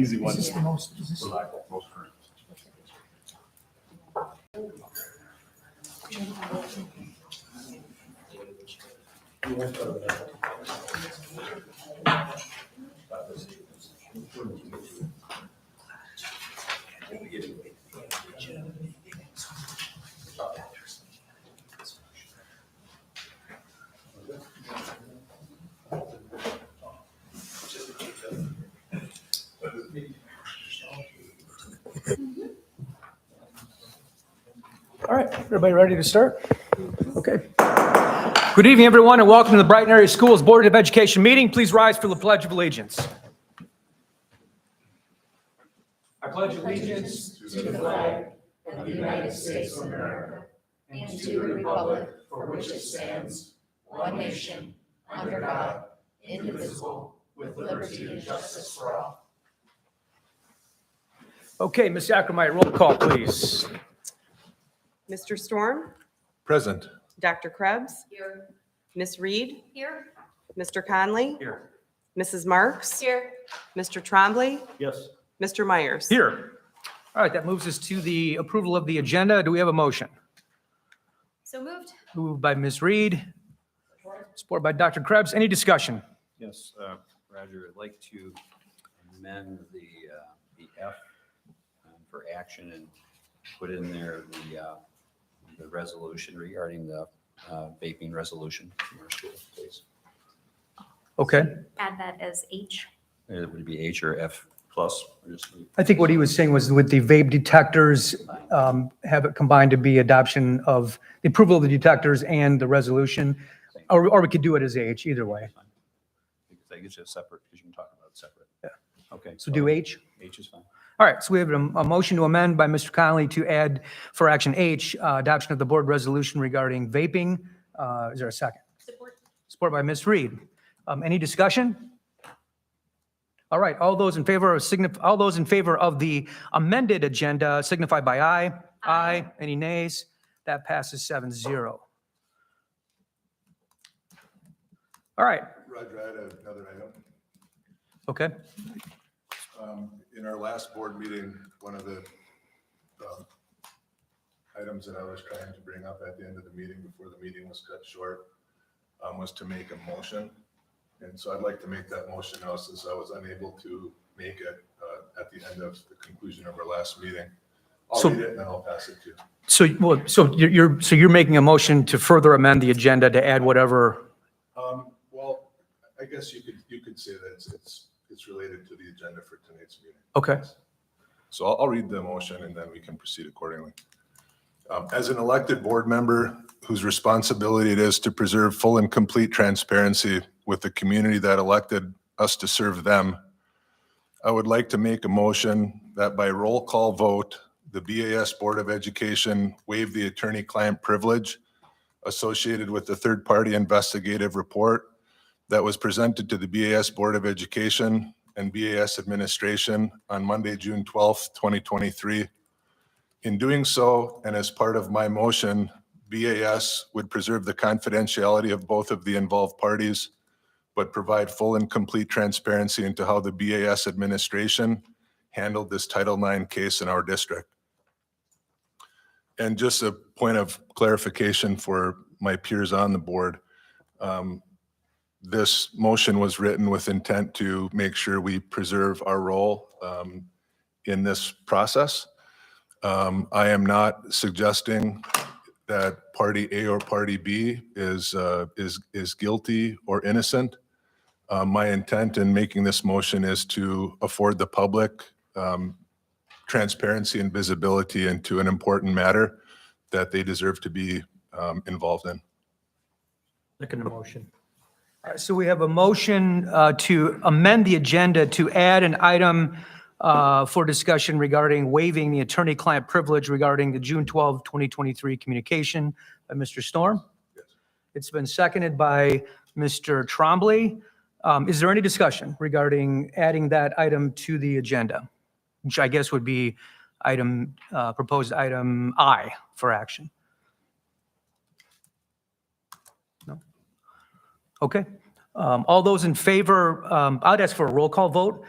easy one. Is this the most, is this? Reliable, most current. All right, everybody ready to start? Okay. Good evening, everyone, and welcome to the Brighton Area Schools Board of Education meeting. Please rise for the Pledge of Allegiance. I pledge allegiance to the flag of the United States of America and to the republic for which it stands, one nation, under God, indivisible, with liberty and justice for all. Okay, Ms. Ackermeyer, roll call, please. Mr. Storm, Present. Dr. Krebs, Here. Ms. Reed, Here. Mr. Conley, Here. Mrs. Marks, Here. Mr. Trombley, Yes. Mr. Myers. Here. All right, that moves us to the approval of the agenda. Do we have a motion? So moved. Moved by Ms. Reed, supported by Dr. Krebs. Any discussion? Yes, Roger, I'd like to amend the F for action and put in there the resolution regarding the vaping resolution from our school, please. Okay. Add that as H. It would be H or F plus. Or just I think what he was saying was with the vape detectors, have it combined to be adoption of the approval of the detectors and the resolution, or we could do it as H, either way. Because I guess it's separate, because you can talk about it separate. Yeah. Okay. So do H? H is fine. All right, so we have a motion to amend by Mr. Connolly to add for action H, adoption of the board resolution regarding vaping. Is there a second? Support. Support by Ms. Reed. Any discussion? All right, all those in favor of the amended agenda signify by aye. Aye. Any nays? That passes 7-0. All right, Roger, I had another item. okay. In our last board meeting, one of the items that I was trying to bring up at the end of the meeting before the meeting was cut short was to make a motion. And so I'd like to make that motion now since I was unable to make it at the end of the conclusion of our last meeting. I'll read it and then I'll pass it to you. So you're making a motion to further amend the agenda to add whatever. Well, I guess you could say that it's related to the agenda for tonight's meeting. Okay. So I'll read the motion and then we can proceed accordingly. As an elected board member whose responsibility it is to preserve full and complete transparency with the community that elected us to serve them, I would like to make a motion that by roll call vote, the BAS Board of Education waive the attorney-client privilege associated with the third-party investigative report that was presented to the BAS Board of Education and BAS administration on Monday, June 12th, 2023. In doing so, and as part of my motion, BAS would preserve the confidentiality of both of the involved parties, but provide full and complete transparency into how the BAS administration handled this Title IX case in our district. And just a point of clarification for my peers on the board, this motion was written with intent to make sure we preserve our role in this process. I am not suggesting that party A or party B is guilty or innocent. My intent in making this motion is to afford the public transparency and visibility into an important matter that they deserve to be involved in. Second motion. All right, so we have a motion to amend the agenda to add an item for discussion regarding waiving the attorney-client privilege regarding the June 12, 2023 communication by Mr. Storm. Yes. It's been seconded by Mr. Trombley. Is there any discussion regarding adding that item to the agenda? Which I guess would be proposed item I for action. No? Okay. All those in favor, I'd ask for a roll call vote.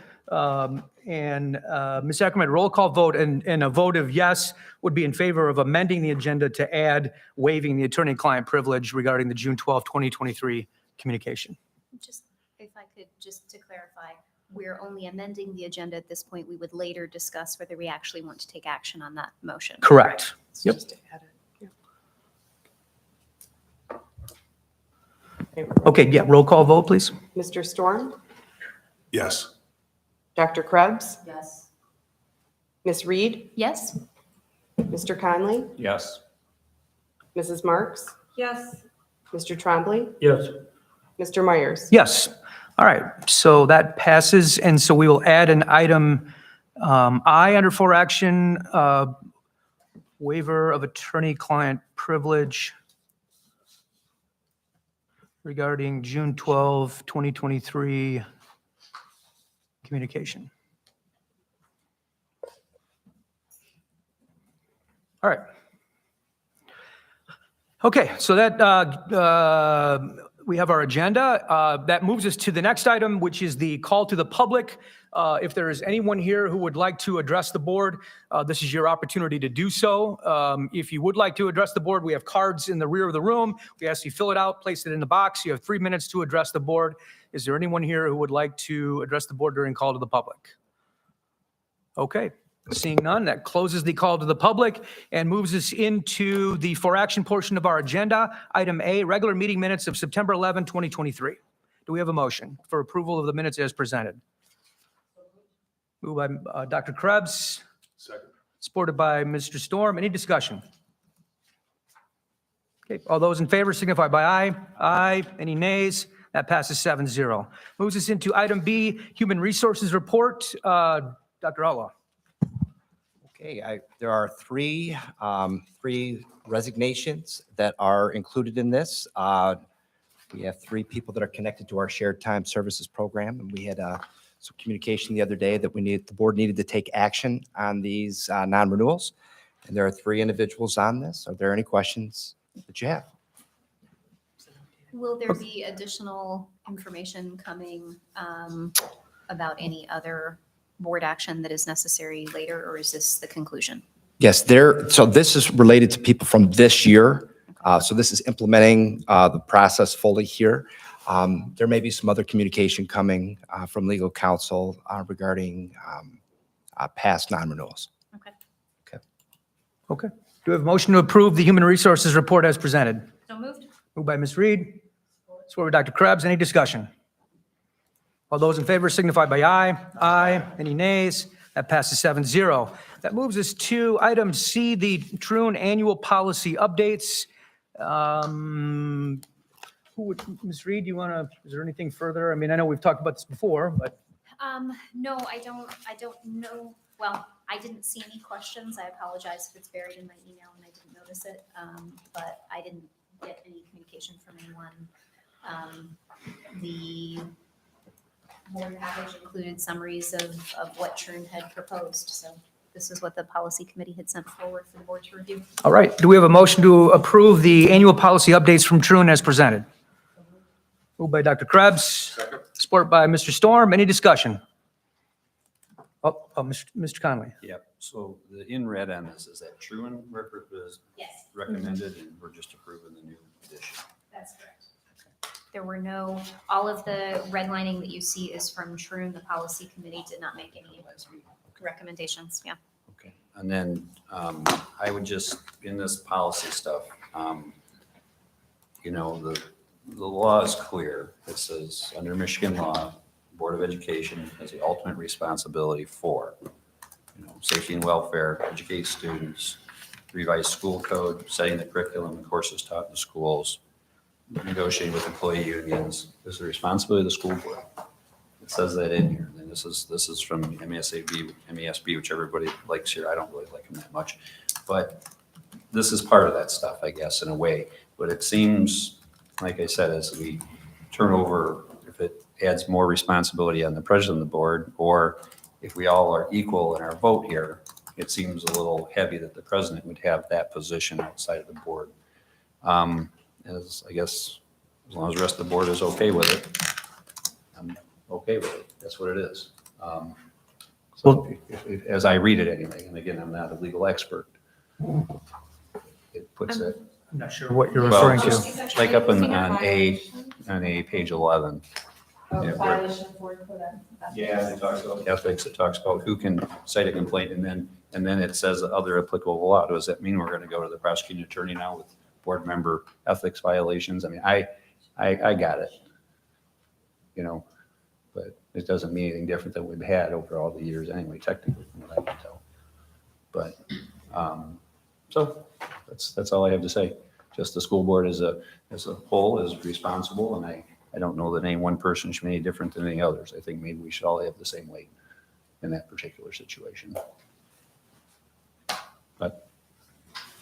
And Ms. Ackerman, roll call vote, and a vote of yes would be in favor of amending the agenda to add waiving the attorney-client privilege regarding the June 12, 2023 communication. Just, if I could, just to clarify, we're only amending the agenda at this point. We would later discuss whether we actually want to take action on that motion. Correct. It's Yep. just to add it. Okay, yeah, roll call vote, please. Mr. Storm, Yes. Dr. Krebs, Yes. Ms. Reed, Yes? Mr. Conley, Yes. Mrs. Marks, Yes. Mr. Trombley, Yes. Mr. Myers. Yes. All right, so that passes, and so we will add an item I under for action, waiver of attorney-client privilege regarding June 12, 2023 communication. All right. Okay, so that, we have our agenda. That moves us to the next item, which is the call to the public. If there is anyone here who would like to address the board, this is your opportunity to do so. If you would like to address the board, we have cards in the rear of the room. We ask you fill it out, place it in the box. You have 3 minutes to address the board. Is there anyone here who would like to address the board during call to the public? Okay. Seeing none, that closes the call to the public and moves us into the for action portion of our agenda. Item A, regular meeting minutes of September 11, 2023. Do we have a motion for approval of the minutes as presented? Moved by Dr. Krebs, Second. supported by Mr. Storm. Any discussion? Okay, all those in favor signify by aye. Aye. Any nays? That passes 7-0. Moves us into item B, Human Resources Report. Dr. Outlaw. Okay, there are three resignations that are included in this. We have 3 people that are connected to our shared time services program, and we had some communication the other day that the board needed to take action on these non-renewals. And there are 3 individuals on this. Are there any questions that you have? Will there be additional information coming about any other board action that is necessary later, or is this the conclusion? Yes, so this is related to people from this year. So this is implementing the process fully here. There may be some other communication coming from legal counsel regarding past non-renewals. Okay. Okay. Do we have a motion to approve the Human Resources Report as presented? So moved? Moved by Ms. Reed, supported by Dr. Krebs. Any discussion? All those in favor signify by aye. Aye. Any nays? That passes 7-0. That moves us to item C, the Troon Annual Policy Updates. Ms. Reed, you want to, is there anything further? I mean, I know we've talked about this before, but No, I don't know. Well, I didn't see any questions. I apologize if it's buried in my email and I didn't notice it. But I didn't get any communication from anyone. The board package included summaries of what Troon had proposed. So this is what the policy committee had sent forward for the board to review. all right. Do we have a motion to approve the annual policy updates from Troon as presented? Moved by Dr. Krebs. Second. Support by Mr. Storm. Any discussion? Mr. Conley. Yep. So the in red on this is that Truon was Yes, recommended, and we're just approving the new addition. that's correct. There were no, all of the redlining that you see is from Troon. The policy committee did not make any recommendations. Yeah. Okay. And then I would just, in this policy stuff, the law is clear. It says, under Michigan law, Board of Education has the ultimate responsibility for, safety and welfare, educate students, revise school code, setting the curriculum and courses taught in the schools, negotiating with employee unions. This is the responsibility of the school board. It says that in here. And this is from MESB, which everybody likes here. I don't really like them that much. But this is part of that stuff, I guess, in a way. But it seems, like I said, as we turn over, if it adds more responsibility on the president of the board, or if we all are equal in our vote here, it seems a little heavy that the president would have that position outside of the board. As I guess, as long as the rest of the board is okay with it, I'm okay with it. That's what it is. So So as I read it anyway, and again, I'm not a legal expert, it puts it, I'm not sure what you're well, referring to. just like up on A, page 11. Yeah, where- Violation for that. Yeah, it talks about ethics, it talks about who can cite a complaint, and then it says other applicable law. Does that mean we're gonna go to the prosecuting attorney now with board member ethics violations? I mean, I got it. You know, but it doesn't mean anything different than we've had over all the years anyway, technically, from what I can tell. But, so, that's all I have to say. Just the school board as a whole is responsible, and I don't know that any one person should be any different than any others. I think maybe we should all have the same weight in that particular situation. But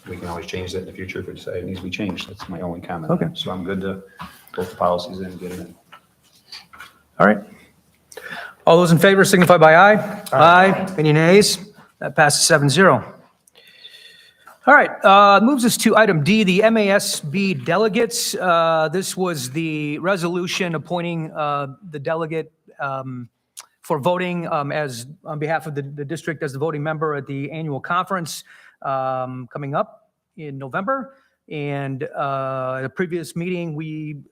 we can always change that in the future if we decide it needs to be changed. That's my only comment. Okay. So I'm good to vote the policies in and get them in. All right. All those in favor signify by aye. Aye. Any nays? That passes 7-0. All right, moves us to item D, the MASB delegates. This was the resolution appointing the delegate for voting as on behalf of the district as the voting member at the annual conference coming up in November. And at a previous meeting,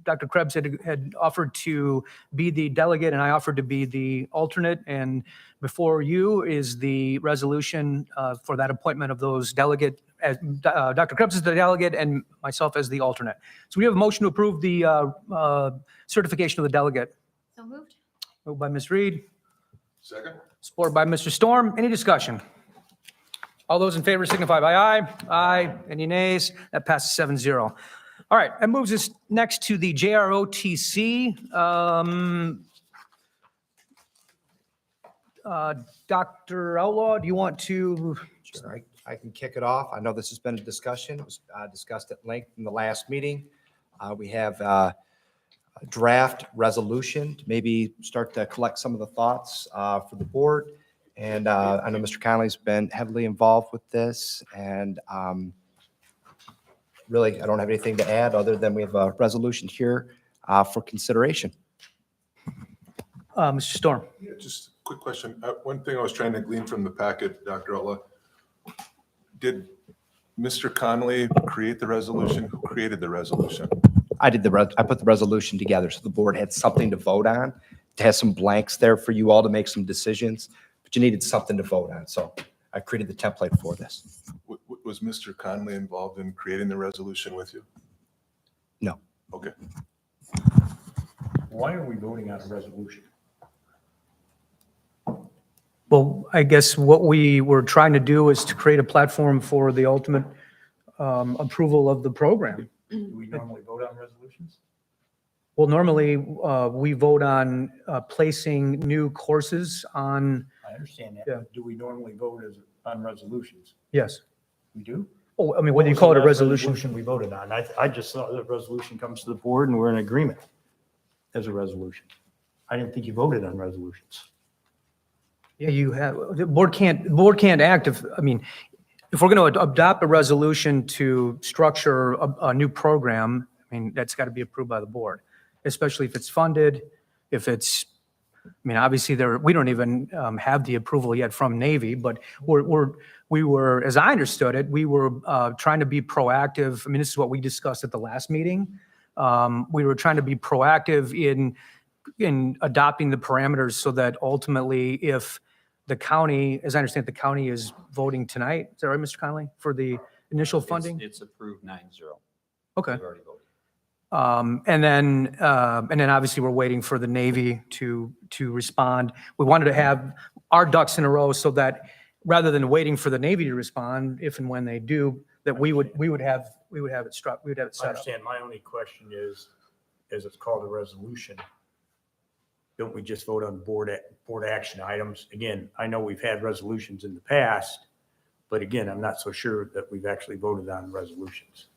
Dr. Krebs had offered to be the delegate, and I offered to be the alternate. And before you is the resolution for that appointment of those delegate. Dr. Krebs is the delegate and myself as the alternate. So we have a motion to approve the certification of the delegate. So moved. Moved by Ms. Reed, Second? supported by Mr. Storm. Any discussion? All those in favor signify by aye. Aye. Any nays? That passes 7-0. All right, that moves us next to the JROTC. Dr. Outlaw, do you want to? Sure, I can kick it off. I know this has been a discussion. It was discussed at length in the last meeting. We have a draft resolution to maybe start to collect some of the thoughts for the board. And I know Mr. Connolly's been heavily involved with this, and really, I don't have anything to add other than we have a resolution here for consideration. Mr. Storm? Yeah, just a quick question. One thing I was trying to glean from the packet, Dr. Outlaw, did Mr. Connolly create the resolution? Who created the resolution? I put the resolution together so the board had something to vote on. It has some blanks there for you all to make some decisions, but you needed something to vote on. So I created the template for this. Was Mr. Connolly involved in creating the resolution with you? No. Okay. Why are we voting on a resolution? Well, I guess what we were trying to do is to create a platform for the ultimate approval of the program. Do we normally vote on resolutions? Well, normally, we vote on placing new courses on, I understand that, Yeah. but do we normally vote on resolutions? yes. We do? Oh, I mean, whether you call it a What was the last resolution. We voted on. I just saw the resolution comes to the board and we're in agreement as a resolution. I didn't think you voted on resolutions. Yeah, you have, the board can't act if, I mean, if we're going to adopt a resolution to structure a new program, I mean, that's got to be approved by the board, especially if it's funded, if it's, I mean, obviously we don't even have the approval yet from Navy, but we were, as I understood it, we were trying to be proactive. I mean, this is what we discussed at the last meeting. We were trying to be proactive in adopting the parameters so that ultimately if the county, as I understand, the county is voting tonight. Is that right, Mr. Connolly, for the initial funding? It's approved 9-0. Okay. We've already voted. And then obviously we're waiting for the Navy to respond. We wanted to have our ducks in a row so that rather than waiting for the Navy to respond, if and when they do, that we would have it struck, we would have it I set up. understand. My only question is, as it's called a resolution, don't we just vote on board action items? Again, I know we've had resolutions in the past, but again, I'm not so sure that we've actually voted on resolutions.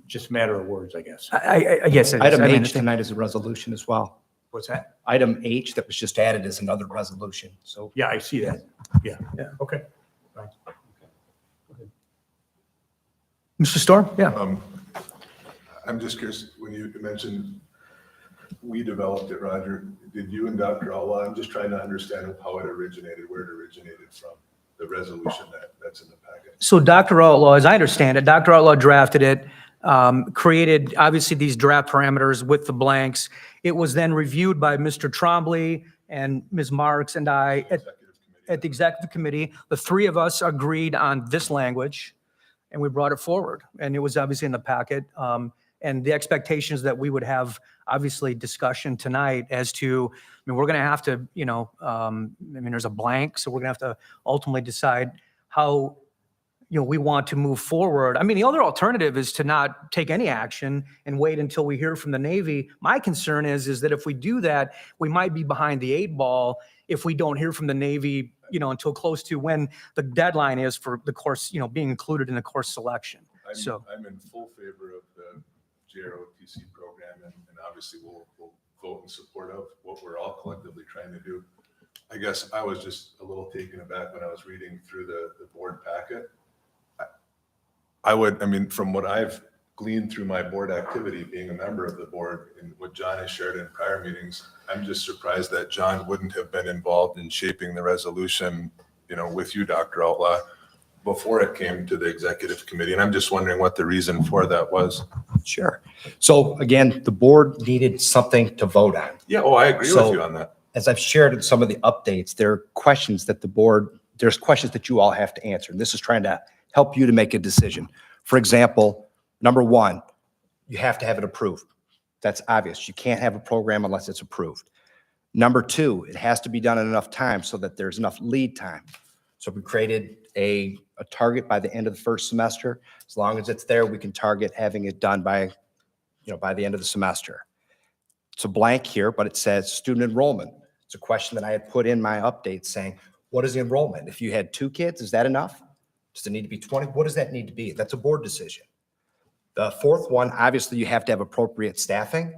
Just a matter of words, I guess. I guess it is. Item I mean, H tonight is a resolution as well. What's that? Item H that was just added is another resolution. So Yeah, I see that. Yeah. Yeah. Okay. Mr. Storm? Yeah. I'm just curious, when you mentioned we developed it, Roger. Did you and Dr. Outlaw? I'm just trying to understand how it originated, where it originated from, the resolution that's in the packet. So Dr. Outlaw, as I understand it, Dr. Outlaw drafted it, created obviously these draft parameters with the blanks. It was then reviewed by Mr. Trombley and Ms. Marks and I Executive committee. at the executive committee. The three of us agreed on this language and we brought it forward. And it was obviously in the packet. And the expectations that we would have obviously discussion tonight as to, I mean, we're going to have to, I mean, there's a blank, so we're going to have to ultimately decide how, we want to move forward. I mean, the other alternative is to not take any action and wait until we hear from the Navy. My concern is that if we do that, we might be behind the 8 ball if we don't hear from the Navy, until close to when the deadline is for the course, being included in the course selection. So, I'm in full favor of the JROTC program, and obviously we'll vote in support of what we're all collectively trying to do. I guess I was just a little taken aback when I was reading through the board packet. I mean, from what I've gleaned through my board activity, being a member of the board, and what John has shared in prior meetings, I'm just surprised that John wouldn't have been involved in shaping the resolution, with you, Dr. Outlaw, before it came to the executive committee. And I'm just wondering what the reason for that was. Sure. So again, the board needed something to vote on. Yeah, I agree with So- you on that. As I've shared in some of the updates, there are questions that there's questions that you all have to answer. And this is trying to help you to make a decision. For example, number one, you have to have it approved. That's obvious. You can't have a program unless it's approved. Number two, it has to be done in enough time so that there's enough lead time. So we created a target by the end of the first semester. As long as it's there, we can target having it done by the end of the semester. It's a blank here, but it says student enrollment. It's a question that I had put in my update saying, what is the enrollment? If you had 2 kids, is that enough? Does it need to be 20? What does that need to be? That's a board decision. The fourth one, obviously you have to have appropriate staffing.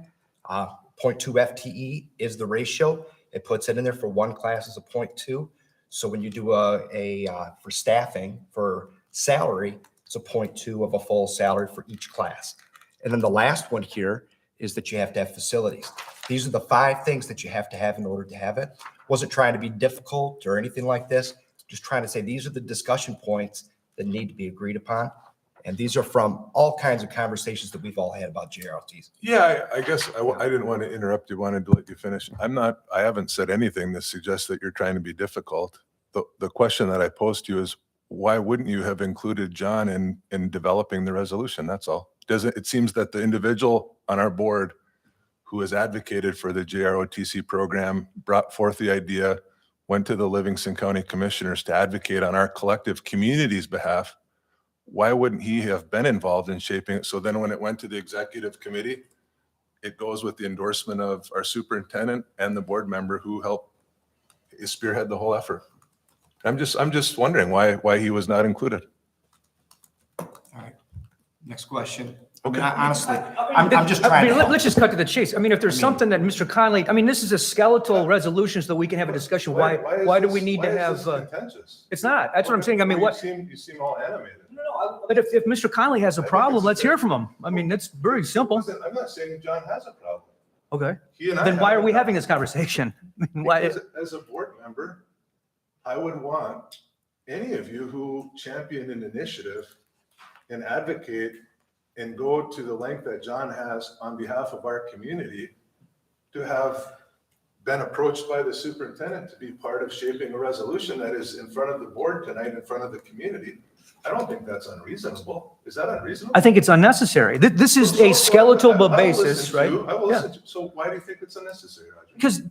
0.2 FTE is the ratio. It puts it in there for one class as a 0.2. So when you do for staffing, for salary, it's a 0.2 of a full salary for each class. And then the last one here is that you have to have facilities. These are the 5 things that you have to have in order to have it. Wasn't trying to be difficult or anything like this. Just trying to say these are the discussion points that need to be agreed upon. And these are from all kinds of conversations that we've all had about JRLTs. Yeah, I guess I didn't want to interrupt you, wanted to let you finish. I haven't said anything that suggests that you're trying to be difficult. The question that I posed to you is, why wouldn't you have included John in developing the resolution? That's all. It seems that the individual on our board who has advocated for the JROTC program, brought forth the idea, went to the Livingston County Commissioners to advocate on our collective community's behalf. Why wouldn't he have been involved in shaping it? So then when it went to the executive committee, it goes with the endorsement of our superintendent and the board member who helped spearhead the whole effort. I'm just wondering why he was not included. All right. Next question. Okay. Honestly, I'm just trying to help. Let's just cut to the chase. I mean, if there's something that Mr. Conley, this is a skeletal resolution so that we can have a discussion. Why do we need to have, Contentious? it's not, that's what I'm saying. What? You seem all animated. But if Mr. Conley has a problem, let's hear from him. It's very simple. Listen, I'm not saying John has a problem. Okay. He and I Then why have are a we problem. having this conversation? Why? Because as a board member, I would want any of you who champion an initiative and advocate and go to the length that John has on behalf of our community to have been approached by the superintendent to be part of shaping a resolution that is in front of the board tonight, in front of the community. I don't think that's unreasonable. Is that unreasonable? I think it's unnecessary. This is a skeletal basis, right? I will Yeah. listen to. So why do you think it's unnecessary, Roger? Because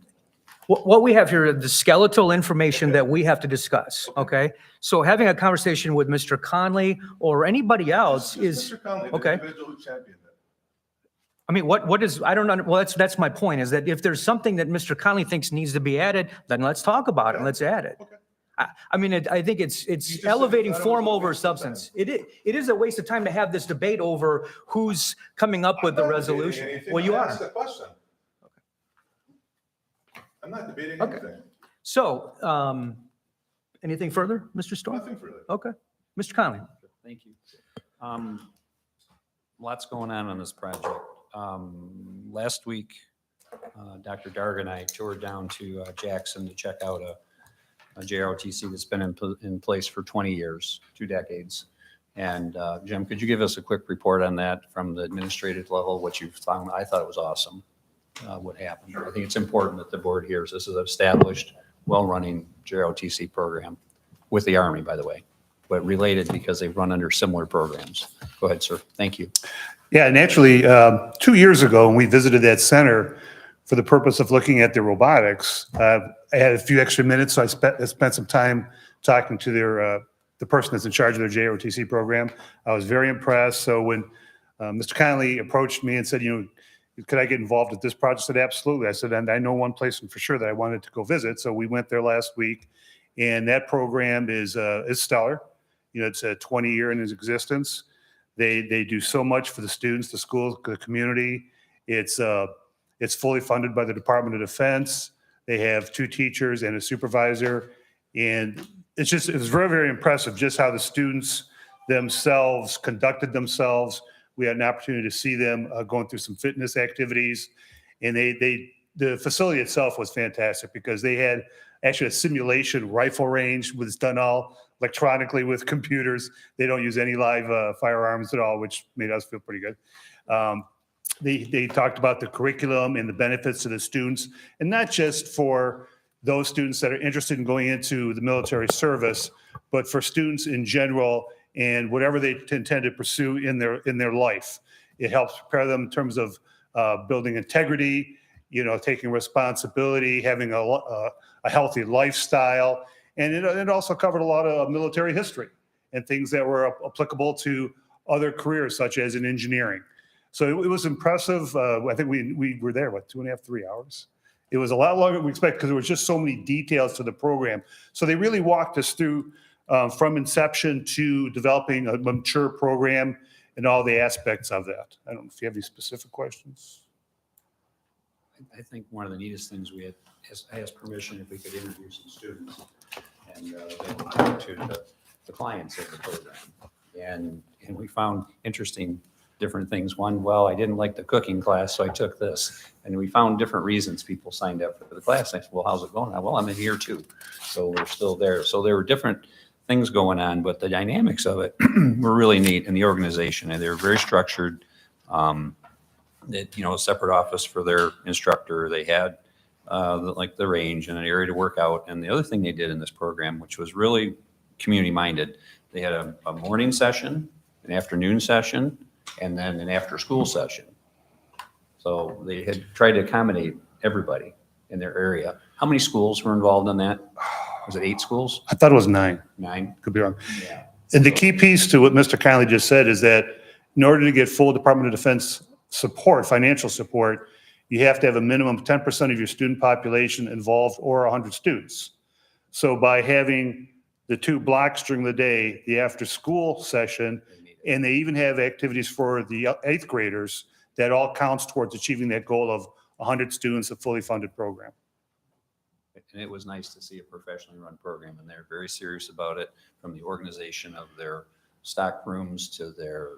what we have here, the skeletal information that we have to discuss, okay? So having a conversation with Mr. Conley or anybody else Just is, Mr. Conley, the okay. individual who championed it. what is, I don't know, well, that's my point, is that if there's something that Mr. Conley thinks needs to be added, then let's talk about it, let's add it. Okay. I think it's just said elevating you thought it was form a over waste of substance. It is a waste of time to have this debate over who's coming up with the I'm not debating resolution. anything. Well, you I are. asked a question. I'm not debating Okay. anything. So, anything further, Mr. Storm? Nothing further. Okay. Mr. Conley? Thank you. Lots going on this project. Last week, Dr. Darg and I toured down to Jackson to check out a JROTC that's been in place for 20 years, 2 decades. And Jim, could you give us a quick report on that from the administrative level, what you found? I thought it was awesome, what happened. I think it's important that the board hears this is an established, well-running JROTC program with the Army, by the way, but related because they run under similar programs. Go ahead, sir. Thank you. Yeah, and actually, 2 years ago, when we visited that center for the purpose of looking at their robotics, I had a few extra minutes, so I spent some time talking to the person that's in charge of their JROTC program. I was very impressed. So when Mr. Conley approached me and said, could I get involved with this project? I said, absolutely. I said, and I know one place for sure that I wanted to go visit. So we went there last week, and that program is stellar. It's a 20-year in its existence. They do so much for the students, the schools, the community. It's fully funded by the Department of Defense. They have 2 teachers and a supervisor. And it was very, very impressive just how the students themselves conducted themselves. We had an opportunity to see them going through some fitness activities. And the facility itself was fantastic because they had actually a simulation rifle range was done all electronically with computers. They don't use any live firearms at all, which made us feel pretty good. They talked about the curriculum and the benefits to the students, and not just for those students that are interested in going into the military service, but for students in general and whatever they intend to pursue in their life. It helps prepare them in terms of building integrity, taking responsibility, having a healthy lifestyle. And it also covered a lot of military history and things that were applicable to other careers, such as in engineering. So it was impressive. I think we were there, 2.5, 3 hours? It was a lot longer than we expected because there was just so many details to the program. So they really walked us through from inception to developing a mature program and all the aspects of that. I don't know if you have any specific questions. I think one of the neatest things I asked permission if we could interview some students and they would talk to the clients of the program. And we found interesting different things. One, well, I didn't like the cooking class, so I took this. And we found different reasons people signed up for the class. I said, well, how's it going? Well, I'm in here too. So we're still there. So there were different things going on, but the dynamics of it were really neat in the organization. And they were very structured. A separate office for their instructor. They had the range and an area to work out. And the other thing they did in this program, which was really community minded, they had a morning session, an afternoon session, and then an after school session. So they had tried to accommodate everybody in their area. How many schools were involved in that? Was it 8 schools? I thought it was 9. 9? Could be wrong. Yeah. And the key piece to what Mr. Conley just said is that in order to get full Department of Defense support, financial support, you have to have a minimum of 10% of your student population involved or 100 students. So by having the 2 blocks during the day, the after-school session, and they even have activities for the 8th graders, that all counts towards achieving that goal of 100 students, a fully funded program. And it was nice to see a professionally run program, and they're very serious about it, from the organization of their stock rooms to their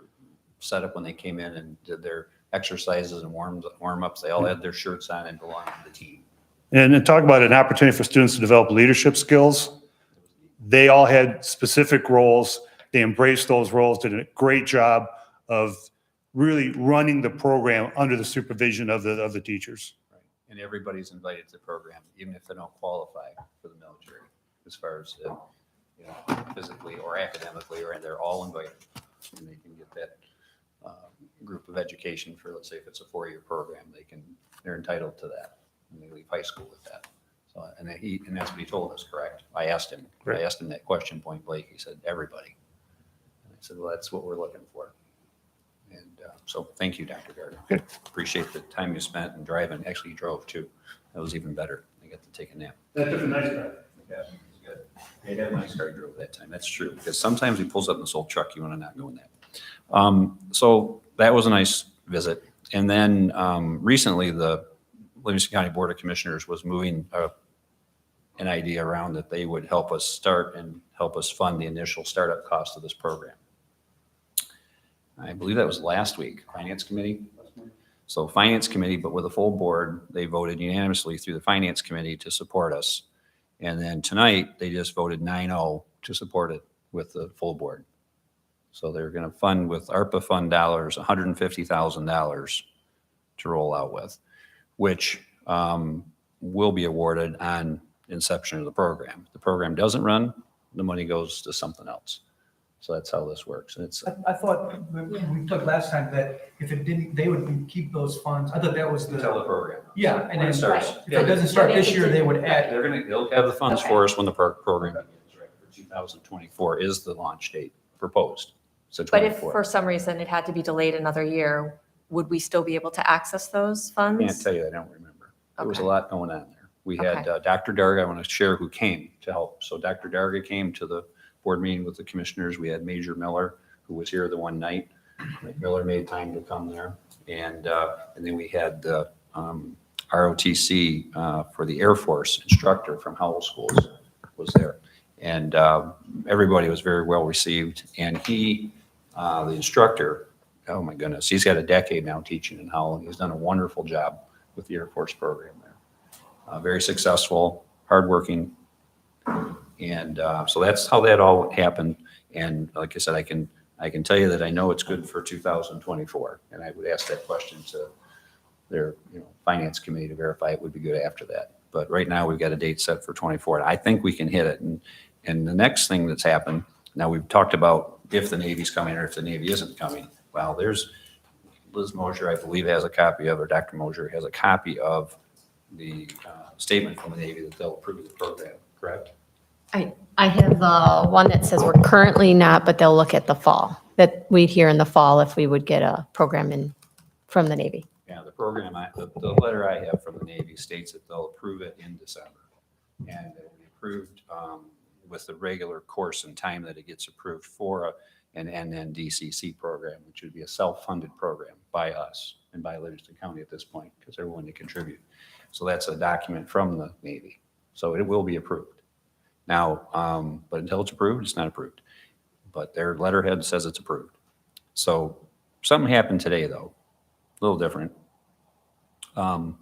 setup when they came in and did their exercises and warm-ups. They all had their shirts on and belonged to the team. And then talk about an opportunity for students to develop leadership skills. They all had specific roles. They embraced those roles, did a great job of really running the program under the supervision of the teachers. Right. And everybody's invited to the program, even if they don't qualify for the military, as far as physically or academically, or they're all invited. And they can get that group of education for, let's say, if it's a 4-year program, they're entitled to that, and they leave high school with that. So, and that's what he told us, correct? I asked him that question point blank. He said, everybody. And I said, well, that's what we're looking for. And so thank you, Dr. Gardner. Okay. Appreciate the time you spent and driving. Actually, you drove too. That was even better. I got to take a nap. That took a nice time. Yeah, it was good. They had a nice car drove that time. That's true. Because sometimes he pulls up in this old truck, you want to not go in that. So that was a nice visit. And then recently, the Livingston County Board of Commissioners was moving an idea around that they would help us start and help us fund the initial startup cost of this program. I believe that was last week, Finance Committee. So Finance Committee, but with a full board, they voted unanimously through the Finance Committee to support us. And then tonight, they just voted 9-0 to support it with the full board. So they're going to fund with ARPA fund dollars, $150,000 to roll out with, which will be awarded on inception of the program. If the program doesn't run, the money goes to something else. So that's how this works. And it's, I thought, we talked last time that if it didn't, they would keep those funds. I thought that was until the the, program. yeah, and When then it starts. if it doesn't start this year, they would add. They'll have the funds Okay. for us when the program begins, right? For 2024 is the launch date proposed. So But if 24. for some reason it had to be delayed another year, would we still be able to access those I can't funds? tell you, I don't remember. There was a Okay. lot going on there. We had Dr. Darga, I want to share, who came to help. So Dr. Darga came to the board meeting with the commissioners. We had Major Miller, who was here the one night. Miller made time to come there. And then we had the ROTC for the Air Force instructor from Howell Schools was there. And everybody was very well received. And he, the instructor, oh my goodness, he's got a decade now teaching in Howell. He's done a wonderful job with the Air Force program there. Very successful, hardworking. And so that's how that all happened. And like I said, I can tell you that I know it's good for 2024. And I would ask that question to their finance committee to verify it would be good after that. But right now we've got a date set for 24. And I think we can hit it. And the next thing that's happened, now we've talked about if the Navy's coming or if the Navy isn't coming. Well, there's Liz Mosier, I believe, has a copy of, or Dr. Mosier has a copy of the statement from the Navy that they'll approve the program, correct? I have one that says we're currently not, but they'll look at the fall, that we'd hear in the fall if we would get a program in from the Navy. Yeah, the program, the letter I have from the Navy states that they'll approve it in December. And it will be approved with the regular course and time that it gets approved for an NNDCC program, which would be a self-funded program by us and by Livingston County at this point, because they're willing to contribute. So that's a document from the Navy. So it will be approved. Now, but until it's approved, it's not approved. But their letterhead says it's approved. So something happened today, though, a little different. But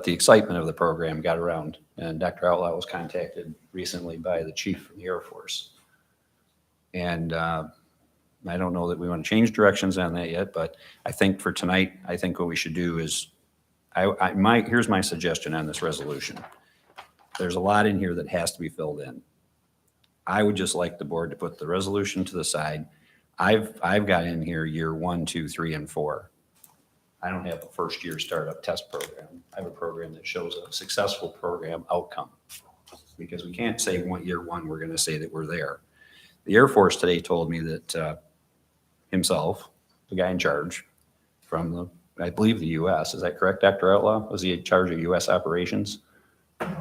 the excitement of the program got around, and Dr. Outlaw was contacted recently by the chief from the Air Force. And I don't know that we want to change directions on that yet, but I think for tonight, I think what we should do is, here's my suggestion on this resolution. There's a lot in here that has to be filled in. I would just like the board to put the resolution to the side. I've got in here year 1, 2, 3, and 4. I don't have a first year startup test program. I have a program that shows a successful program outcome. Because we can't say year 1, we're going to say that we're there. The Air Force today told me that himself, the guy in charge from I believe the U.S., is that correct, Dr. Outlaw? Was he in charge of U.S. operations?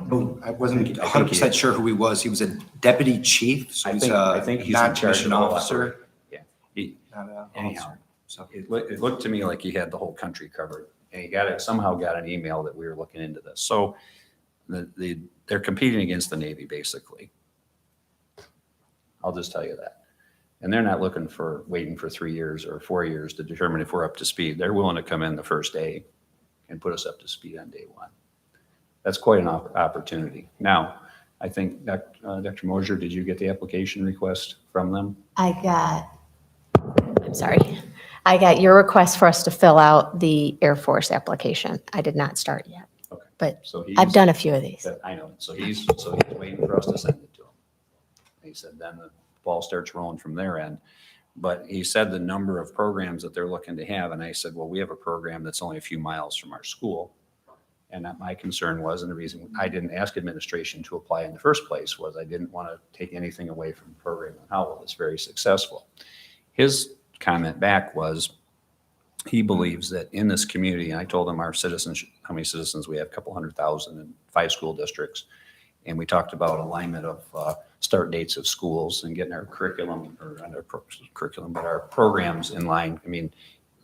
No, I wasn't I think he 100% is. sure who he was. He was a deputy chief, so he's I a think he's in charge non-commissioned of all officer. Yeah. He, Not an anyhow, officer. So it looked to me like he had the whole country covered. And he somehow got an email that we were looking into this. So they're competing against the Navy, basically. I'll just tell you that. And they're not waiting for 3 years or 4 years to determine if we're up to speed. They're willing to come in the first day and put us up to speed on day 1. That's quite an opportunity. Now, I think, Dr. Mosier, did you get the application request from them? I got your request for us to fill out the Air Force application. I did not start yet, Okay. but So I've done a few of these. I know. So he's waiting for us to send it to him. He said then the ball starts rolling from their end. But he said the number of programs that they're looking to have. And I said, well, we have a program that's only a few miles from our school. And that my concern was, and the reason I didn't ask administration to apply in the first place was I didn't want to take anything away from the program in Howell that's very successful. His comment back was he believes that in this community, and I told him our citizens, how many citizens we have, a couple 100,000 in 5 school districts. And we talked about alignment of start dates of schools and getting our curriculum, or not our curriculum, but our programs in line. I mean,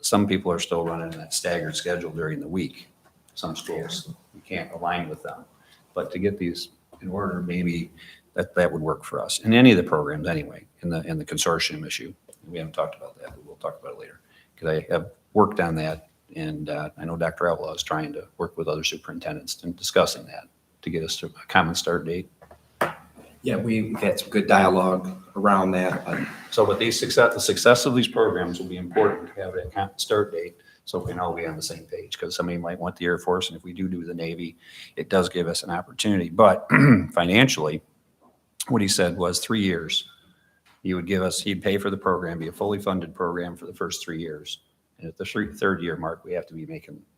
some people are still running that staggered schedule during the week. Some schools, you can't align with them. But to get these in order, maybe that would work for us in any of the programs anyway, in the consortium issue. We haven't talked about that, but we'll talk about it later. Because I have worked on that. And I know Dr. Outlaw is trying to work with other superintendents and discussing that to get us to a common start date. Yeah, we've had some good dialogue around that, but So with the success of these programs will be important to have that common start date, so we can all be on the same page, because somebody might want the Air Force, and if we do the Navy, it does give us an opportunity. But financially, what he said was 3 years. He would give us, he'd pay for the program, be a fully funded program for the first 3 years. And at the third year mark, we have to be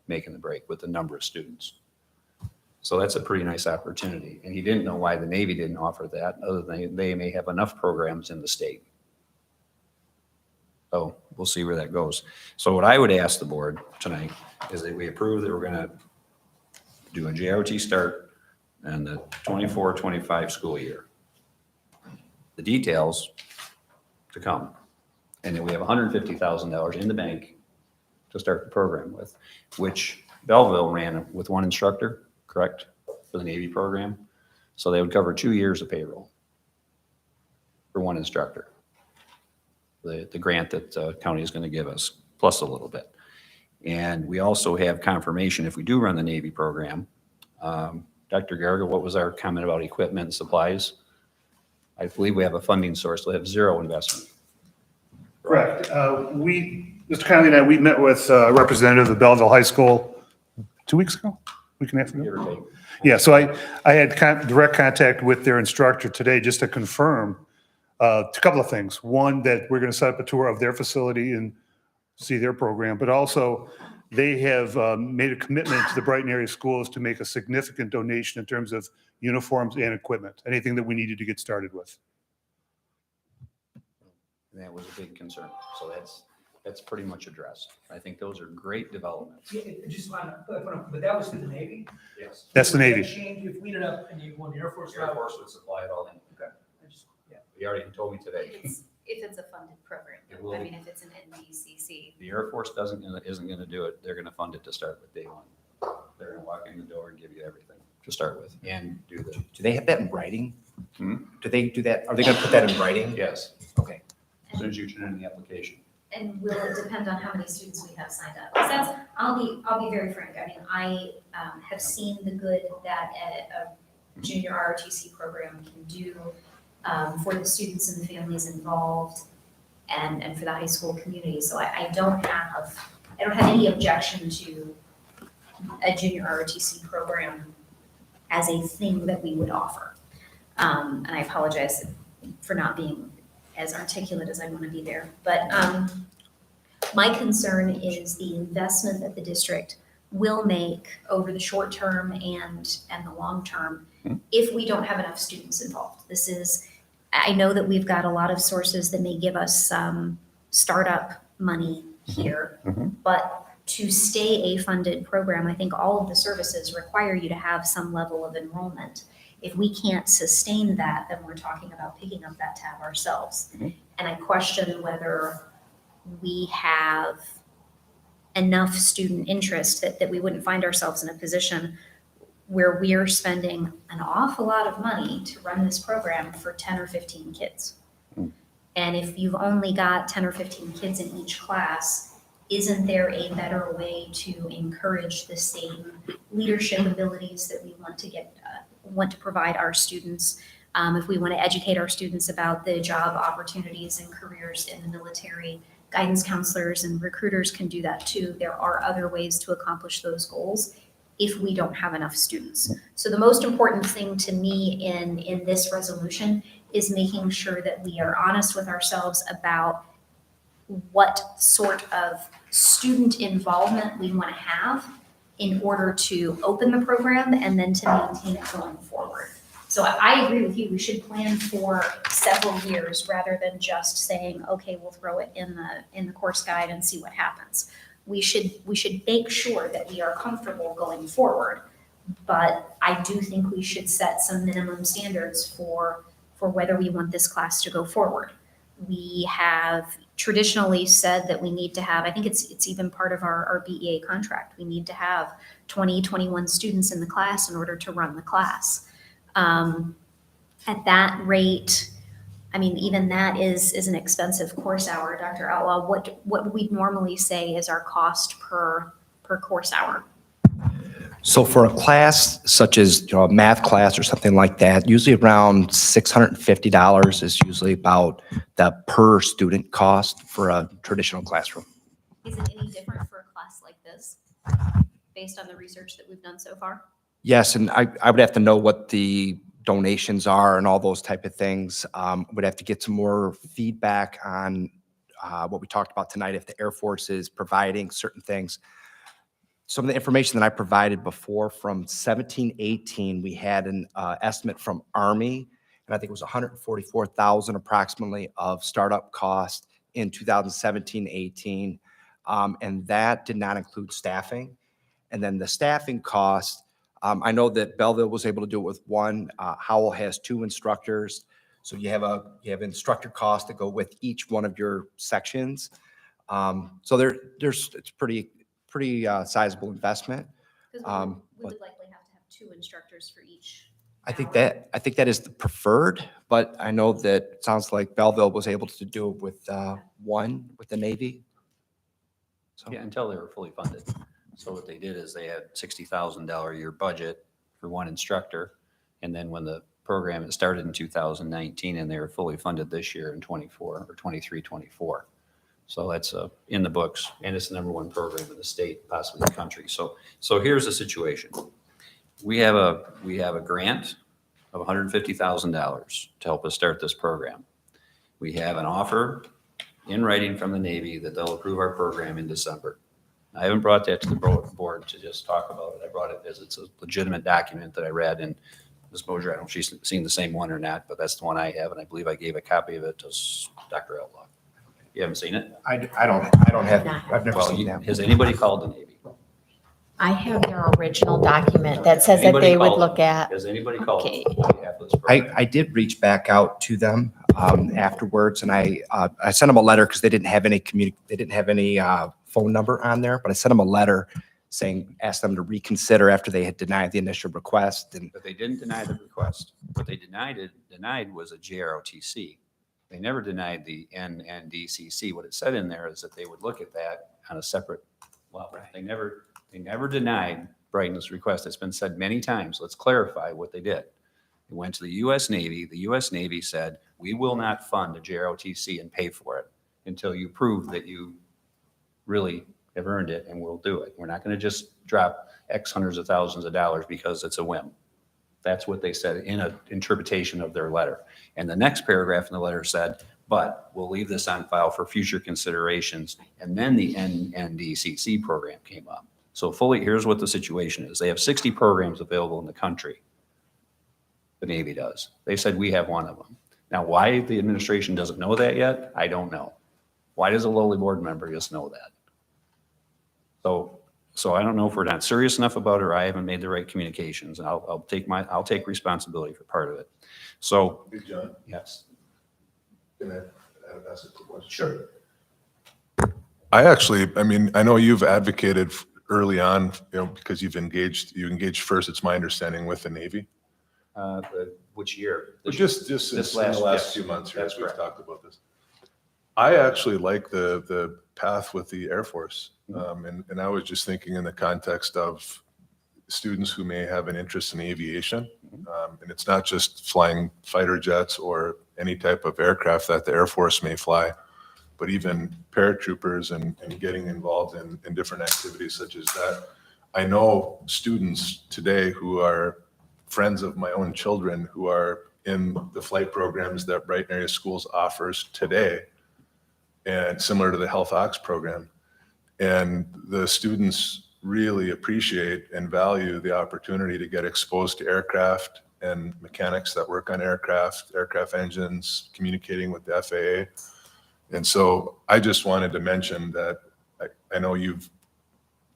making the break with the number of students. So that's a pretty nice opportunity. And he didn't know why the Navy didn't offer that, other than they may have enough programs in the state. So we'll see where that goes. So what I would ask the board tonight is that we approve that we're gonna do a JROT start in the 24-25 school year. The details to come. And then we have $150,000 in the bank to start the program with, which Belleville ran with one instructor, correct, for the Navy program. So they would cover 2 years of payroll for one instructor. The grant that county is going to give us, plus a little bit. And we also have confirmation if we do run the Navy program. Dr. Garga, what was our comment about equipment and supplies? I believe we have a funding source. We have zero investment. Correct. Mr. Conley and I, we met with a representative of Belleville High School 2 weeks ago, week and a half ago. Give or take. Yeah, so I had direct contact with their instructor today just to confirm a couple of things. One, that we're going to set up a tour of their facility and see their program, but also they have made a commitment to the Brighton area schools to make a significant donation in terms of uniforms and equipment, anything that we needed to get started with. And that was a big concern. So that's pretty much addressed. I think those are great developments. But that was through the Navy? Yes. That's the Navy. If we ended up in the Air Force Air Force would supply it all in. Yeah. He already told me today. If it's a funded program, It will I be. mean, if it's an NBCC. The Air Force isn't gonna do it. They're gonna fund it to start with day one. They're gonna walk in the door and give you everything to start with and do the, do they have that in writing? Hmm? Do they do that? Are they going to put that in writing? yes, Okay. as soon as you turn in the application. And will it depend on how many students we have signed up? Because that's, I'll be very frank, I mean, I have seen the good that a junior ROTC program can do for the students and the families involved and for the high school community. So I don't have any objection to a junior ROTC program as a thing that we would offer. And I apologize for not being as articulate as I want to be there. But my concern is the investment that the district will make over the short term and the long term if we don't have enough students involved. This is, I know that we've got a lot of sources that may give us some startup money here, but to stay a funded program, I think all of the services require you to have some level of enrollment. If we can't sustain that, then we're talking about picking up that tab ourselves. And I question whether we have enough student interest that we wouldn't find ourselves in a position where we're spending an awful lot of money to run this program for 10 or 15 kids. And if you've only got 10 or 15 kids in each class, isn't there a better way to encourage the same leadership abilities that we want to provide our students? If we want to educate our students about the job opportunities and careers in the military, guidance counselors and recruiters can do that too. There are other ways to accomplish those goals if we don't have enough students. So the most important thing to me in this resolution is making sure that we are honest with ourselves about what sort of student involvement we want to have in order to open the program and then to maintain it going forward. So I agree with you. We should plan for several years rather than just saying, okay, we'll throw it in the course guide and see what happens. We should make sure that we are comfortable going forward. But I do think we should set some minimum standards for whether we want this class to go forward. We have traditionally said that we need to have, I think it's even part of our BEA contract, we need to have 20, 21 students in the class in order to run the class. At that rate, I mean, even that is an expensive course hour, Dr. Outlaw. What would we normally say is our cost per course hour? So for a class such as, a math class or something like that, usually around $650 is usually about the per student cost for a traditional classroom. Is it any different for a class like this, based on the research that we've done so far? Yes, and I would have to know what the donations are and all those type of things. Would have to get some more feedback on what we talked about tonight, if the Air Force is providing certain things. Some of the information that I provided before from 17-18, we had an estimate from Army, and I think it was 144,000 approximately of startup cost in 2017-18. And that did not include staffing. And then the staffing cost, I know that Belleville was able to do it with one. Howell has 2 instructors. So you have instructor costs that go with each one of your sections. So it's pretty sizable investment. Because we but- would likely have to have 2 instructors for each. I think hour. that is the preferred, but I know that it sounds like Belleville was able to do it with one with the Navy. So Yeah, until they were fully funded. So what they did is they had $60,000 a year budget for one instructor. And then when the program had started in 2019 and they were fully funded this year in 24 or 23, 24. So that's in the books, and it's the #1 program in the state, possibly the country. So here's the situation. We have a grant of $150,000 to help us start this program. We have an offer in writing from the Navy that they'll approve our program in December. I haven't brought that to the board to just talk about it. I brought it as it's a legitimate document that I read, and Ms. Mosier, I don't know if she's seen the same one or not, but that's the one I have, and I believe I gave a copy of it to Dr. Outlaw. You haven't seen it? I don't have, I've never Well, seen that. has anybody called the Navy? I have their original document that says that Anybody they would called look them? at. Has anybody called Okay. on behalf of this program? I did reach back out to them afterwards, and I sent them a letter because they didn't have any phone number on there, but I sent them a letter saying, asked them to reconsider after they had denied the initial request. And But they didn't deny the request. What they denied was a JROTC. They never denied the NNDCC. What it said in there is that they would look at that on a separate level. They never denied Brighton's request. It's been said many times. Let's clarify what they did. They went to the U.S. Navy. The U.S. Navy said, we will not fund a JROTC and pay for it until you prove that you really have earned it, and we'll do it. We're not going to just drop X hundreds of thousands of dollars because it's a whim. That's what they said in an interpretation of their letter. And the next paragraph in the letter said, but we'll leave this on file for future considerations. And then the NNDCC program came up. So fully, here's what the situation is. They have 60 programs available in the country. The Navy does. They said we have one of them. Now, why the administration doesn't know that yet, I don't know. Why does a lowly board member just know that? So I don't know if we're not serious enough about it, or I haven't made the right communications. And I'll take responsibility for part of it. So, Hey, John, yes. can I ask a quick question? Sure. I mean, I know you've advocated early on, because you engaged first, it's my understanding, with the Navy. Which year? Just this since in last- the last yes, few months here, that's as we've correct. talked about this. I actually like the path with the Air Force. Mm-hmm. And I was just thinking in the context of students who may have an interest in aviation. Mm-hmm. And it's not just flying fighter jets or any type of aircraft that the Air Force may fly, but even paratroopers and getting involved in different activities such as that. I know students today who are friends of my own children who are in the flight programs that Brighton Area Schools offers today, and similar to the Health Ox program. And the students really appreciate and value the opportunity to get exposed to aircraft and mechanics that work on aircraft engines, communicating with the FAA. And so I just wanted to mention that I know you've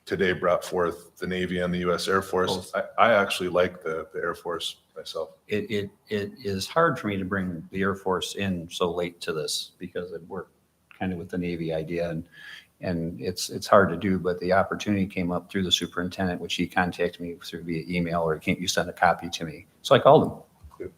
today brought forth the Navy and the U.S. Air Force. I actually like the Air Force myself. It is hard for me to bring the Air Force in so late to this because it worked kind of with the Navy idea, and it's hard to do, but the opportunity came up through the superintendent, which he contacted me through via email, or you sent a copy to me. So I called him.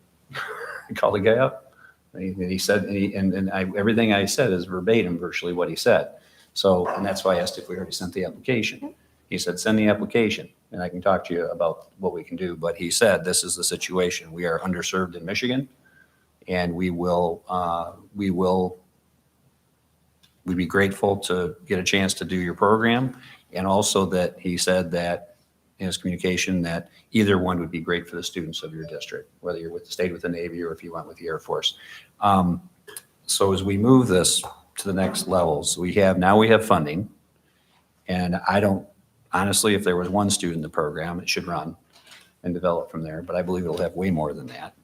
I called the guy up. He said, everything I said is verbatim virtually what he said. So, and that's why I asked if we already sent the application. He said, send the application and I can talk to you about what we can do. But he said, this is the situation. We are underserved in Michigan and we'd be grateful to get a chance to do your program. And also that he said that in his communication that either one would be great for the students of your district, whether you're stayed with the Navy or if you went with the Air Force. So as we move this to the next levels, we have funding. And I don't, honestly, if there was one student in the program, it should run and develop from there, but I believe it'll have way more than that.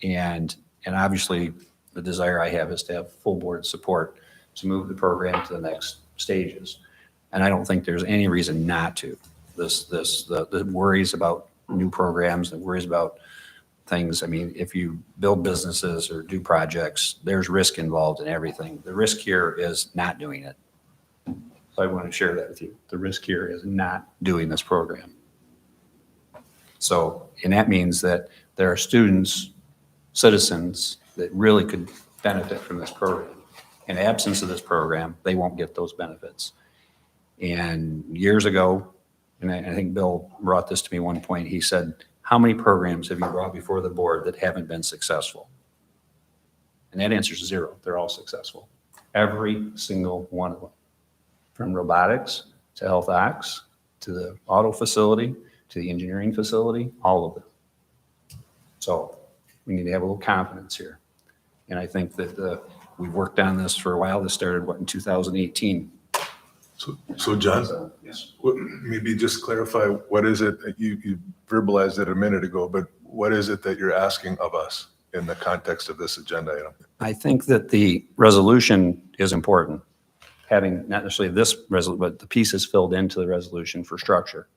And obviously the desire I have is to have full board support to move the program to the next stages. And I don't think there's any reason not to. The worries about new programs, the worries about things. I mean, if you build businesses or do projects, there's risk involved in everything. The risk here is not doing it. So I want to share that with you. The risk here is not doing this program. So, and that means that there are students, citizens that really could benefit from this program. In absence of this program, they won't get those benefits. And years ago, and I think Bill brought this to me one point, he said, how many programs have you brought before the board that haven't been successful? And that answer is 0. They're all successful. Every single one of them. From robotics to Health Ox, to the auto facility, to the engineering facility, all of them. So we need to have a little confidence here. And I think that we've worked on this for a while. This started, in 2018? So John, So, yes. maybe just clarify, what is it, you verbalized it a minute ago, but what is it that you're asking of us in the context of this agenda item? I think that the resolution is important. Having not necessarily this resolution, but the pieces filled into the resolution for structure.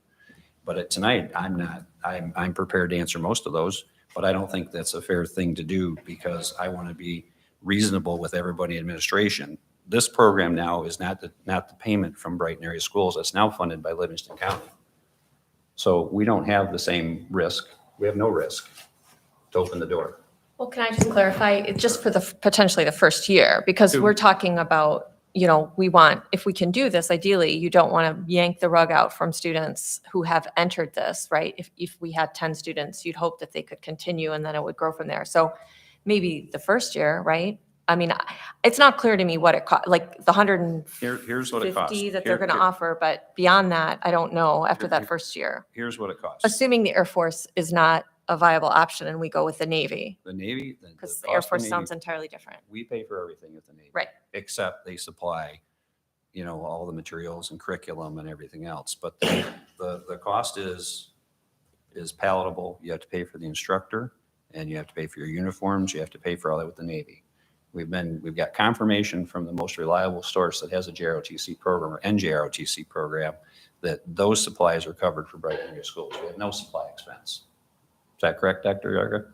But tonight, I'm prepared to answer most of those, but I don't think that's a fair thing to do because I want to be reasonable with everybody in administration. This program now is not the payment from Brighton Area Schools. It's now funded by Livingston County. So we don't have the same risk. We have no risk to open the door. Well, can I just clarify, it's just for potentially the first year, because Two. we're talking about, we want, if we can do this, ideally, you don't want to yank the rug out from students who have entered this, right? If we had 10 students, you'd hope that they could continue and then it would grow from there. So maybe the first year, right? I mean, it's not clear to me what it costs, like the 150 Here's what it costs. that they're going to offer, but beyond that, I don't know after that Here- first year. Here's what it costs. Assuming the Air Force is not a viable option and we go with the Navy, The Navy. because the Air Force sounds entirely different. We pay for everything at the Navy. Right. Except they supply, all the materials and curriculum and everything else. But the cost is palatable. You have to pay for the instructor and you have to pay for your uniforms. You have to pay for all that with the Navy. We've got confirmation from the most reliable source that has a JROTC program or NJROTC program that those supplies are covered for Brighton Area Schools. We have no supply expense. Is that correct, Dr. Yarga?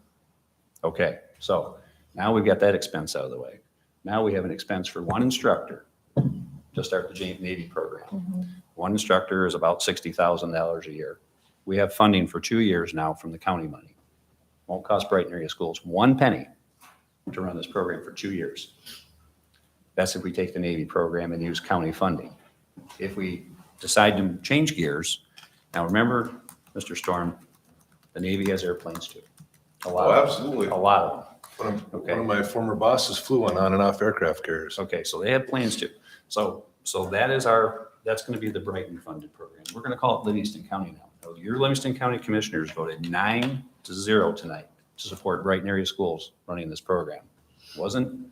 Okay, so now we've got that expense out of the way. Now we have an expense for one instructor to start the Navy program. One instructor is about $60,000 a year. We have funding for 2 years now from the county money. Won't cost Brighton Area Schools 1 penny to run this program for 2 years. That's if we take the Navy program and use county funding. If we decide to change gears, now remember, Mr. Storm, the Navy has airplanes too. A lot of them. Absolutely. A lot of them. One of my former bosses flew on and off aircraft carriers. Okay, so they have plans too. So that's going to be the Brighton funded program. We're going to call it Livingston County now. So your Livingston County commissioners voted 9-0 tonight to support Brighton Area Schools running this program. It wasn't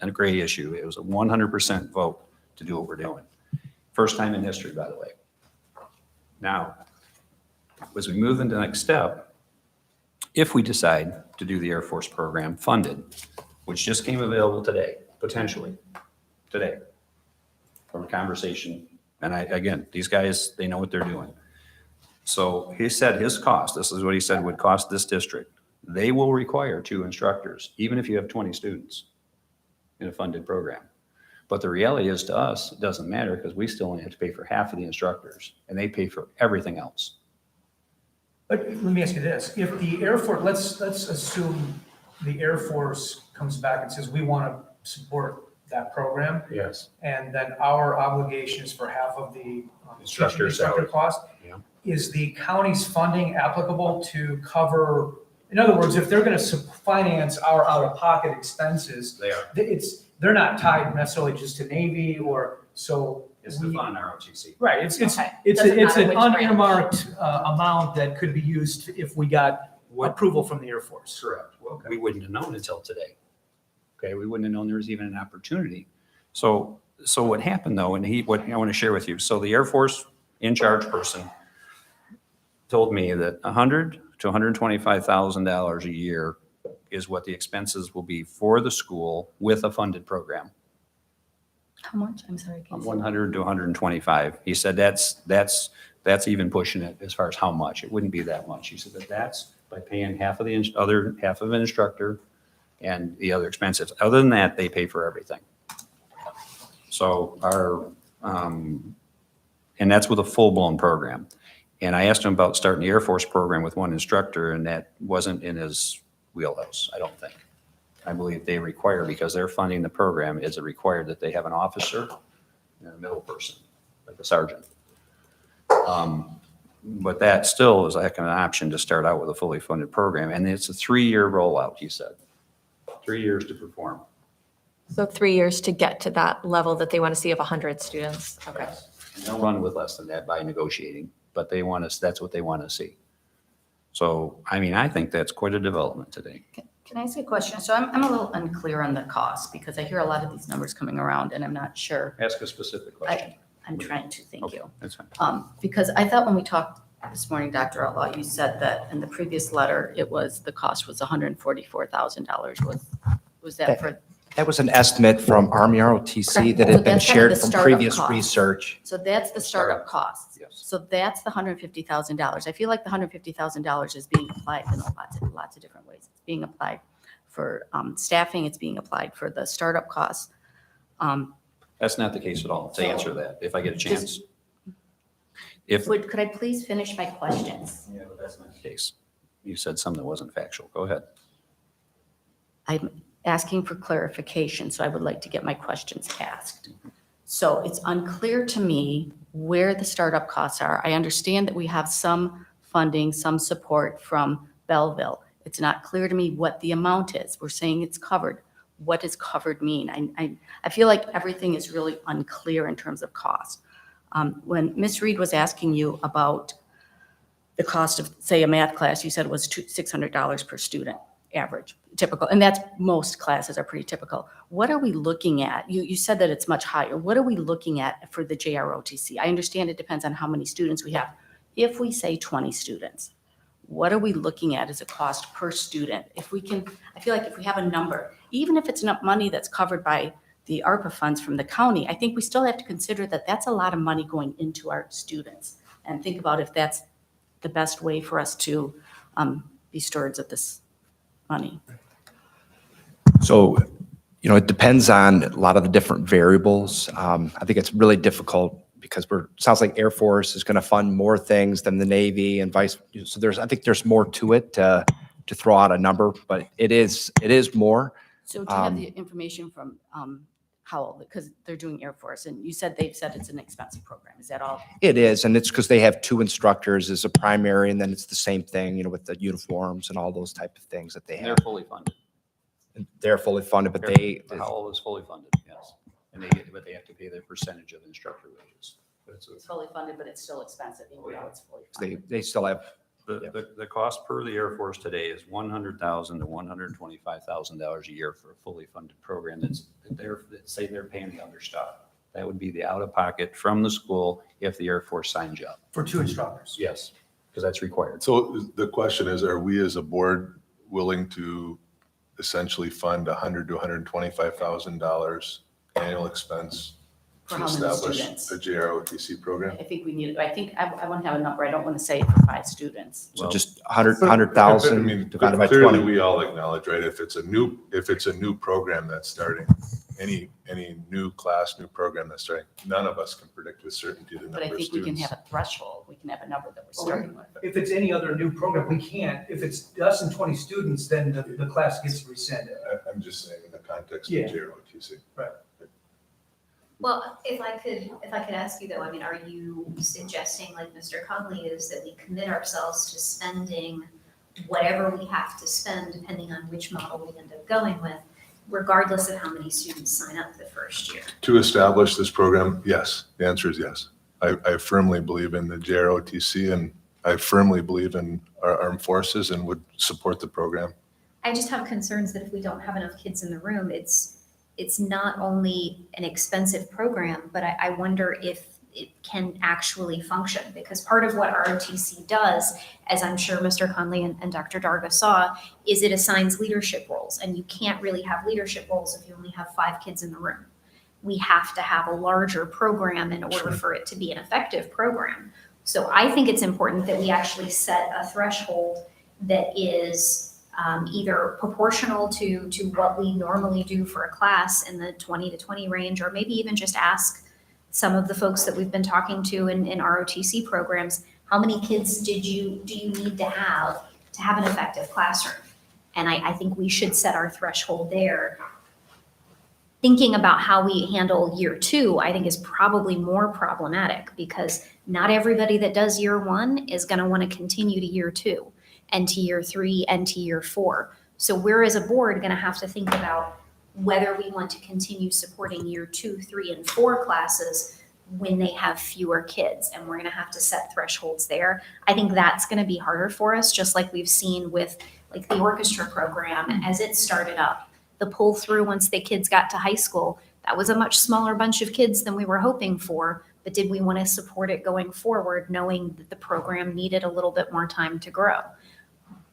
a great issue. It was a 100% vote to do what we're doing. First time in history, by the way. Now, as we move into the next step, if we decide to do the Air Force program funded, which just came available today, potentially today, from a conversation, and again, these guys, they know what they're doing. So he said his cost, this is what he said would cost this district. They will require 2 instructors, even if you have 20 students in a funded program. But the reality is to us, it doesn't matter because we still only have to pay for half of the instructors and they pay for everything else. But let me ask you this, if the Air Force, let's assume the Air Force comes back and says, we want to support that program. Yes. And then our obligation is for half of the Instructor instructor salary. cost. Yeah. Is the county's funding applicable to cover, in other words, if they're going to finance our out-of-pocket expenses, They are. they're not tied necessarily just to Navy or, so. It's the we- fund ROTC. Right, it's Okay. it's Doesn't it's matter an which branch. unearmarked amount that could be used if we got approval from the Air Force. Correct. Well, we wouldn't have known until today. Okay, we wouldn't have known there was even an opportunity. So what happened though, and what I want to share with you, so the Air Force in-charge person told me that $100,000 to $125,000 a year is what the expenses will be for the school with a funded program. How much? I'm sorry. can you say- 100 to 125. He said that's even pushing it as far as how much. It wouldn't be that much. He said, but that's by paying half of the other half of an instructor and the other expenses. Other than that, they pay for everything. So and that's with a full-blown program. And I asked him about starting the Air Force program with one instructor, and that wasn't in his wheelhouse, I don't think. I believe they require, because they're funding the program, is it required that they have an officer and a middle person, like a sergeant. But that still is like an option to start out with a fully funded program. And it's a 3-year rollout, he said. 3 years to perform. So 3 years to get to that level that they want to see of 100 students. Okay. And they'll run with less than that by negotiating, but they want us, that's what they want to see. So, I mean, I think that's quite a development today. Can I ask a question? So I'm a little unclear on the cost because I hear a lot of these numbers coming around and I'm not sure. Ask a specific question. I'm trying to, thank Okay, you. that's fine. Because I thought when we talked this morning, Dr. Outlaw, you said that in the previous letter, the cost was $144,000. Was that for, That was an estimate from Army ROTC that So had been that's kind of shared the from startup previous cost. research. so that's the startup costs? Yes. So that's the $150,000. I feel like the $150,000 is being applied in lots of different ways. It's being applied for staffing, it's being applied for the startup costs. That's not the case at all, to answer that, if I get a chance. If, Could I please finish my questions? yeah, but that's not the case. You said something that wasn't factual. Go ahead. I'm asking for clarification, so I would like to get my questions asked. So it's unclear to me where the startup costs are. I understand that we have some funding, some support from Belleville. It's not clear to me what the amount is. We're saying it's covered. What does covered mean? I feel like everything is really unclear in terms of cost. When Ms. Reed was asking you about the cost of, say, a math class, you said it was $600 per student, average, typical, and that's, most classes are pretty typical. What are we looking at? You said that it's much higher. What are we looking at for the JROTC? I understand it depends on how many students we have. If we say 20 students, what are we looking at as a cost per student? If we can, I feel like if we have a number, even if it's not money that's covered by the ARPA funds from the county, I think we still have to consider that that's a lot of money going into our students, and think about if that's the best way for us to be stewards of this money. So, it depends on a lot of the different variables. I think it's really difficult because sounds like Air Force is going to fund more things than the Navy and vice. So I think there's more to it to throw out a number, but it is more. So do you have the information from Howell, because they're doing Air Force, and they've said it's an expensive program. Is that all? It is, and it's because they have 2 instructors as a primary, and then it's the same thing, with the uniforms and all those type of things that they They're have. fully funded. They're fully funded, but they, Howell is fully funded, yes. And but they have to pay their percentage of instructor wages. But It's fully funded, but it's still expensive, even though it's fully funded. they still have, The cost per the Air Force today is $100,000 to $125,000 a year for a fully funded program that say they're paying the other stuff. That would be the out-of-pocket from the school if the Air Force signs you up. For 2 instructors. Yes, because that's required. So the question is, are we as a board willing to essentially fund $100,000 to $125,000 annual expense For to how many establish students? a JROTC program? I think I want to have a number. I don't want to say for 5 students. so Well- just I mean, 100,000 divided by clearly 20. we all acknowledge, right, if it's a new program that's starting, any new class, new program that's starting, none of us can predict with certainty the But I number of think we can students. have a threshold. We can have a number that we're starting with. If it's any other new program, we can't. If it's less than 20 students, then the class gets rescinded. I'm I'm just saying in the context Yeah. of JROTC. Well, if I could ask you though, I mean, are you suggesting, like Mr. Conley is, that we commit ourselves to spending whatever we have to spend, depending on which model we end up going with, regardless of how many students sign up the first year? To establish this program, yes. The answer is yes. I firmly believe in the JROTC, and I firmly believe in our armed forces and would support the program. I just have concerns that if we don't have enough kids in the room, it's not only an expensive program, but I wonder if it can actually function. Because part of what ROTC does, as I'm sure Mr. Conley and Dr. Darga saw, is it assigns leadership roles. And you can't really have leadership roles if you only have 5 kids in the room. We have to have a larger program in order for it to be an effective program. So I think it's important that we actually set a threshold that is either proportional to what we normally do for a class in the 20 to 20 range, or maybe even just ask some of the folks that we've been talking to in ROTC programs, how many kids do you need to have an effective classroom? And I think we should set our threshold there. Thinking about how we handle year 2, I think is probably more problematic, because not everybody that does year 1 is going to want to continue to year 2 and to year 3 and to year 4. So we're as a board going to have to think about whether we want to continue supporting year 2, 3, and 4 classes when they have fewer kids. And we're going to have to set thresholds there. I think that's going to be harder for us, just like we've seen with like the orchestra program as it started up. The pull through once the kids got to high school, that was a much smaller bunch of kids than we were hoping for. But did we want to support it going forward, knowing that the program needed a little bit more time to grow?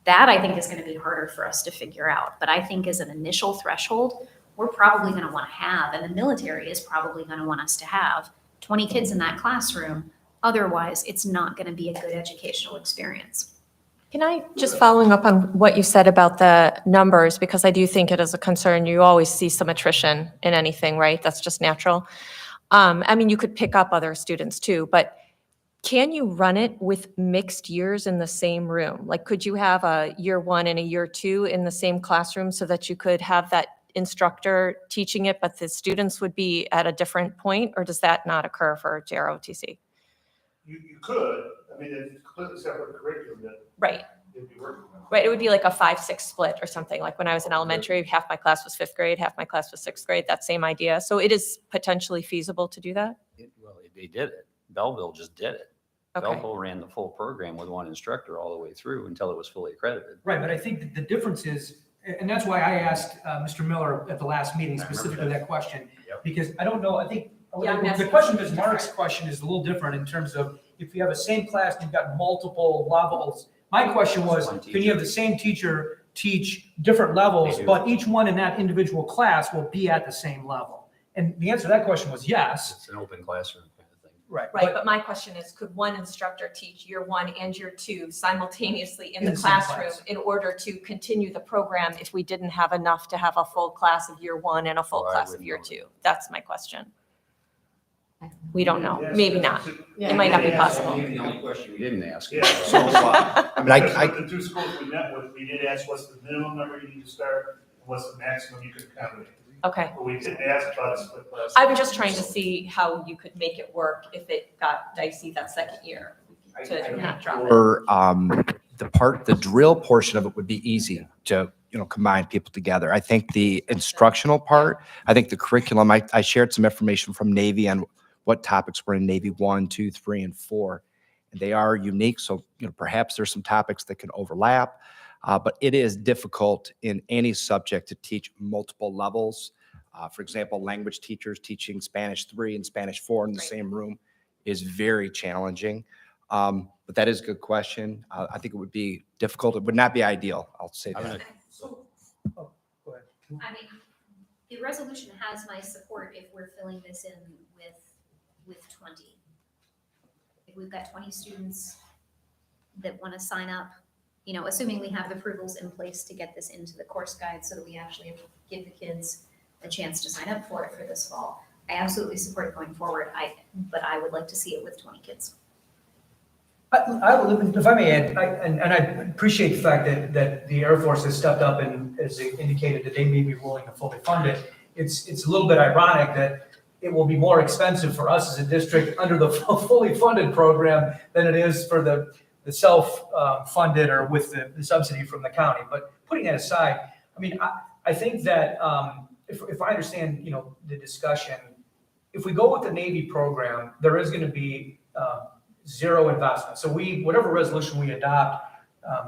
That I think is going to be harder for us to figure out. But I think as an initial threshold, we're probably going to want to have, and the military is probably going to want us to have 20 kids in that classroom. Otherwise, it's not going to be a good educational experience. Can I, just following up on what you said about the numbers, because I do think it is a concern. You always see some attrition in anything, right? That's just natural. I mean, you could pick up other students too, but can you run it with mixed years in the same room? Like, could you have a year 1 and a year 2 in the same classroom so that you could have that instructor teaching it, but the students would be at a different point, or does that not occur for JROTC? You could, I mean, it's completely separate curriculum that Right. you'd be working on. Right, it would be like a 5-6 split or something. Like when I was in elementary, half my class was 5th grade, half my class was 6th grade, that same idea. So it is potentially feasible to do that? Well, they did it. Belleville just did it. Okay. Belleville ran the full program with one instructor all the way through until it was fully accredited. Right, but I think that the difference is, and that's why I asked Mr. Miller at the last meeting specifically that question, Yep. because I don't know, I think, Yeah, I'm the asking question, something Ms. Mark's different. question is a little different in terms of if you have a same class and you've got multiple levels. My question was, One can you have the same teacher teach different levels, They do. but each one in that individual class will be at the same level? And the answer to that question was yes. It's an open classroom kind of thing. Right. Right, but my question is, could one instructor teach year 1 and year 2 simultaneously in In the the same classroom class. in order to continue the program if we didn't have enough to have a full class of year 1 and a full Well, I class of wouldn't year know. 2? That's my question. We don't know, Yes, maybe that's- not. It might not be Yeah. possible. Maybe the only question we didn't ask. Yeah. So, I mean, I, The 2 schools we met with, we did ask what's the minimum number you need to start, and what's the maximum you could accommodate. Okay. But we didn't ask about a split class. I was just trying to see how you could make it work if it got dicey that second year to not drop it. or the drill portion of it would be easy to, combine people together. I think the instructional part, I think the curriculum, I shared some information from Navy on what topics were in Navy 1, 2, 3, and 4. And they are unique, so, perhaps there's some topics that can overlap. But it is difficult in any subject to teach multiple levels. For example, language teachers teaching Spanish 3 and Spanish 4 in the Right. same room is very challenging. But that is a good question. I think it would be difficult. It would not be ideal, I'll say I'm that. gonna- Go ahead. I mean, the resolution has my support if we're filling this in with 20. If we've got 20 students that want to sign up, assuming we have the approvals in place to get this into the course guide so that we actually give the kids a chance to sign up for it for this fall. I absolutely support it going forward. But I would like to see it with 20 kids. If I may add, and I appreciate the fact that the Air Force has stepped up and has indicated that they may be willing to fully fund it. It's a little bit ironic that it will be more expensive for us as a district under the fully funded program than it is for the self-funded or with the subsidy from the county. But putting that aside, I mean, I think that if I understand, the discussion, if we go with the Navy program, there is going to be zero investment. So whatever resolution we adopt,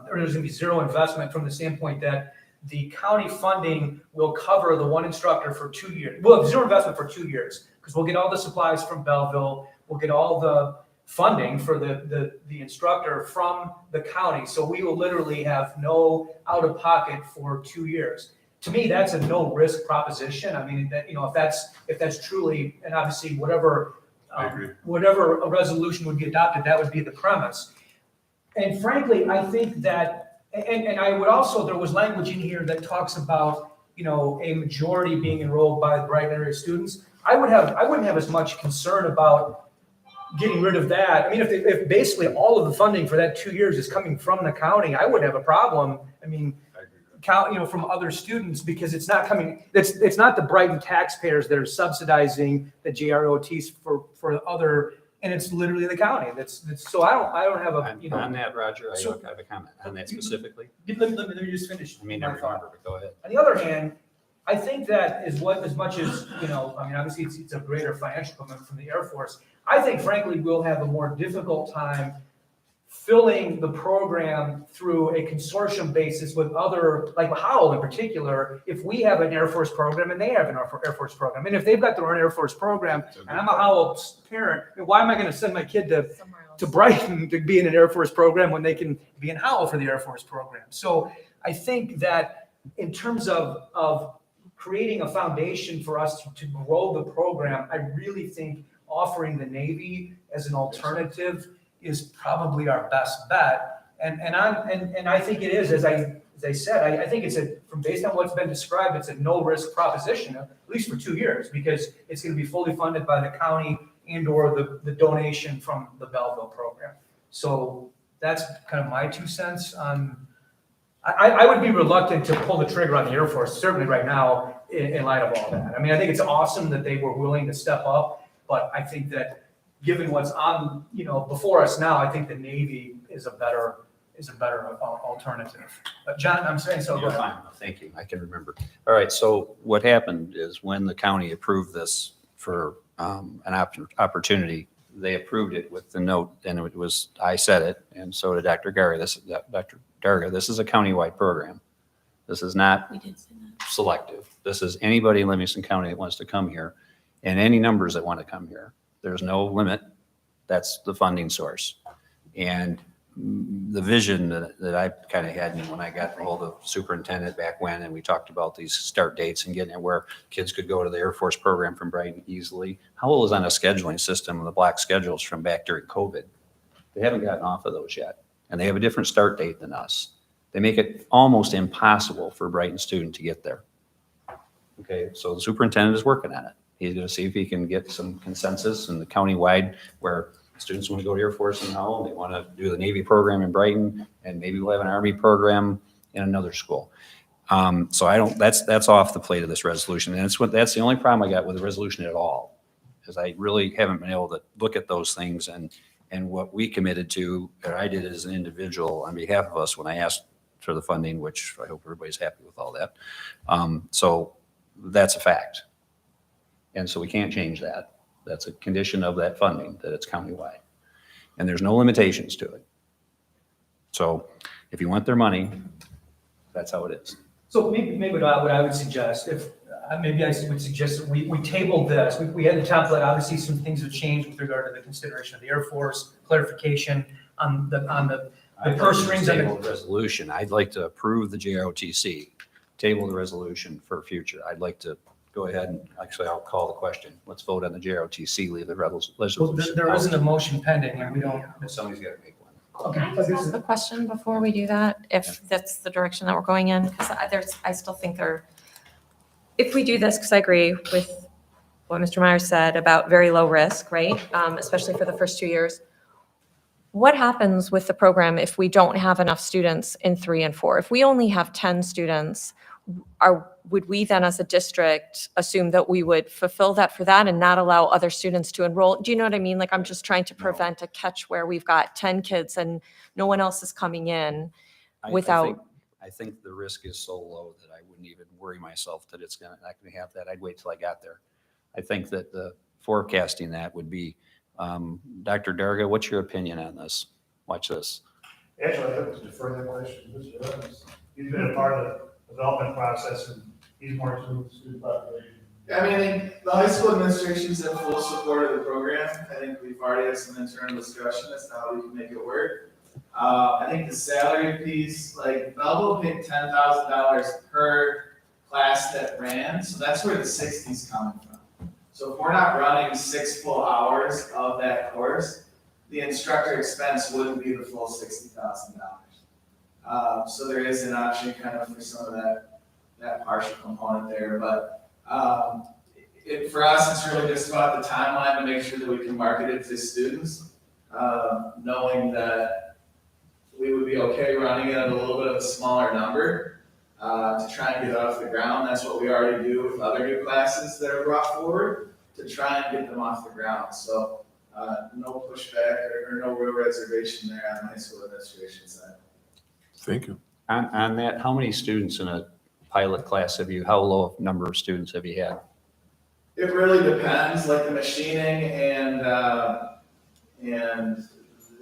there's going to be zero investment from the standpoint that the county funding will cover the one instructor for 2 years. We'll have zero investment for 2 years because we'll get all the supplies from Belleville. We'll get all the funding for the instructor from the county. So we will literally have no out of pocket for 2 years. To me, that's a no risk proposition. I mean, that, if that's truly, and obviously whatever whatever a resolution would be adopted, that would be the premise. And frankly, I think that, and I would also, there was language in here that talks about, a majority being enrolled by the Brighton area students. I wouldn't have as much concern about getting rid of that. I mean, if basically all of the funding for that 2 years is coming from the county, I wouldn't have a problem. I mean, from other students, because it's not coming, it's not the Brighton taxpayers that are subsidizing the JROTs for other, and it's literally the county. That's so I don't have a, On that, Roger, I have a comment on that specifically. Let me just finish. I mean, my never thought. remember, but go ahead. On the other hand, I think that is what, as much as, I mean, obviously it's a greater financial commitment from the Air Force. I think frankly, we'll have a more difficult time filling the program through a consortium basis with other, like Howell in particular, if we have an Air Force program and they have an Air Force program. And if they've got their own Air Force program and I'm a Howell parent, why am I going to send my kid to Brighton to be in an Air Force program when they can be in Howell for the Air Force program? So I think that in terms of creating a foundation for us to grow the program, I really think offering the Navy as an alternative is probably our best bet. And I think it is, as I said, I think it's based on what's been described, it's a no risk proposition, at least for 2 years, because it's going to be fully funded by the county and or the donation from the Belleville program. So that's kind of my 2 cents on, I would be reluctant to pull the trigger on the Air Force, certainly right now, in light of all that. I mean, I think it's awesome that they were willing to step up, but I think that given what's on, before us now, I think the Navy is a better alternative. But John, I'm saying so. You're fine. Thank you. I can remember. All right. So what happened is when the county approved this for an opportunity, they approved it with the note, and it was, I said it, and so did Dr. Darga. This is a countywide program. This is not selective. This is anybody in Livingston County that wants to come here, and any numbers that want to come here. There's no limit. That's the funding source. And the vision that I kind of had when I got a hold of superintendent back when, and we talked about these start dates and getting it where kids could go to the Air Force program from Brighton easily. Howell is on a scheduling system of the block schedules from back during COVID. They haven't gotten off of those yet. And they have a different start date than us. They make it almost impossible for a Brighton student to get there. Okay, so the superintendent is working on it. He's going to see if he can get some consensus in the countywide where students want to go to Air Force in Howell, they want to do the Navy program in Brighton, and maybe we'll have an Army program in another school. So that's off the plate of this resolution. And that's the only problem I got with the resolution at all, is I really haven't been able to look at those things and what we committed to, or I did as an individual on behalf of us when I asked for the funding, which I hope everybody's happy with all that. So that's a fact. And so we can't change that. That's a condition of that funding, that it's countywide. And there's no limitations to it. So if you want their money, that's how it is. So maybe what I would suggest, maybe I would suggest that we table this. We had the template, obviously some things have changed with regard to the consideration of the Air Force, clarification on the purse strings. Table the resolution. I'd like to approve the JROTC, table the resolution for future. I'd like to go ahead and actually I'll call the question. Let's vote on the JROTC, leave the resolution. Well, there isn't a motion pending and we don't. Somebody's got to make one. Okay. Can I just ask a question before we do that, if that's the direction that we're going in? Because I still think if we do this, because I agree with what Mr. Myers said about very low risk, right? Especially for the first 2 years. what happens with the program if we don't have enough students in 3 and 4? If we only have 10 students, would we then as a district assume that we would fulfill that for that and not allow other students to enroll? Do you know what I mean? Like, I'm just trying to prevent a catch where we've got 10 kids and no one else is coming in. Without- I think the risk is so low that I wouldn't even worry myself that it's not gonna have that. I'd wait till I got there. I think that the forecasting that would be, Dr. Darga, what's your opinion on this? Watch this. Actually, I'd like to defer that question to Mr. Evans. He's been a part of the development process and he's more to the student population. I mean, I think the high school administration's in full support of the program. I think we've already had some internal discussion as to how we can make it work. I think the salary piece, like Belleville paid $10,000 per class that ran, so that's where the 60's coming from. So if we're not running 6 full hours of that course, the instructor expense wouldn't be the full $60,000. So there is an option kind of for some of that partial component there, but for us, it's really just about the timeline to make sure that we can market it to students, knowing that we would be okay running it at a little bit of a smaller number to try and get it off the ground. That's what we already do with other new classes that are brought forward to try and get them off the ground. So no pushback or no real reservation there on the high school administration side. Thank you. On that, how many students in a pilot class how low a number of students have you had? It really depends, like the machining and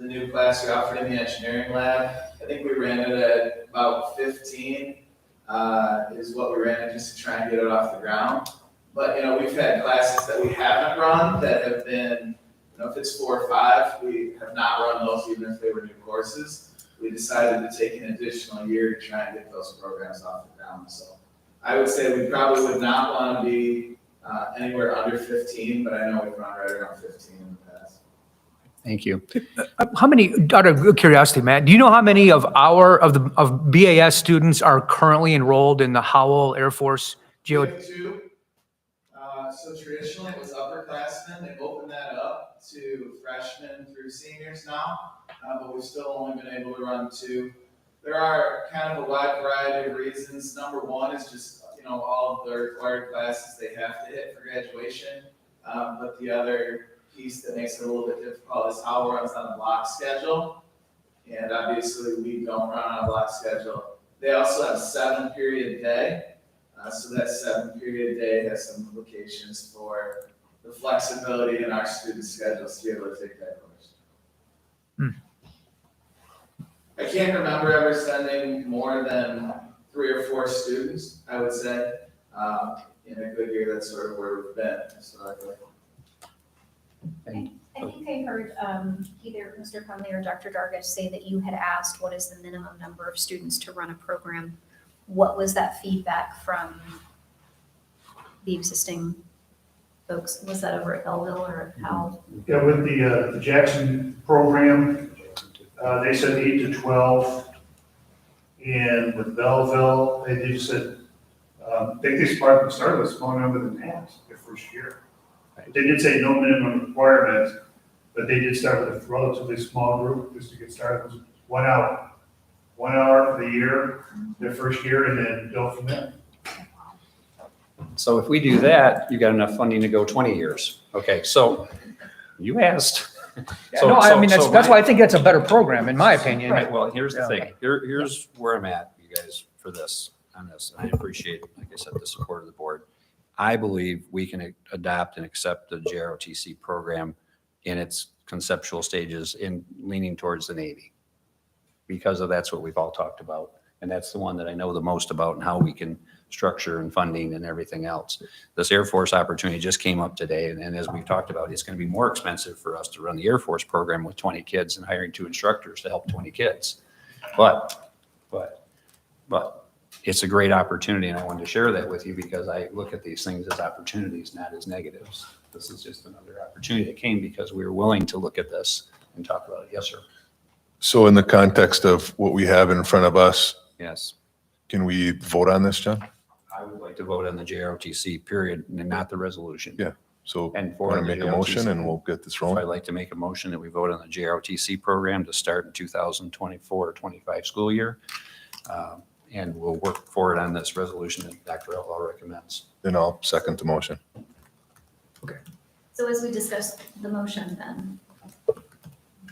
the new class we offered in the engineering lab. I think we ran it at about 15 is what we ran it just to try and get it off the ground. But, we've had classes that we haven't run that have been, if it's 4 or 5, we have not run those even if they were new courses. We decided to take an additional year to try and get those programs off the ground. So I would say we probably would not want to be anywhere under 15, but I know we've run right around 15 in the past. Thank you. How many, out of curiosity, Matt, do you know how many of BAS students are currently enrolled in the Howell Air Force We have 2. So traditionally it was upperclassmen. They've opened that up to freshmen through seniors now, but we've still only been able to run 2. There are kind of a wide variety of reasons. Number one is just, all of the required classes they have to hit for graduation. But the other piece that makes it a little bit difficult is how it runs on a block schedule. And obviously we don't run on a block schedule. They also have a 7-period day. So that 7-period day has some implications for the flexibility in our student schedules to be able to take that course. I can't remember ever sending more than 3 or 4 students, I would say. In a good year, that's sort of where we've been historically. I think I heard either Mr. Conley or Dr. Darga say that you had asked what is the minimum number of students to run a program. What was that feedback from the existing folks? Was that over at Belleville or how? Yeah, with the Jackson program, they said 8 to 12. And with Belleville, they just said, I think they started with a smaller number than that their first year. They did say no minimum requirement, but they did start with a relatively small group just to get started. It was 1 hour. 1 hour for the year, their first year, and then go from there. So if we do that, you got enough funding to go 20 years. Okay, so you asked. Yeah, no, I mean, that's why I think that's a better program, in my opinion. Right, well, here's the thing. Okay. Here's where I'm at, you guys, for this, on this. And I appreciate, like I said, the support of the board. I believe we can adopt and accept the JROTC program in its conceptual stages in leaning towards the Navy. Because that's what we've all talked about. And that's the one that I know the most about and how we can structure and funding and everything else. This Air Force opportunity just came up today. And as we've talked about, it's going to be more expensive for us to run the Air Force program with 20 kids and hiring 2 instructors to help 20 kids. But it's a great opportunity. And I wanted to share that with you because I look at these things as opportunities, not as negatives. This is just another opportunity that came because we were willing to look at this and talk about it. Yes, sir. So in the context of what we have in front of us, Yes. can we vote on this, John? I would like to vote on the JROTC period and not the resolution. Yeah. So And for want to the make a motion JROTC. and we'll get this So rolling? I'd like to make a motion that we vote on the JROTC program to start in 2024-25 school year. And we'll work forward on this resolution that Dr. Outlaw recommends. Then I'll second the motion. So as we discussed the motion then,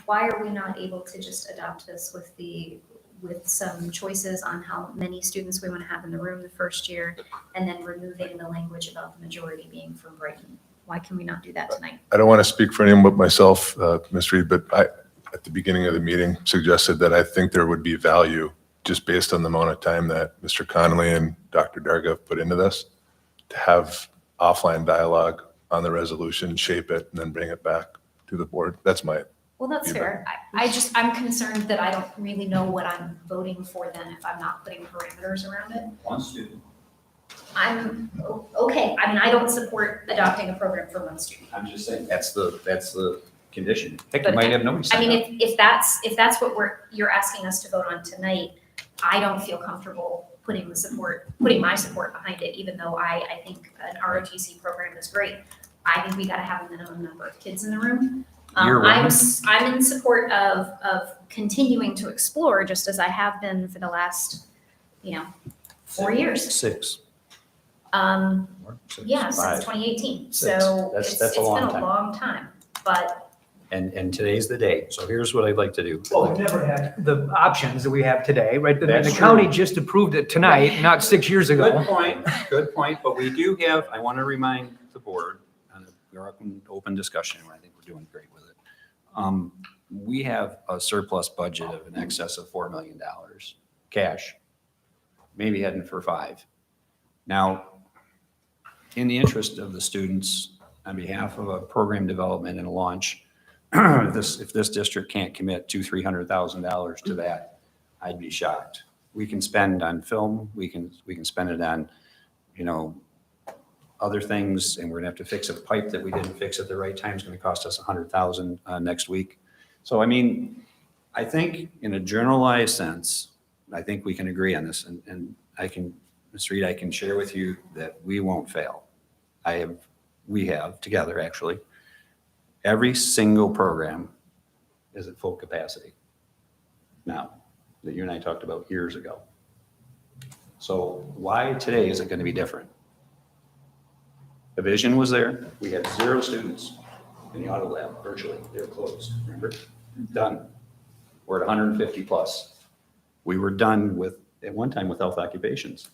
why are we not able to just adopt this with some choices on how many students we want to have in the room the first year, and then removing the language about the majority being from Brighton? Why can we not do that tonight? I don't want to speak for anyone but myself, Ms. Reed, but I, at the beginning of the meeting, suggested that I think there would be value just based on the amount of time that Mr. Connolly and Dr. Darga have put into this, to have offline dialogue on the resolution, shape it, and then bring it back to the board. That's my, Well, that's fair. I'm concerned that I don't really know what I'm voting for then if I'm not putting parameters around it. One student. Okay, I mean, I don't support adopting a program for one student. I'm just saying, that's the condition. Heck, you But might have nobody I sign mean, up. if that's what you're asking us to vote on tonight, I don't feel comfortable putting my support behind it, even though I think an ROTC program is great. I think we gotta have a minimum number of kids in the room. Year round? I'm in support of continuing to explore, just as I have been for the last, 4 years. Six. Yeah, since Five. 2018. Six. So That's- it's that's a been long a time. long time, but And today's the day. So here's what I'd like to do. Well, we've never had the options that we have today, right? The That's county true. just approved it tonight, not 6 years ago. Good point. But we do have, I want to remind the board, and we're up in open discussion, and I think we're doing great with it. We have a surplus budget of in excess of $4 million, cash, maybe heading for 5. Now, in the interest of the students, on behalf of a program development and launch, if this district can't commit $200,000-$300,000 to that, I'd be shocked. We can spend on film, we can spend it on, other things, and we're gonna have to fix a pipe that we didn't fix at the right time. It's gonna cost us $100,000 next week. So, I mean, I think in a generalized sense, I think we can agree on this, and I can, Ms. Reed, I can share with you that we won't fail. We have together, actually. Every single program is at full capacity now, that you and I talked about years ago. So why today is it going to be different? The vision was there. We had 0 students in the auto lab virtually. They were closed, remember? Done. We're at 150 plus. We were done with, at one time, with health occupations.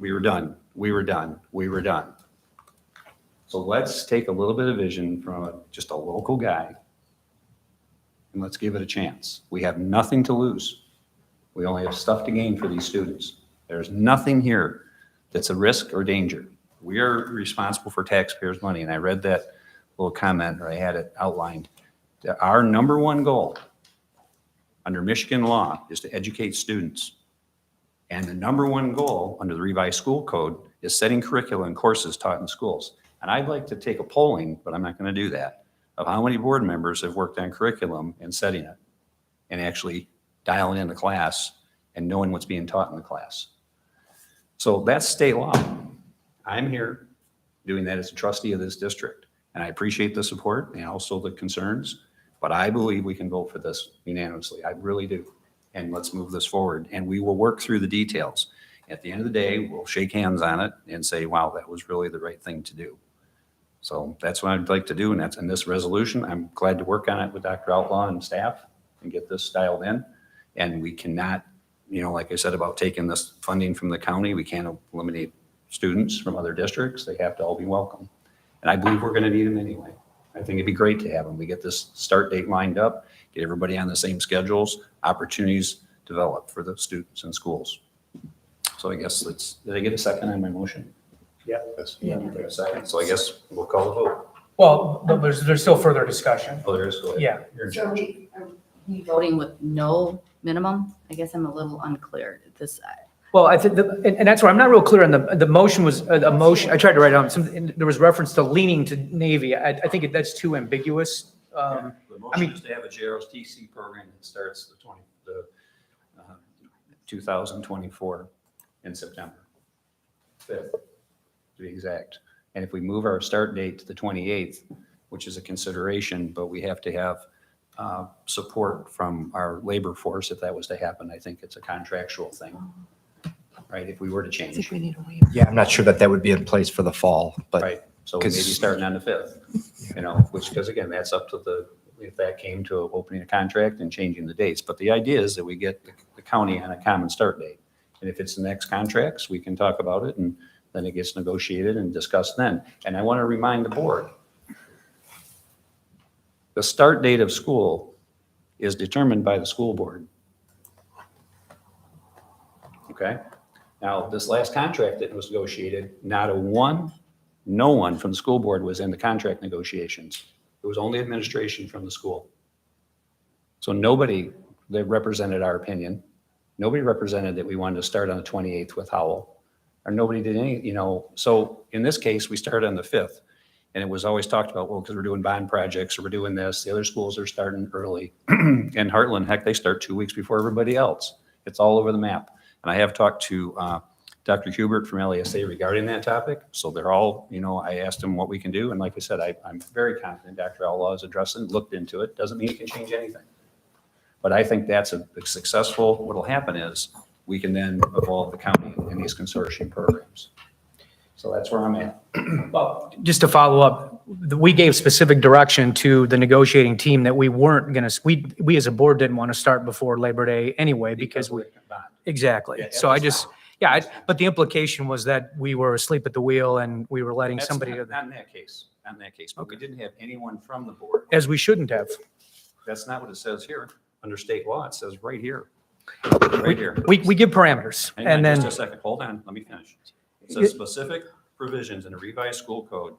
We were done. We were done. We were done. So let's take a little bit of vision from just a local guy, and let's give it a chance. We have nothing to lose. We only have stuff to gain for these students. There's nothing here that's a risk or danger. We are responsible for taxpayers' money, and I read that little comment, or I had it outlined. That our number one goal under Michigan law is to educate students. And the number one goal under the revised school code is setting curricula and courses taught in schools. And I'd like to take a polling, but I'm not going to do that, of how many board members have worked on curriculum and setting it and actually dialing in the class and knowing what's being taught in the class. So that's state law. I'm here doing that as a trustee of this district. And I appreciate the support and also the concerns, but I believe we can vote for this unanimously. I really do. And let's move this forward. And we will work through the details. At the end of the day, we'll shake hands on it and say, wow, that was really the right thing to do. So that's what I'd like to do, and that's in this resolution. I'm glad to work on it with Dr. Outlaw and staff and get this dialed in. And we cannot, like I said about taking this funding from the county, we can't eliminate students from other districts. They have to all be welcome. And I believe we're going to need them anyway. I think it'd be great to have them. We get this start date lined up, get everybody on the same schedules, opportunities develop for the students in schools. So I guess did I get a second on my motion? yes. Yeah. A second. So I guess we'll call the vote. Well, but there's still further discussion. Oh, there is. Go ahead. Yeah. You're in So charge. are we voting with no minimum? I guess I'm a little unclear. Well, I think, and that's where I'm not real clear on the motion was, a motion, I tried to write down, there was reference to leaning to Navy. I think that's too ambiguous. The I motion mean- is to have a JROTC program that starts the 2024 in September 5th, to be exact. And if we move our start date to the 28th, which is a consideration, but we have to have support from our labor force if that was to happen. I think it's a contractual thing, right? If we were to change, Yeah, I'm not sure that that would be in place for the fall, but right? So maybe 'cause- starting on the 5th, which, because again, that's up to if that came to opening a contract and changing the dates. But the idea is that we get the county on a common start date. And if it's the next contracts, we can talk about it and then it gets negotiated and discussed then. And I want to remind the board, the start date of school is determined by the school board. Okay? Now, this last contract that was negotiated, no one from the school board was in the contract negotiations. It was only administration from the school. So nobody that represented our opinion, nobody represented that we wanted to start on the 28th with Howell, or nobody did any, so in this case, we started on the 5th. And it was always talked about, well, because we're doing bond projects or we're doing this, the other schools are starting early. And Heartland, heck, they start 2 weeks before everybody else. It's all over the map. And I have talked to Dr. Hubert from LASA regarding that topic. So they're all, I asked him what we can do. And like I said, I'm very confident Dr. Outlaw has addressed it, looked into it. Doesn't mean he can change anything. But I think that's a successful, what'll happen is we can then evolve the county in these consortium programs. So that's where I'm at. Well, just to follow up, we gave specific direction to the negotiating team that we weren't going to, we as a board didn't want to start before Labor Day anyway, because we, exactly. Yeah, So I that's just, fine. yeah, but the implication was that we were asleep at the wheel and we were letting That's somebody, not in that case, but we didn't have anyone from the board. as we shouldn't have. That's not what it says here. Under state law, it says right here. Right here. We give parameters Hang and on then. just a second, hold on, let me finish. It says specific provisions in the revised school code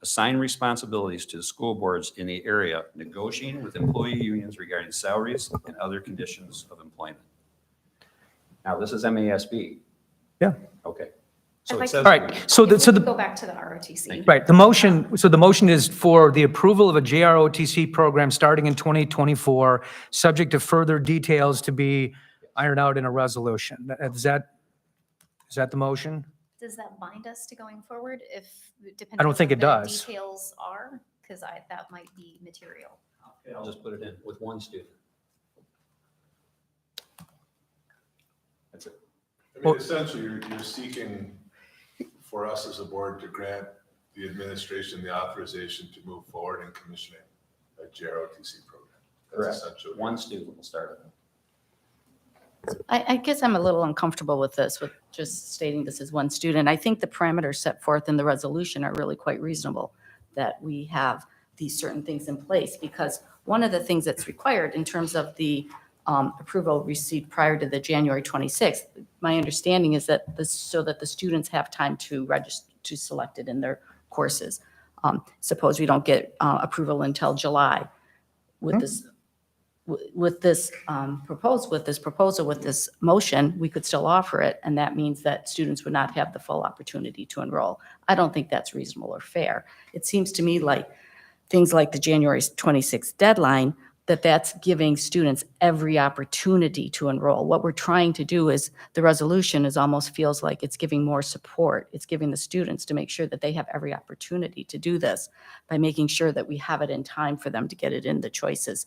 assign responsibilities to the school boards in the area negotiating with employee unions regarding salaries and other conditions of employment. Now, this is MASB. Yeah. Okay. So I'd it like says. All right, so the, Go back to the ROTC. right, the motion is for the approval of a JROTC program starting in 2024, subject to further details to be ironed out in a resolution. Is that the motion? Does that bind us to going forward if, depending I don't on think what it the does. details are? Because that might be material. I'll just put it in with one student. That's it. I mean, essentially, you're seeking for us as a board to grant the administration the authorization to move forward in commissioning a JROTC program. That's essentially. One student will start it. I guess I'm a little uncomfortable with this, with just stating this as one student. I think the parameters set forth in the resolution are really quite reasonable, that we have these certain things in place, because one of the things that's required in terms of the approval received prior to the January 26th, my understanding is that this, so that the students have time to register, to select it in their courses. Suppose we don't get approval until July with this. With this proposal, with this motion, we could still offer it, and that means that students would not have the full opportunity to enroll. I don't think that's reasonable or fair. It seems to me like things like the January 26th deadline, that's giving students every opportunity to enroll. What we're trying to do is, the resolution is almost feels like it's giving more support. It's giving the students to make sure that they have every opportunity to do this by making sure that we have it in time for them to get it in the choices.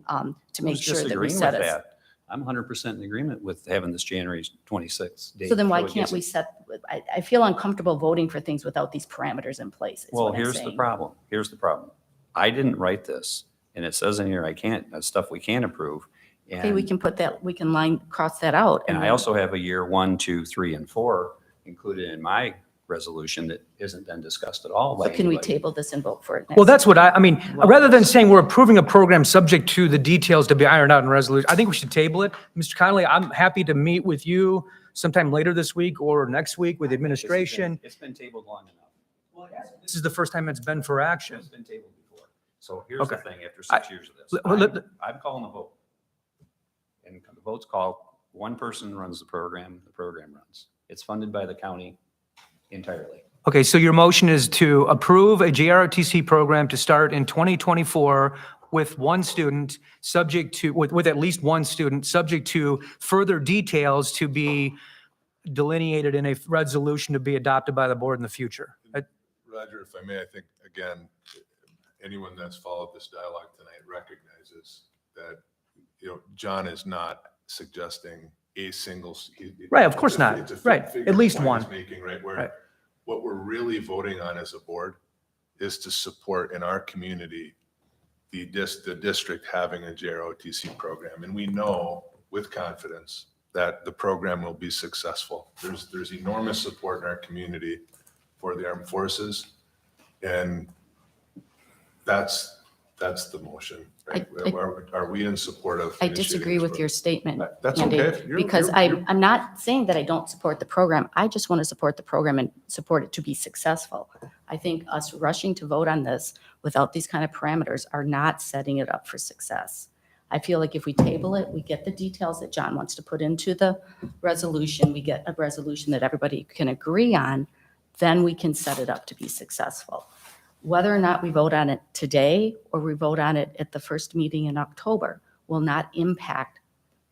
To make Who's sure that we disagreeing set with it. that? I'm 100% in agreement with having this January 26th date. So then why it can't gives we it- set, I feel uncomfortable voting for things without these parameters in place, is Well, what I'm here's the saying. problem. Here's the problem. I didn't write this, and it says in here that's stuff we can approve. Okay, we can put that, we can cross that out. And I then- also have a year 1, 2, 3, and 4 included in my resolution that isn't then discussed at all by So can we anybody. table this and vote for it? Well, next that's what I mean, rather than saying we're approving a program subject to the details to be ironed out in resolution, I think we should table it. Mr. Connolly, I'm happy to meet with you sometime later this week or next week with administration. It's been tabled long enough. This is the first time it's been for action. It's been tabled before. So here's the Okay. thing, after 6 years of this, I'm calling the vote. And the vote's called, one person runs the program runs. It's funded by the county entirely. Okay, so your motion is to approve a JROTC program to start in 2024 with one student, subject to, with at least one student, subject to further details to be delineated in a resolution to be adopted by the board in the future. Roger, if I may, I think, again, anyone that's followed this dialogue tonight recognizes that, John is not suggesting a single. Right, of course not. It's a Right, figure at least point one. he's making, right, where Right. what we're really voting on as a board is to support in our community the district having a JROTC program. And we know with confidence that the program will be successful. There's enormous support in our community for the armed forces. And that's the motion. Right? Are we in support of? I initiating disagree this with your program? statement, That's Andy, okay. because I'm not saying that I don't support the program. I just want to support the program and support it to be successful. I think us rushing to vote on this without these kind of parameters are not setting it up for success. I feel like if we table it, we get the details that John wants to put into the resolution, we get a resolution that everybody can agree on, then we can set it up to be successful. Whether or not we vote on it today or we vote on it at the first meeting in October will not impact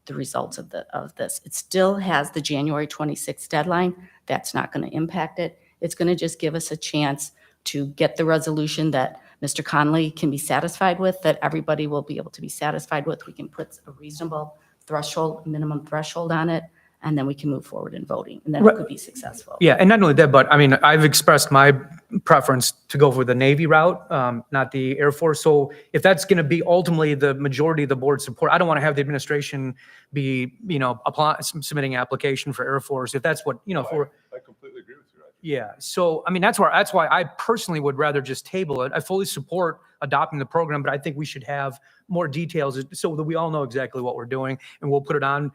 the results of this. It still has the January 26th deadline. That's not going to impact it. It's going to just give us a chance to get the resolution that Mr. Conley can be satisfied with, that everybody will be able to be satisfied with. We can put a reasonable threshold, minimum threshold on it, and then we can move forward in voting, and then it could be successful. Yeah, and not only that, but I mean, I've expressed my preference to go for the Navy route, not the Air Force. So if that's going to be ultimately the majority of the board support, I don't want to have the administration be, submitting application for Air Force. If that's what, for. I completely agree with you, Roger. Yeah, so, I mean, that's why I personally would rather just table it. I fully support adopting the program, but I think we should have more details so that we all know exactly what we're doing, and we'll put it on.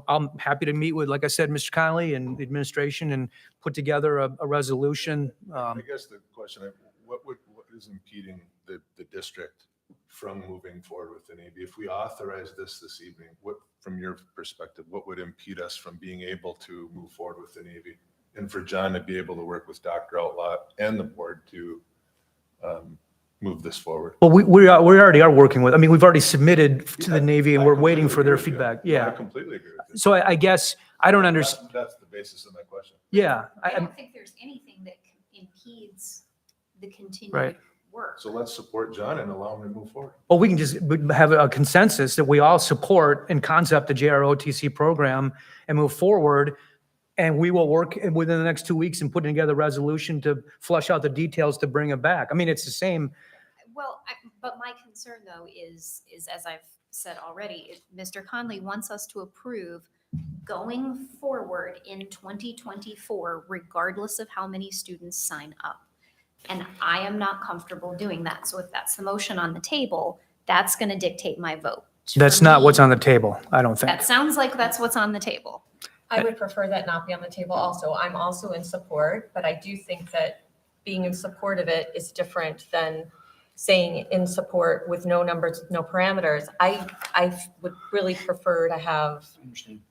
I'm happy to meet with, like I said, Mr. Conley and the administration and put together a resolution. I guess the question, what is impeding the district from moving forward with the Navy? If we authorize this evening, what, from your perspective, what would impede us from being able to move forward with the Navy? And for John to be able to work with Dr. Outlaw and the board to move this forward? Well, we already are working with, I mean, we've already submitted to the Navy and we're waiting for their feedback. I Yeah. completely agree with you. So I guess, I don't understand. That's the basis of my question. Yeah. I don't think there's anything that impedes the Right. continued work. So let's support John and allow him to move forward. Well, we can just have a consensus that we all support in concept the JROTC program and move forward. And we will work within the next 2 weeks and put together a resolution to flush out the details to bring it back. I mean, it's the same. Well, but my concern though is as I've said already, Mr. Conley wants us to approve going forward in 2024, regardless of how many students sign up. And I am not comfortable doing that. So if that's the motion on the table, that's going to dictate my vote. That's For not me, what's on the table, I don't think. That sounds like that's what's on the table. I would prefer that not be on the table also. I'm also in support, but I do think that being in support of it is different than saying in support with no numbers, no parameters. I would really prefer to have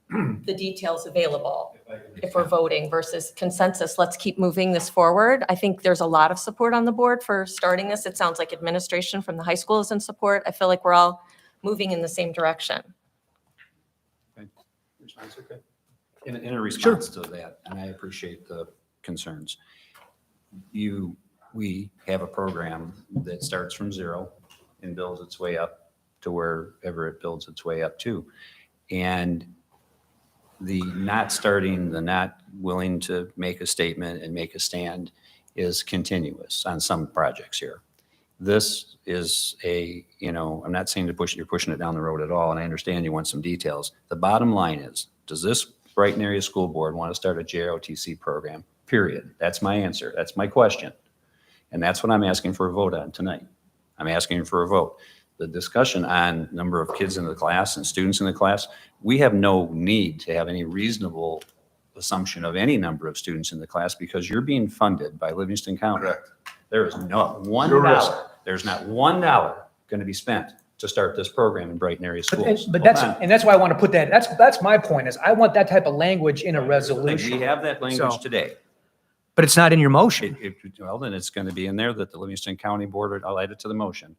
the details available if we're voting versus consensus. Let's keep moving this forward. I think there's a lot of support on the board for starting this. It sounds like administration from the high school is in support. I feel like we're all moving in the same direction. Response, okay? In a response to that, and I appreciate the concerns. We have a program that starts from zero and builds its way up to wherever it builds its way up to. And the not willing to make a statement and make a stand is continuous on some projects here. This is I'm not saying you're pushing it down the road at all, and I understand you want some details. The bottom line is, does this Brighton Area School Board want to start a JROTC program? Period. That's my answer. That's my question. And that's what I'm asking for a vote on tonight. I'm asking for a vote. The discussion on number of kids in the class and students in the class, we have no need to have any reasonable assumption of any number of students in the class because you're being funded by Livingston County. Correct. There is not Zero risk. there's not $1 going to be spent to start this program in Brighton area schools. But that's why I want to put that, that's my point is I want that type of language in a We resolution. have that language So- today. But it's not in your motion. Well, then it's going to be in there that the Livingston County Board, I'll add it to the motion.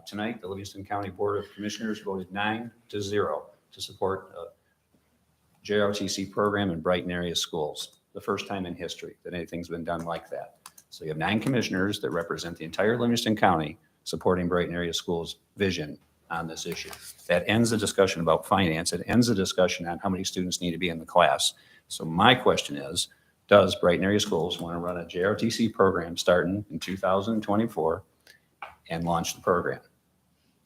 Tonight, the Livingston County Board of Commissioners voted 9-0 to support a JROTC program in Brighton area schools. The first time in history that anything's been done like that. So you have 9 commissioners that represent the entire Livingston County supporting Brighton Area Schools' vision on this issue. That ends the discussion about finance. It ends the discussion on how many students need to be in the class. So my question is, does Brighton Area Schools want to run a JRTC program starting in 2024 and launch the program?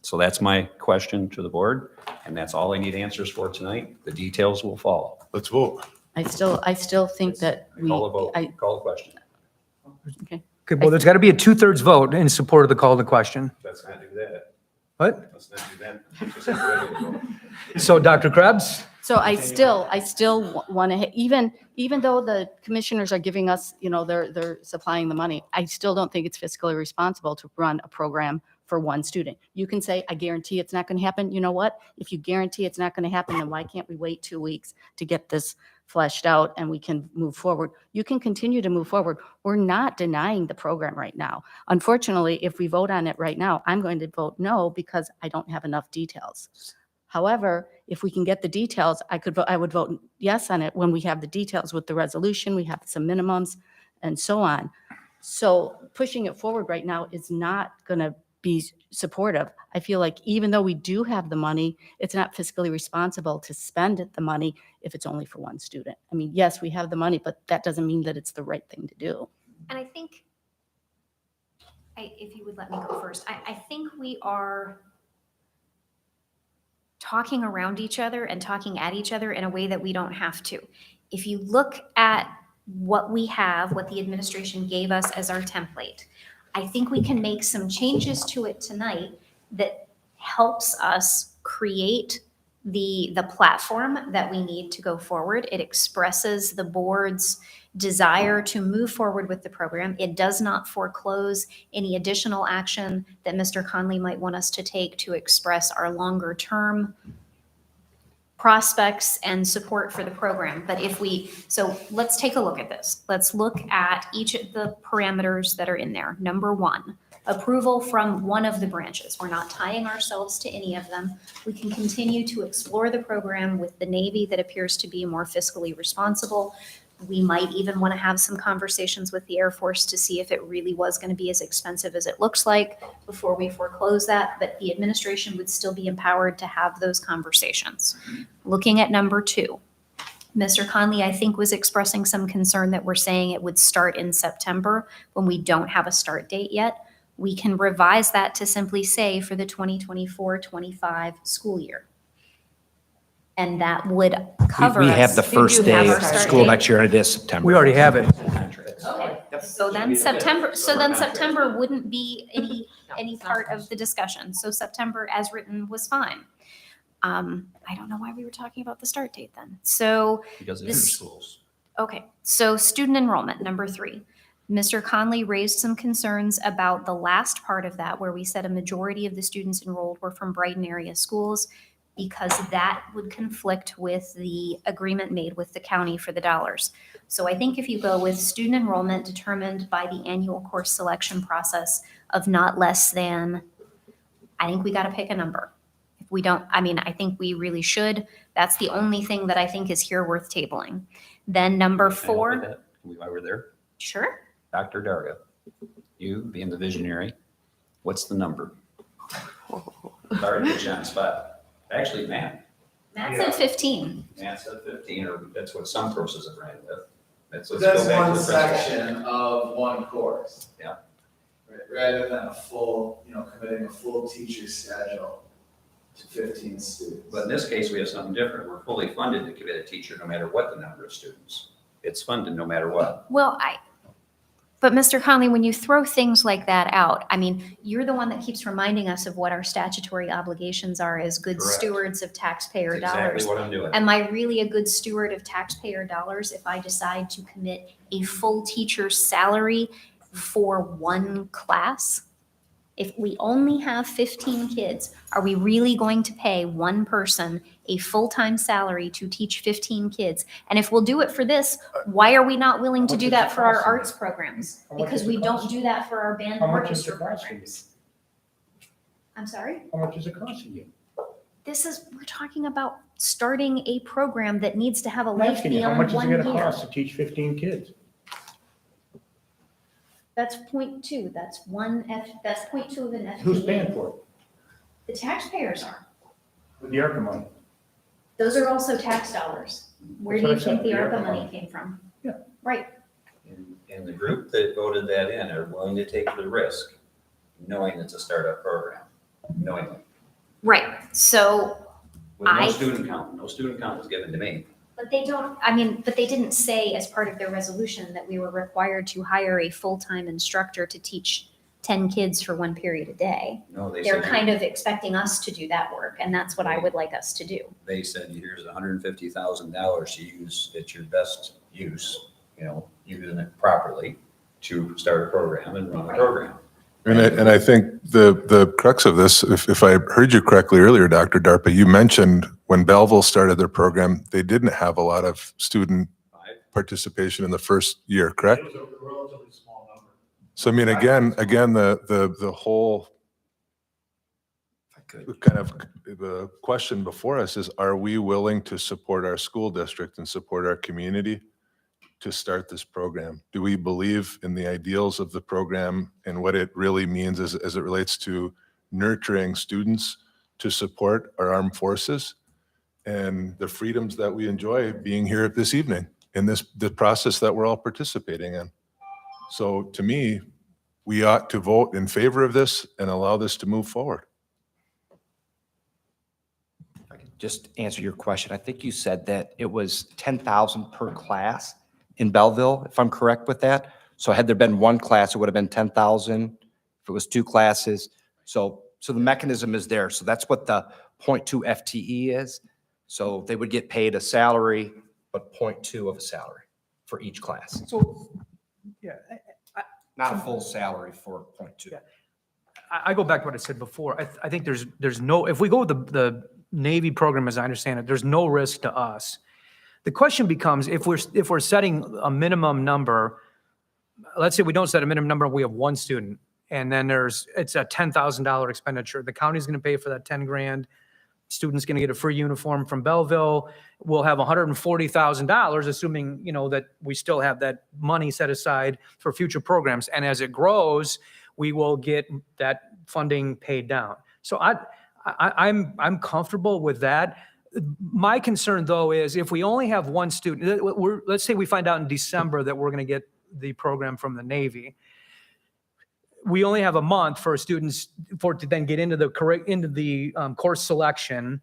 So that's my question to the board, and that's all I need answers for tonight. The details will follow. Let's vote. I still think that we, Call the vote, I, call the question. okay. Okay, well, there's got to be a 2/3 vote in support of the call to question. Let's not do that. What? Let's not do that. Just have a regular vote. So Dr. Krebs? So I still want to, even though the commissioners are giving us, they're supplying the money, I still don't think it's fiscally responsible to run a program for one student. You can say, I guarantee it's not going to happen. You know what? If you guarantee it's not going to happen, then why can't we wait 2 weeks to get this fleshed out and we can move forward? You can continue to move forward. We're not denying the program right now. Unfortunately, if we vote on it right now, I'm going to vote no because I don't have enough details. However, if we can get the details, I would vote yes on it when we have the details with the resolution, we have some minimums and so on. So pushing it forward right now is not going to be supportive. I feel like even though we do have the money, it's not fiscally responsible to spend the money if it's only for one student. I mean, yes, we have the money, but that doesn't mean that it's the right thing to do. And I think, if you would let me go first, I think we are talking around each other and talking at each other in a way that we don't have to. If you look at what we have, what the administration gave us as our template, I think we can make some changes to it tonight that helps us create the platform that we need to go forward. It expresses the board's desire to move forward with the program. It does not foreclose any additional action that Mr. Conley might want us to take to express our longer term prospects and support for the program. But so let's take a look at this. Let's look at each of the parameters that are in there. Number 1, approval from one of the branches. We're not tying ourselves to any of them. We can continue to explore the program with the Navy that appears to be more fiscally responsible. We might even want to have some conversations with the Air Force to see if it really was going to be as expensive as it looks like before we foreclose that. But the administration would still be empowered to have those conversations. Looking at number 2, Mr. Conley, I think, was expressing some concern that we're saying it would start in September when we don't have a start date yet. We can revise that to simply say for the 2024-25 school year. And that would cover us. We have the first We do have day our of start school date. next year, and it is September. We already have it. Okay, so then September wouldn't be any part of the discussion. So September as written was fine. I don't know why we were talking about the start date then. So, Because of This- schools. okay, so student enrollment, number 3. Mr. Conley raised some concerns about the last part of that, where we said a majority of the students enrolled were from Brighton area schools, because that would conflict with the agreement made with the county for the dollars. So I think if you go with student enrollment determined by the annual course selection process of not less than, I think we got to pick a number. If we don't, I think we really should. That's the only thing that I think is here worth tabling. Then number Can I help with 4, that? While we're there, sure. Dr. Darga, you being the visionary, what's the number? Sorry to put you on the spot. Actually, Matt Matt said 15. said 15, or that's what some courses have ran with. Let's go That's back to one the principal. section of one course. Yeah. Right, rather than a full, committing a full teacher schedule to 15 students. But in this case, we have something different. We're fully funded to commit a teacher no matter what the number of students. It's funded no matter what. Well, but Mr. Conley, when you throw things like that out, you're the one that keeps reminding us of what our statutory obligations are as good Correct. stewards of taxpayer That's dollars. exactly what I'm doing. Am I really a good steward of taxpayer dollars if I decide to commit a full teacher's salary for one class? If we only have 15 kids, are we really going to pay one person a full-time salary to teach 15 kids? And if we'll do it for this, why are we not willing to do that for our arts programs? How much Because is it we don't costing? do that for our band How and much is it orchestra costing you? programs. I'm sorry? How much is it costing you? We're talking about starting a program that needs to have a I'm life asking you, how beyond much is it 1 gonna year. cost to teach 15 kids? That's 0.2. That's that's 0.2 of an FTE. Who's paying for it? The taxpayers are. With the ARPA money? Those are also tax dollars. Where do That's you what I think the said, the ARPA ARPA money money. came from? Yeah. Right. And the group that voted that in are willing to take the risk, knowing it's a startup program, knowingly. Right. So, With no I- student count, no student count was given to me. but they don't, I mean, but they didn't say as part of their resolution that we were required to hire a full-time instructor to teach 10 kids for 1 period a day. No, they They're said, kind of expecting us to do that work, and that's what I would like us to do. they said, here's $150,000 to use at your best use, using it properly to start a program and run a Right. program. And I think the crux of this, if I heard you correctly earlier, Dr. DARPA, you mentioned when Belleville started their program, they didn't have a lot of student participation in the first year, correct? It was a relatively small number. So I mean, again, the whole kind of the question before us is, are we willing to support our school district and support our community to start this program? Do we believe in the ideals of the program and what it really means as it relates to nurturing students to support our armed forces and the freedoms that we enjoy being here this evening in the process that we're all participating in? So to me, we ought to vote in favor of this and allow this to move forward. If I could just answer your question. I think you said that it was 10,000 per class in Belleville, if I'm correct with that. So had there been one class, it would have been 10,000. If it was 2 classes. So the mechanism is there. So that's what the 0.2 FTE is. So they would get paid a salary, but 0.2 of a salary for each class. So, yeah, Not a full salary for 0.2. Yeah. I go back to what I said before. I think there's no, if we go with the Navy program, as I understand it, there's no risk to us. The question becomes, if we're setting a minimum number, let's say we don't set a minimum number, we have 1 student, and then it's a $10,000 expenditure. The county's going to pay for that 10 grand. Student's going to get a free uniform from Belleville. We'll have $140,000, assuming, that we still have that money set aside for future programs. And as it grows, we will get that funding paid down. So I'm comfortable with that. My concern, though, is if we only have 1 student, let's say we find out in December that we're going to get the program from the Navy. We only have a month for students to then get into the course selection.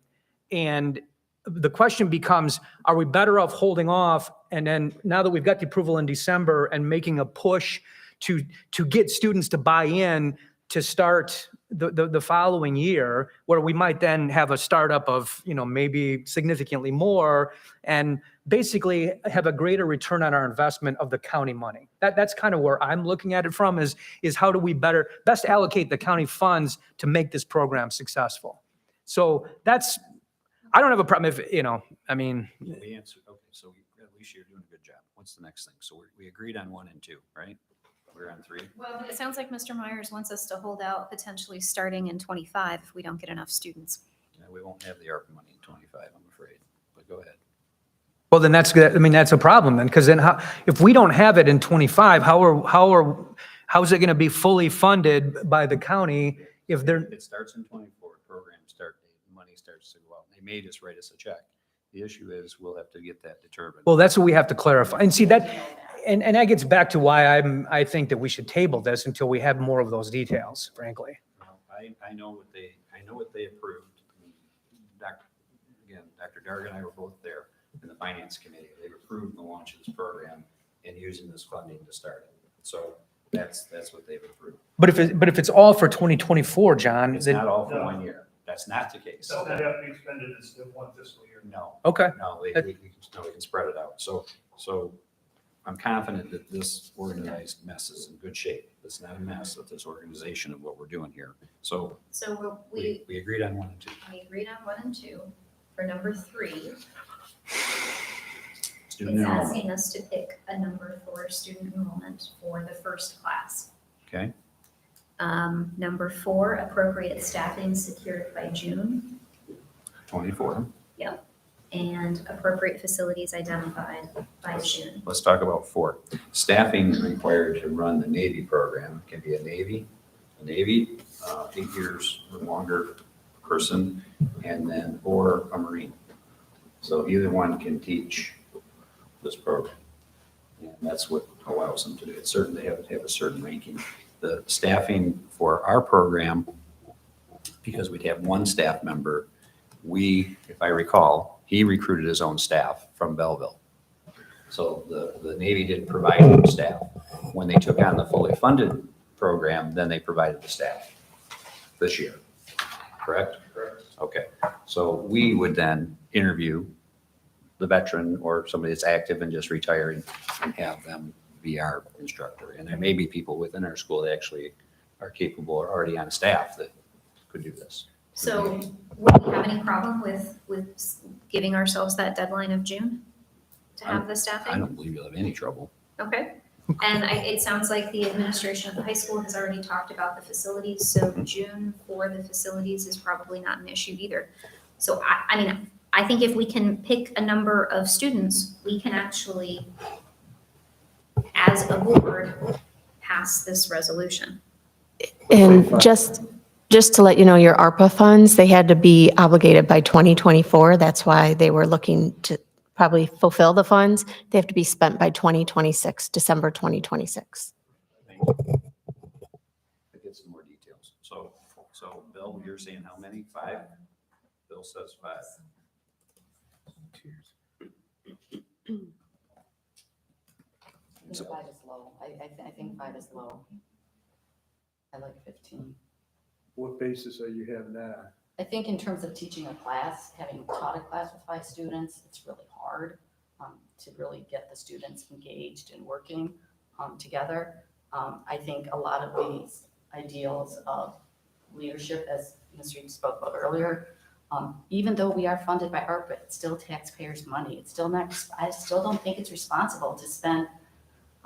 And the question becomes, are we better off holding off? And then now that we've got the approval in December and making a push to get students to buy in to start the following year, where we might then have a startup of, maybe significantly more, and basically have a greater return on our investment of the county money. That's kind of where I'm looking at it from, is how do we best allocate the county funds to make this program successful? So I don't have a problem if, We answered, okay, so at least you're doing a good job. What's the next thing? So we agreed on 1 and 2, right? We're on 3. Well, but it sounds like Mr. Myers wants us to hold out potentially starting in 25 if we don't get enough students. Yeah, we won't have the ARPA money in 25, I'm afraid, but go ahead. well, then that's a problem then, because then if we don't have it in 25, how is it going to be fully funded by the county if they're, It starts in 24, program start date, money starts to go out. They may just write us a check. The issue is we'll have to get that determined. well, that's what we have to clarify. And see that, and that gets back to why I think that we should table this until we have more of those details, frankly. Well, I know what they approved. Dr. Dargan and I were both there in the finance committee. They approved the launch of this program and using this funding to start it. So that's what they've approved. But if it's all for 2024, John, It's then, not all for 1 year. That's not the case. So that have to be expended in 1 fiscal year. No, okay. no, we can spread it out. So I'm confident that this organized mess is in good shape. It's not a mess of this organization of what we're doing here. So So we agreed on 1 and 2. we agreed on 1 and 2. For number 3, Student it's enrollment, asking us to pick a number for student enrollment for the first class. okay? Number 4, appropriate staffing secured by June. 24. and appropriate facilities identified by June. Let's talk about 4. Staffing required to run the Navy program can be a Navy, 8 years or longer person, and then, or a Marine. So either one can teach this program. And that's what allows them to do it. Certain, they have to have a certain ranking. The staffing for our program, because we'd have one staff member, if I recall, he recruited his own staff from Belleville. So the Navy didn't provide him staff. When they took on the fully funded program, then they provided the staff this year, correct? Correct. Okay, so we would then interview the veteran or somebody that's active and just retiring and have them be our instructor. And there may be people within our school that actually are capable or already on staff that could do this. So would we have any problem with giving ourselves that deadline of June to have the I staffing? don't believe you'll have any trouble. Okay. And it sounds like the administration of the high school has already talked about the facilities, so June for the facilities is probably not an issue either. So I mean, I think if we can pick a number of students, we can actually, as a board, pass this resolution. And just to let you know, your ARPA funds, they had to be obligated by 2024. That's why they were looking to probably fulfill the funds. They have to be spent by 2026, December 2026. To get some more details. So Bill, you're saying how many? 5? Bill says 5. I think 5 is low. I think 5 is low. I like 15. What basis are you having that on? I think in terms of teaching a class, having taught a class with 5 students, it's really hard to really get the students engaged and working together. I think a lot of these ideals of leadership, as Mr. Reed spoke about earlier, even though we are funded by ARPA, it's still taxpayers' money. It's still not, I still don't think it's responsible to spend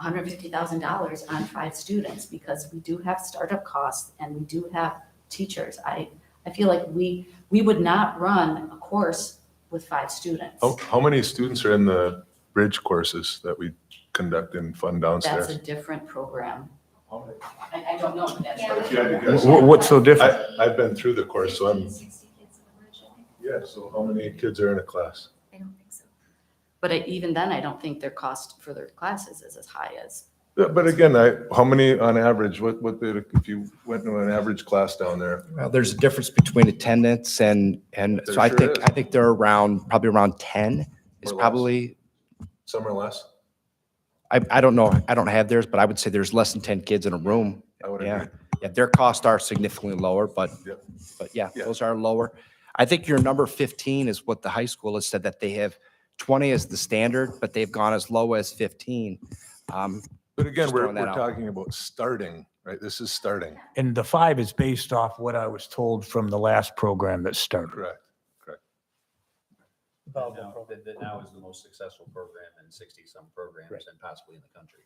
$150,000 on 5 students because we do have startup costs and we do have teachers. I feel like we would not run a course with 5 students. How many students are in the bridge courses that we conduct and fund That's downstairs? a different program. I don't know, but that's. If you had to guess. What's so different? I've been through the course, so 60 kids in the bridge, I think. yeah, so how many kids are in a class? I don't think so. But even then, I don't think their cost for their classes is as high as. Yeah, but again, how many on average, if you went to an average class down there? Well, there's a difference between attendance and There so I sure think, is. I think they're probably around 10 is Or less. probably, Some or less? I don't know. I don't have theirs, but I would say there's less than 10 kids in a room. I would Yeah. agree. Yeah, their costs are significantly lower, but Yep. yeah, Yeah. those are lower. I think your number 15 is what the high school has said, that they have 20 as the standard, but they've gone as low as 15. But again, Just we're throwing that out. talking about starting, right? This is starting. And the 5 is based off what I was told from the last program that started. Correct. That now is the most successful program in 60-some programs and possibly in the country.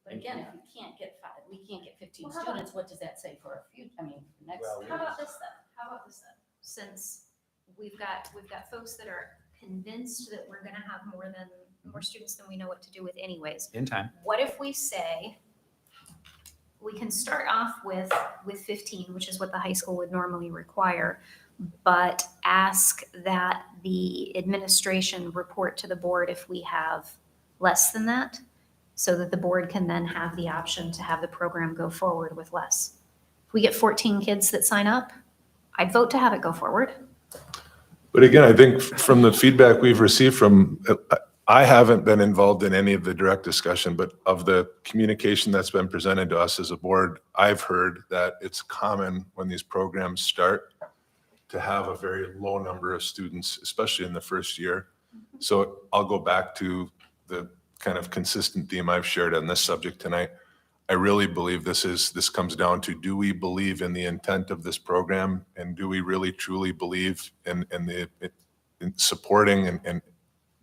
But again, if we can't get 5, we can't get 15 Well, how about- students, what does that say for our future? I mean, next. Well, How about this then? Since we've got folks that are convinced that we're gonna have more students than we know what to do with anyways. In time. What if we say, we can start off with 15, which is what the high school would normally require, but ask that the administration report to the board if we have less than that, so that the board can then have the option to have the program go forward with less. If we get 14 kids that sign up, I'd vote to have it go forward. But again, I think from the feedback we've received I haven't been involved in any of the direct discussion, but of the communication that's been presented to us as a board, I've heard that it's common when these programs start to have a very low number of students, especially in the first year. So I'll go back to the kind of consistent theme I've shared on this subject tonight. I really believe this comes down to, do we believe in the intent of this program? And do we really truly believe in supporting and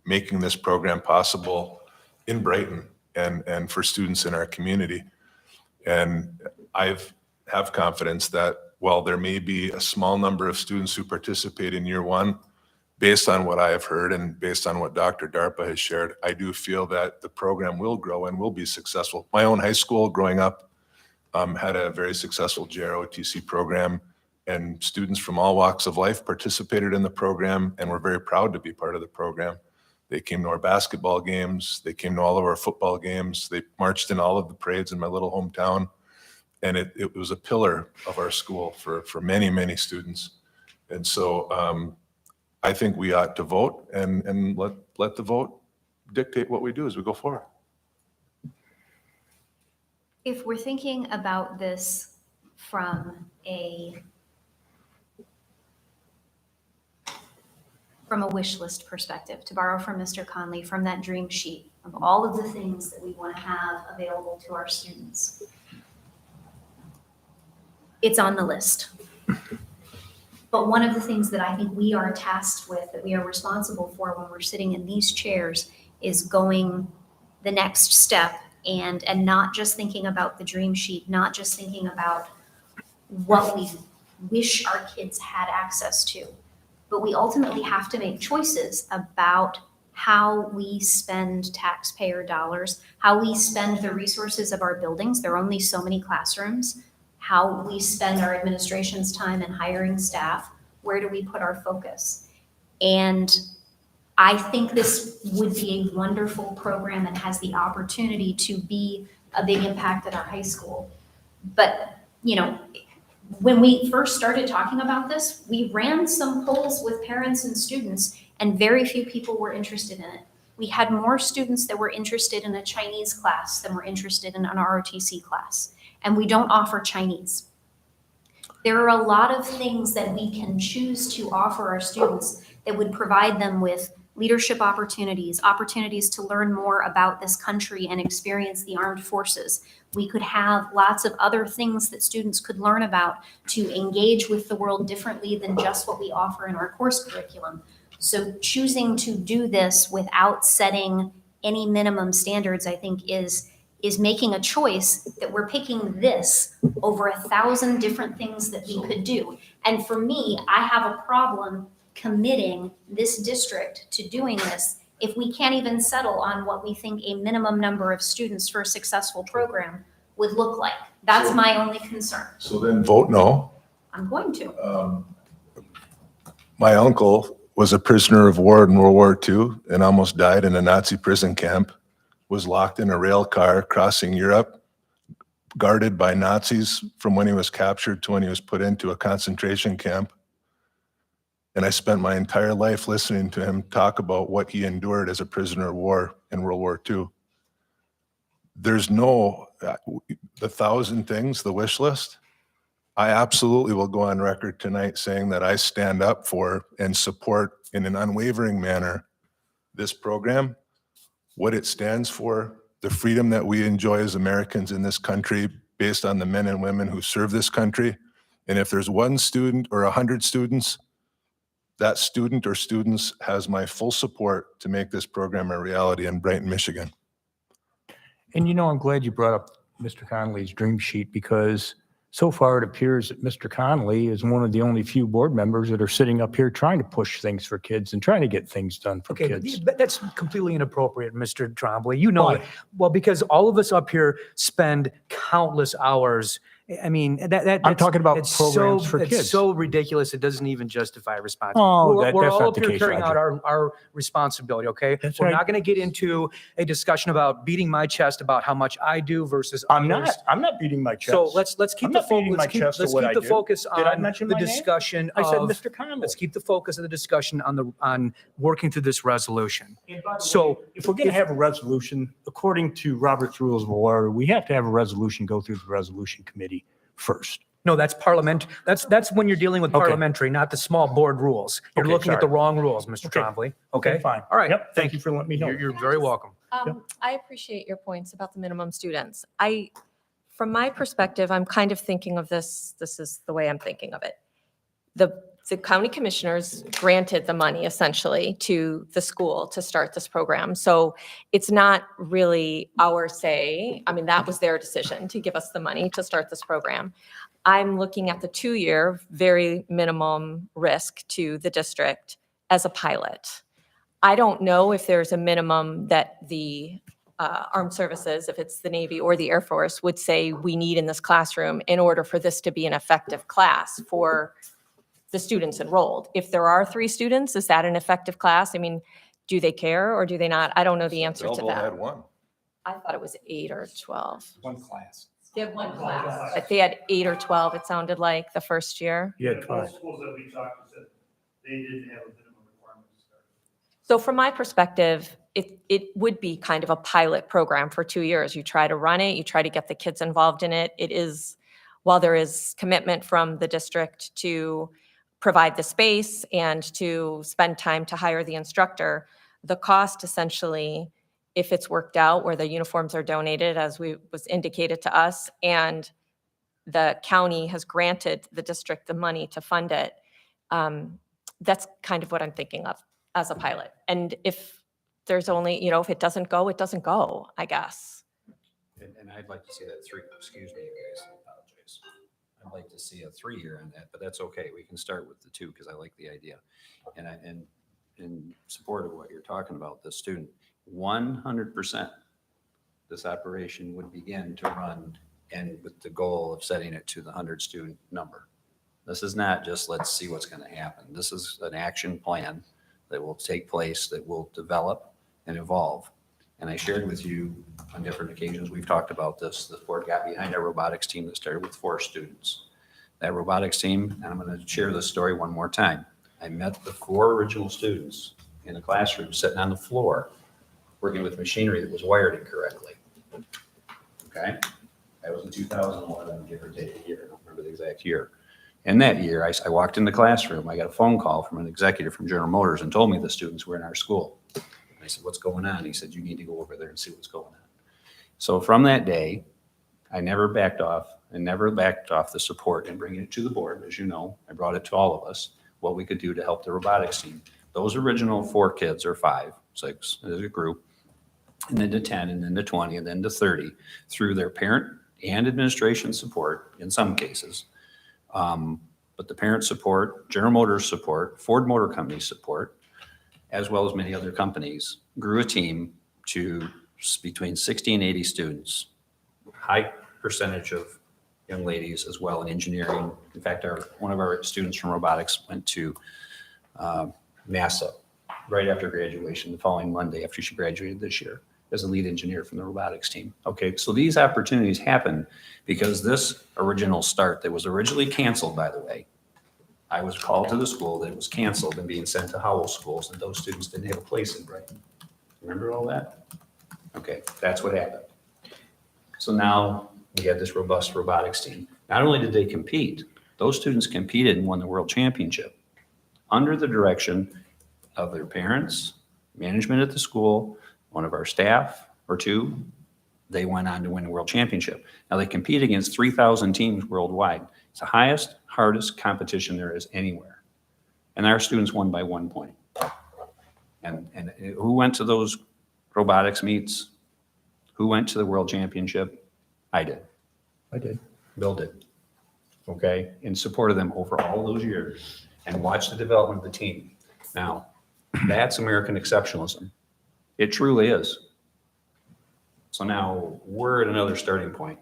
making this program possible in Brighton and for students in our community? And I have confidence that while there may be a small number of students who participate in year 1, based on what I have heard and based on what Dr. DARPA has shared, I do feel that the program will grow and will be successful. My own high school growing up had a very successful JROTC program, and students from all walks of life participated in the program and were very proud to be part of the program. They came to our basketball games. They came to all of our football games. They marched in all of the parades in my little hometown. And it was a pillar of our school for many, many students. And so I think we ought to vote and let the vote dictate what we do as we go forward. If we're thinking about this from a wish list perspective, to borrow from Mr. Conley, from that dream sheet of all of the things that we want to have available to our students, it's on the list. But one of the things that I think we are tasked with, that we are responsible for when we're sitting in these chairs, is going the next step and not just thinking about the dream sheet, not just thinking about what we wish our kids had access to, but we ultimately have to make choices about how we spend taxpayer dollars, how we spend the resources of our buildings. There are only so many classrooms. How we spend our administration's time in hiring staff. Where do we put our focus? And I think this would be a wonderful program and has the opportunity to be a big impact at our high school. But, you know, when we first started talking about this, we ran some polls with parents and students, and very few people were interested in it. We had more students that were interested in a Chinese class than were interested in an ROTC class. And we don't offer Chinese. There are a lot of things that we can choose to offer our students that would provide them with leadership opportunities, opportunities to learn more about this country and experience the armed forces. We could have lots of other things that students could learn about to engage with the world differently than just what we offer in our course curriculum. So choosing to do this without setting any minimum standards, I think, is making a choice that we're picking this over 1,000 different things that we could do. And for me, I have a problem committing this district to doing this if we can't even settle on what we think a minimum number of students for a successful program would look like. That's my only concern. So then vote no. I'm going to. My uncle was a prisoner of war in World War II and almost died in a Nazi prison camp, was locked in a rail car crossing Europe, guarded by Nazis from when he was captured to when he was put into a concentration camp. And I spent my entire life listening to him talk about what he endured as a prisoner of war in World War II. There's no, the 1,000 things, the wish list. I absolutely will go on record tonight saying that I stand up for and support in an unwavering manner this program, what it stands for, the freedom that we enjoy as Americans in this country based on the men and women who serve this country. And if there's one student or 100 students, that student or students has my full support to make this program a reality in Brighton, Michigan. And you know, I'm glad you brought up Mr. Conley's dream sheet, because so far it appears that Mr. Conley is one of the only few board members that are sitting up here trying to push things for kids and trying to get things done for Okay, kids. but that's completely inappropriate, Mr. Trombley. You know Why? it. Well, because all of us up here spend countless hours. I mean, I'm that's- talking about it's programs so, for It's kids. so ridiculous, it doesn't even justify responsibility. Oh, We're that's all not up the here case, carrying out Roger. our responsibility, okay? That's We're right. not going to get into a discussion about beating my chest about how much I do versus I'm others. not beating my chest. So let's keep I'm the not beating my focus. chest to Let's what keep I the do. focus Did I on mention the my name? discussion. I said of- Mr. Conley. Let's keep the focus of the discussion on working through this resolution. And by the So, way, if we're going to have a resolution, according to Robert's Rules of Order, we have to have a resolution go through the resolution committee first. No, that's parliament. That's when you're dealing with Okay. parliamentary, not the small board rules. You're Okay, looking at the sorry. wrong rules, Mr. Okay. Trombley. Okay, Fine. All right. Yep, thank you for letting me know. You're very welcome. I appreciate your points about the minimum students. From my perspective, I'm kind of thinking of this is the way I'm thinking of it. The county commissioners granted the money essentially to the school to start this program. So it's not really our say. I mean, that was their decision to give us the money to start this program. I'm looking at the 2-year, very minimum risk to the district as a pilot. I don't know if there's a minimum that the armed services, if it's the Navy or the Air Force, would say we need in this classroom in order for this to be an effective class for the students enrolled. If there are 3 students, is that an effective class? I mean, do they care or do they not? I don't know the answer to Belleville had that. one. I thought it was 8 or 12. One class. They had one class, but they had 8 or 12, it sounded like, the first year. Yeah, Both schools that we talked to said they didn't have a minimum requirement to start. So from my perspective, it would be kind of a pilot program for 2 years. You try to run it, you try to get the kids involved in it. It is, while there is commitment from the district to provide the space and to spend time to hire the instructor, the cost essentially, if it's worked out where the uniforms are donated, as was indicated to us, and the county has granted the district the money to fund it, that's kind of what I'm thinking of as a pilot. And if there's only, if it doesn't go, it doesn't go, I guess. And I'd like to see that excuse me, you guys, I apologize. I'd like to see a 3-year on that, but that's okay. We can start with the 2 because I like the idea. And in support of what you're talking about, the student, 100% this operation would begin to run and with the goal of setting it to the 100 student number. This is not just let's see what's going to happen. This is an action plan that will take place, that will develop and evolve. And I shared with you on different occasions, we've talked about this, the board got behind our robotics team that started with 4 students. That robotics team, and I'm going to share this story one more time. I met the 4 original students in the classroom sitting on the floor, working with machinery that was wired incorrectly. Okay? That was in 2011, give or take a year. I don't remember the exact year. And that year, I walked in the classroom. I got a phone call from an executive from General Motors and told me the students were in our school. I said, what's going on? He said, you need to go over there and see what's going on. So from that day, I never backed off the support and bringing it to the board. As you know, I brought it to all of us, what we could do to help the robotics team. Those original 4 kids, or 5, 6 as a group, and then to 10, and then to 20, and then to 30, through their parent and administration support in some cases. But the parent support, General Motors support, Ford Motor Company support, as well as many other companies, grew a team to between 60 and 80 students. High percentage of young ladies as well in engineering. In fact, one of our students from robotics went to NASA right after graduation, the following Monday after she graduated this year, as a lead engineer from the robotics team. Okay, so these opportunities happen because this original start that was originally canceled, by the way, I was called to the school that it was canceled and being sent to Howell schools, and those students didn't have a place in Brighton. Remember all that? Okay, that's what happened. So now we had this robust robotics team. Not only did they compete, those students competed and won the world championship under the direction of their parents, management at the school, one of our staff or 2. They went on to win the world championship. Now they compete against 3,000 teams worldwide. It's the highest, hardest competition there is anywhere. And our students won by 1 point. And who went to those robotics meets? Who went to the world championship? I did. Bill did. Okay, in support of them over all those years and watched the development of the team. Now, that's American exceptionalism. It truly is. So now we're at another starting point.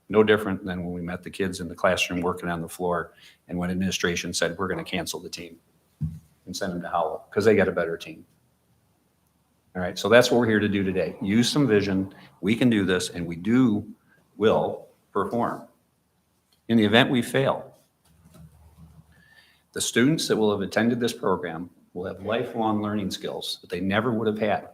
No different than when we met the kids in the classroom working on the floor and when administration said, we're going to cancel the team and send them to Howell because they got a better team. All right, so that's what we're here to do today. Use some vision. We can do this, and we will perform. In the event we fail, the students that will have attended this program will have lifelong learning skills that they never would have had.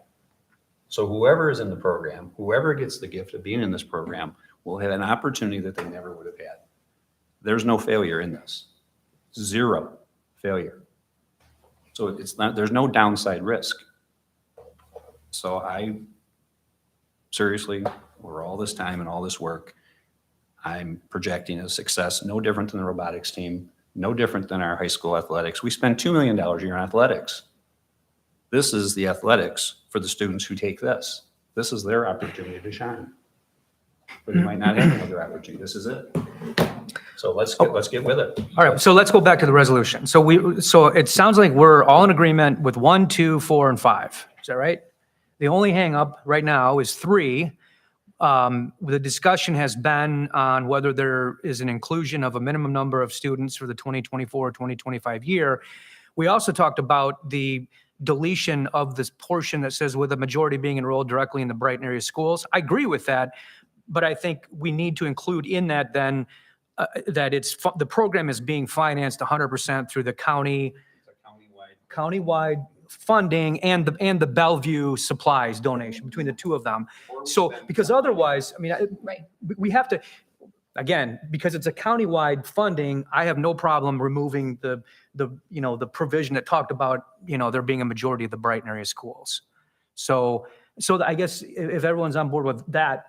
So whoever is in the program, whoever gets the gift of being in this program, will have an opportunity that they never would have had. There's no failure in this. 0 failure. So there's no downside risk. So I seriously, over all this time and all this work, I'm projecting a success no different than the robotics team, no different than our high school athletics. We spend $2 million a year on athletics. This is the athletics for the students who take this. This is their opportunity to shine. But they might not have another opportunity. This is it. So let's get with it. All right, so let's go back to the resolution. So it sounds like we're all in agreement with 1, 2, 4, and 5. Is that right? The only hangup right now is 3. The discussion has been on whether there is an inclusion of a minimum number of students for the 2024, 2025 year. We also talked about the deletion of this portion that says with a majority being enrolled directly in the Brighton area schools. I agree with that, but I think we need to include in that then that the program is being financed 100% through the countywide funding and the Bellevue supplies donation between the two of them. So, because otherwise, I mean, we have to, again, because it's a countywide funding, I have no problem removing the provision that talked about, there being a majority of the Brighton area schools. So I guess if everyone's on board with that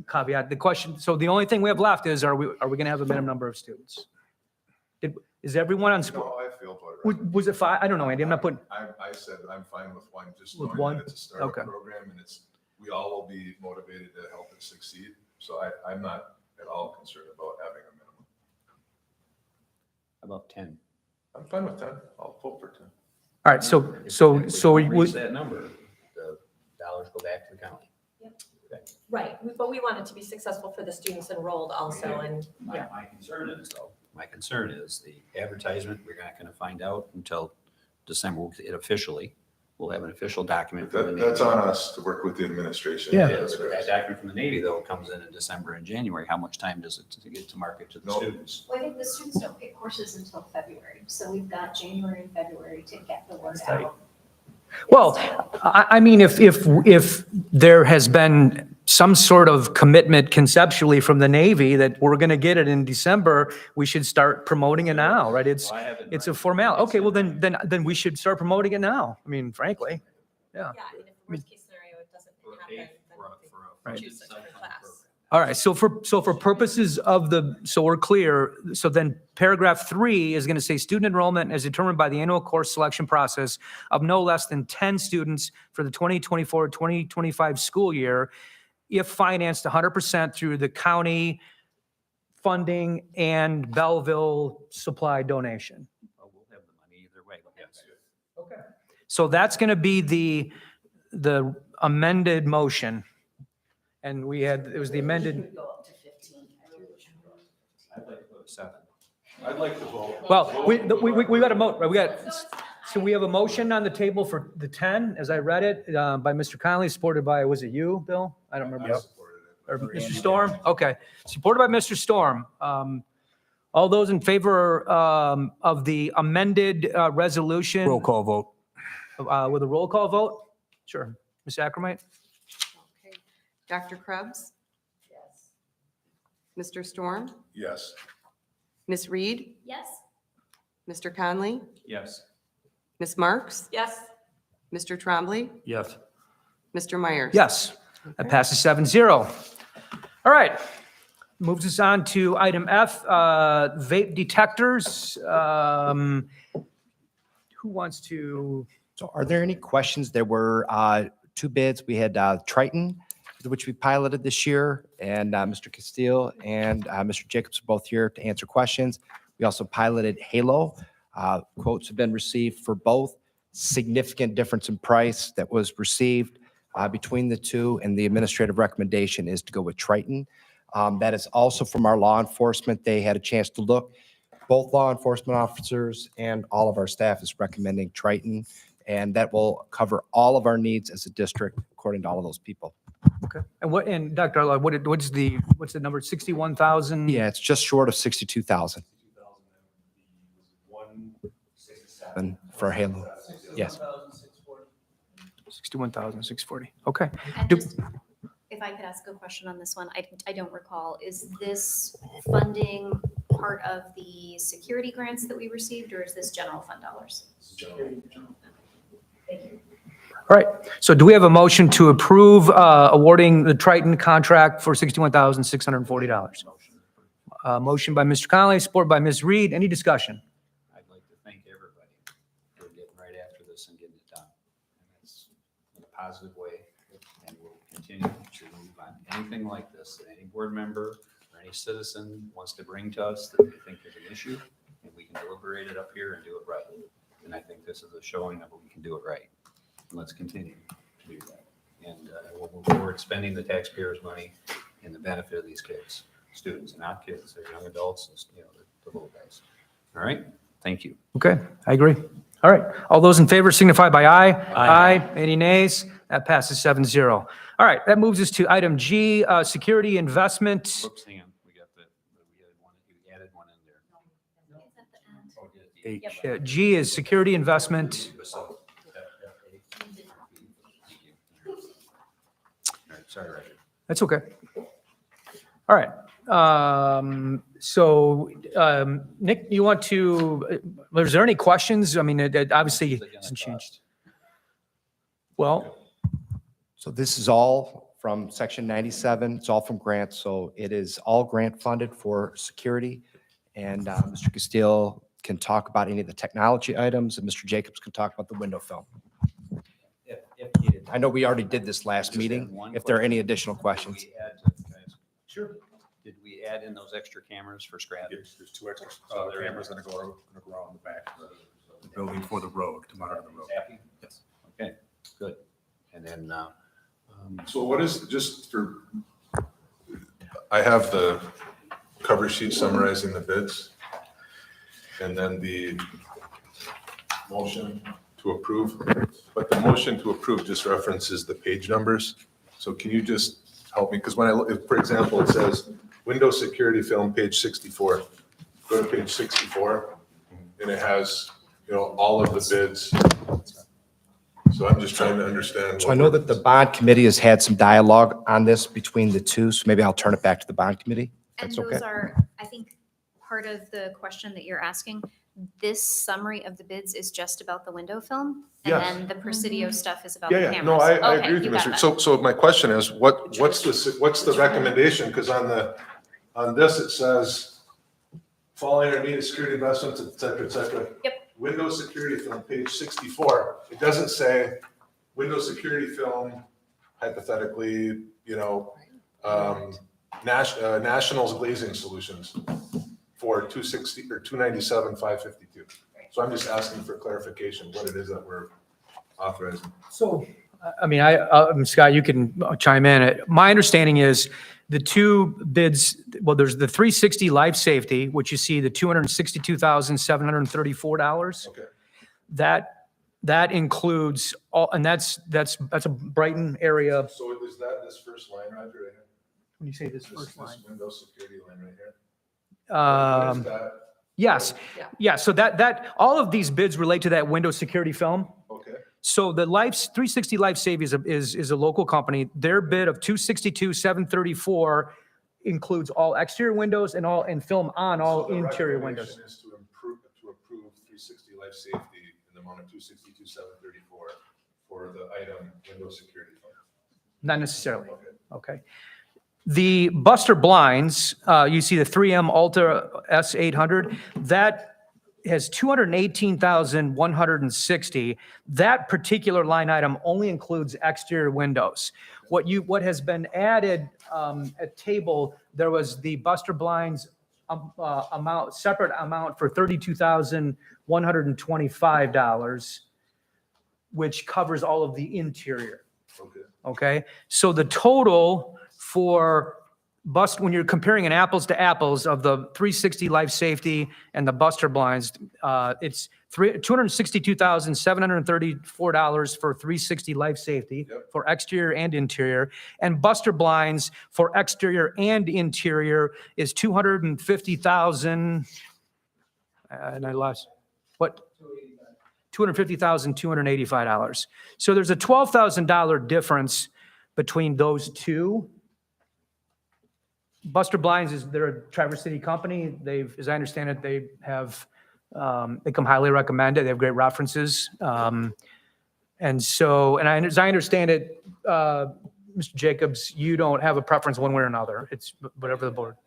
caveat, the question, so the only thing we have left is, are we going to have a minimum number of students? Is everyone on? No, I feel about it. Was it 5? I don't know, Andy, I'm not putting, I said I'm fine with 1, just With knowing one? that it's a startup Okay. program and we all will be motivated to help it succeed. So I'm not at all concerned about having a minimum. About 10. I'm fine with 10. I'll vote for 10. all right, so we we reach that number, the dollars go back to the county. Right, but we want it to be successful for the students enrolled also, and, yeah. My concern is the advertisement, we're not going to find out until December, we'll have an official document. from the Navy. That's on us to work with the administration. Yeah. Yes, but that document from the Navy, though, comes in December and January. How much time does it to get to market to the No. students? Well, I think the students don't pick courses until February, so we've got January and February to get the word tight. out. well, I mean, if there has been some sort of commitment conceptually from the Navy that we're going to get it in December, we should start promoting it now, right? It's a formality. Okay, well, then we should start promoting it now. I mean, frankly. Yeah, I mean, if worst case scenario, it doesn't happen, then Right. choose another class. All right, so for purposes of so we're clear, so then paragraph 3 is going to say student enrollment as determined by the annual course selection process of no less than 10 students for the 2024-2025 school year, if financed 100% through the county funding and Belleville supply donation. We'll have the money either way, yes. Okay. So that's going to be the amended motion. And it was the amended. Go up to 15. I'd like to go to 7. I'd like to vote. Well, we got a right? So we have a motion on the table for the 10, as I read it, by Mr. Conley, supported by, was it you, Bill? I don't remember. I supported it. Or Mr. Storm? Okay. Supported by Mr. Storm. All those in favor of the amended resolution? Roll call vote. With a roll call vote? Sure. Ms. Ackermite? Okay. Dr. Krebs? Yes. Mr. Storm? Yes. Ms. Reed? Yes? Mr. Conley? Yes. Ms. Marks? Yes, Mr. Trombley? Yes. Mr. Myers? Yes. That passes 7-0. All right. Moves us on to item F, vape detectors. Who wants to? So are there any questions? There were 2 bids. We had Triton, which we piloted this year, and Mr. Castile and Mr. Jacobs are both here to answer questions. We also piloted Halo. Quotes have been received for both. Significant difference in price that was received between the two, and the administrative recommendation is to go with Triton. That is also from our law enforcement. They had a chance to look. Both law enforcement officers and all of our staff is recommending Triton, and that will cover all of our needs as a district, according to all of those people. Okay. And Dr. Arlow, what's the number? 61,000? Yeah, it's just short of 62,000. And for Halo, yes. 61,640. Okay. And Do- just, if I could ask a question on this one, I don't recall, is this funding part of the security grants that we received, or is this general fund dollars? Thank you. All right. So do we have a motion to approve awarding the Triton contract for $61,640? Motion by Mr. Conley, support by Ms. Reed. Any discussion? I'd like to thank everybody for getting right after this and getting it done. And that's in a positive way, and we'll continue to move on. Anything like this, that any board member or any citizen wants to bring to us that they think is an issue, and we can deliberate it up here and do it right. And I think this is a showing that we can do it right. And let's continue to do that. And we'll move forward spending the taxpayers' money in the benefit of these kids, students, not kids, they're young adults, and, you know, the little guys. All right, thank you. Okay, I agree. All right, all those in favor signify by aye. Aye. Any nays? That passes 7-0. All right, that moves us to item G, security investment. Whoops, hang on, we got we had one, you added one in there. Oh, did it? Yeah, G is security investment. So, all right, sorry, Roger. That's okay. All right. Nick, you want to, is there any questions? I mean, it obviously hasn't changed. Well, So this is all from Section 97. It's all from grants. So it is all grant funded for security. And Mr. Castillo can talk about any of the technology items, and Mr. Jacobs can talk about the window film. If needed. I know we already did this last meeting. If there are any additional questions. Sure. Did we add in those extra cameras for Stratton? There's 2 extra cameras that are going to go around the back of the building for the road, to monitor the road. Happy? Yes. Okay, good. And then, So what is, just for, I have the cover sheet summarizing the bids, and then the motion to approve, but the motion to approve just references the page numbers. So can you just help me? Because when I look, for example, it says window security film, page 64. Go to page 64, and it has, you know, all of the bids. So I'm just trying to understand. So I know that the bond committee has had some dialogue on this between the two, so maybe I'll turn it back to the bond committee. And That's those okay. are, I think, part of the question that you're asking. This summary of the bids is just about the window film? Yes. And then the Presidio stuff is about Yeah, the yeah, cameras? no, I Okay, agree with you, got Mr. that. So my question is, what's the recommendation? Because on this, it says, following our needed security investments, et cetera, et cetera. Yep. Window security film, page 64. It doesn't say window security film, hypothetically, you know, Nationals Glazing Solutions for 260 or 297, 552. So I'm just asking for clarification, what it is that we're authorizing. so, I mean, Scott, you can chime in. My understanding is the two bids, well, there's the 360 life safety, which you see the $262,734. Okay. That includes all, and that's a Brighton area. So is that this first line, Roger, right here? When you say this This first line. window security line right here? What is that? Yes, yeah, so that, all of these bids relate to that window security film. Okay, So the 360 Life Save is a local company. Their bid of $262,734 includes all exterior windows and film on all So the interior windows. recommendation is to approve 360 life safety in the amount of 262,734 for the item window security. Not necessarily, Okay. okay. The Buster blinds, you see the 3M Ultra S800, that has 218,160. That particular line item only includes exterior windows. What has been added at table, there was the Buster blinds separate amount for $32,125, which covers all of the interior. Okay. Okay, so the total for when you're comparing an apples to apples of the 360 life safety and the Buster blinds, it's $262,734 for 360 life safety for exterior and interior, and Buster blinds for exterior and interior is $250,000. And I lost what? $250,285. So there's a $12,000 difference between those two. Buster Blinds they're a Traverse City company. As I understand it, they have, they come highly recommended. They have great references. As I understand it, Mr. Jacobs, you don't have a preference one way or another. It's whatever the board.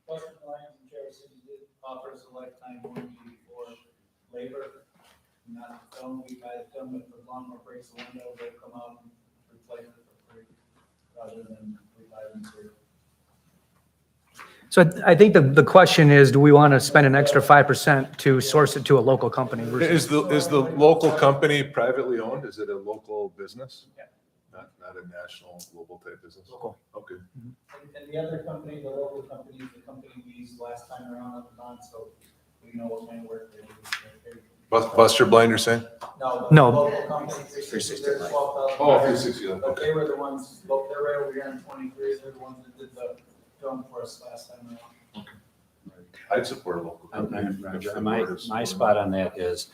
Buster Blinds and Traverse City did offer us a lifetime warranty for labor, not the film. We buy the film, if the lawnmower breaks the window, they'll come out and replace it for free, rather than we buy them through. So I think the question is, do we want to spend an extra 5% to source it to a local company versus? Is the local company privately owned? Is it a local business? Yeah. Not a national, global type business? Local. Okay. And the other company, the local company, is the company we used last time around up in Bond, so we know what kind of work they do. Buster Blind, you're saying? No. No. The local company, 360, they're 12,000. Oh, 360, But okay. they were the ones, look, they're right over here in 23, they're the ones that did the film for us last time around. I'd support a local company. Roger, my spot on that is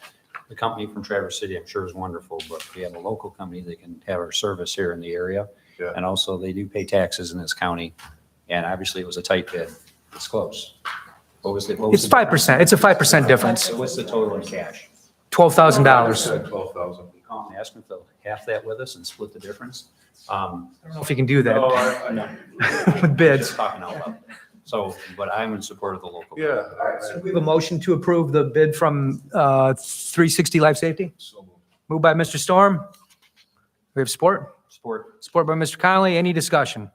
the company from Traverse City, I'm sure is wonderful, but we have a local company that can have our service here in the area. Yeah. And also they do pay taxes in this county. And obviously it was a tight bid. It's close. What was it? It's 5%. It's a 5% difference. So what's the total in cash? $12,000. Said 12,000. You call and ask them if they'll half that with us and split the difference. I don't know if you can do No, that no. with bids. Just talking out loud. So, but I'm in support of the local. Yeah. So we have a motion to approve the bid from 360 Life Safety. So moved. Moved by Mr. Storm. We have support. Support. Support by Mr. Connolly. Any discussion?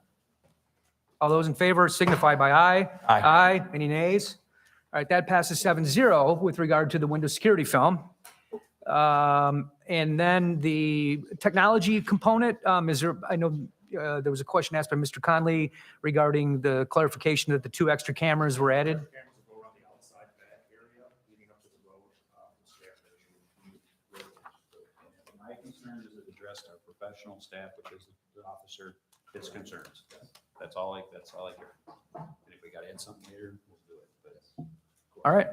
All those in favor signify by aye. Aye. Aye. Any nays? All right, that passes 7-0 with regard to the window security film. And then the technology component, is there, I know there was a question asked by Mr. Conley regarding the clarification that the 2 extra cameras were added. Cameras will go around the outside back area leading up to the road, staff station. My concern is it addressed our professional staff, which is the officer, his concerns. That's all I care. And if we got to add something later, we'll do it. But All right.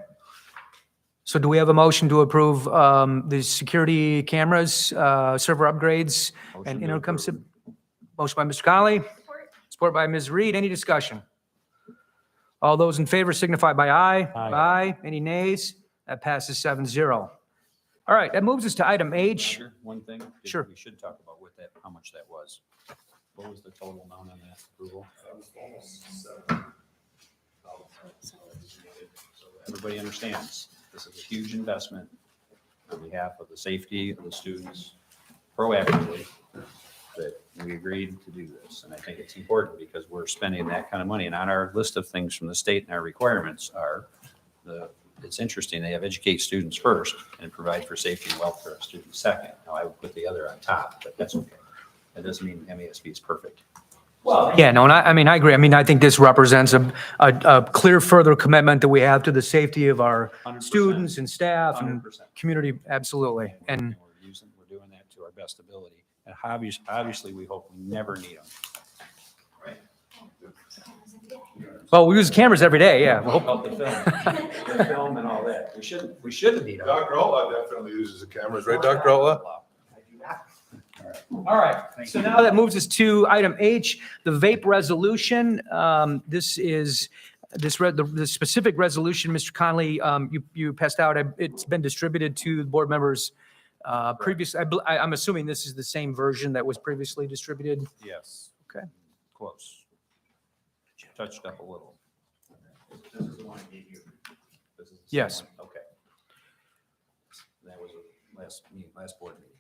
So do we have a motion to approve the security cameras, server upgrades, Motion and to intercom? approve. Motion by Mr. Conley, support by Ms. Reed. Any discussion? All those in favor signify by aye. Aye. Any nays? That passes 7-0. All right, that moves us to item H. Roger, one thing. Sure. We should talk about what that, how much that was. What was the total amount on that approval? So everybody understands, this is a huge investment on behalf of the safety of the students proactively, that we agreed to do this. And I think it's important because we're spending that kind of money. And on our list of things from the state and our requirements are it's interesting, they have educate students first and provide for safety and welfare of students second. Now, I would put the other on top, but that's okay. That doesn't mean MASB is perfect. Yeah, no, and I mean, I agree. I mean, I think this represents a clear further commitment that we have to the safety of our 100%. students and staff and 100%. community, absolutely. And We're doing that to our best ability. And obviously, we hope we never need them. well, we use cameras every day, yeah. What about the film? The film and all that. We shouldn't need them. Dr. Outlaw definitely uses the cameras, right, Dr. Outlaw? All right, so now that moves us to item H, the vape resolution. This is, the specific resolution, Mr. Conley, you passed out. It's been distributed to the board members previously. I'm assuming this is the same version that was previously distributed. Yes. Okay. Close. Touched up a little. This is the one I gave you. This is the same Yes. one? Okay. That was a last board meeting.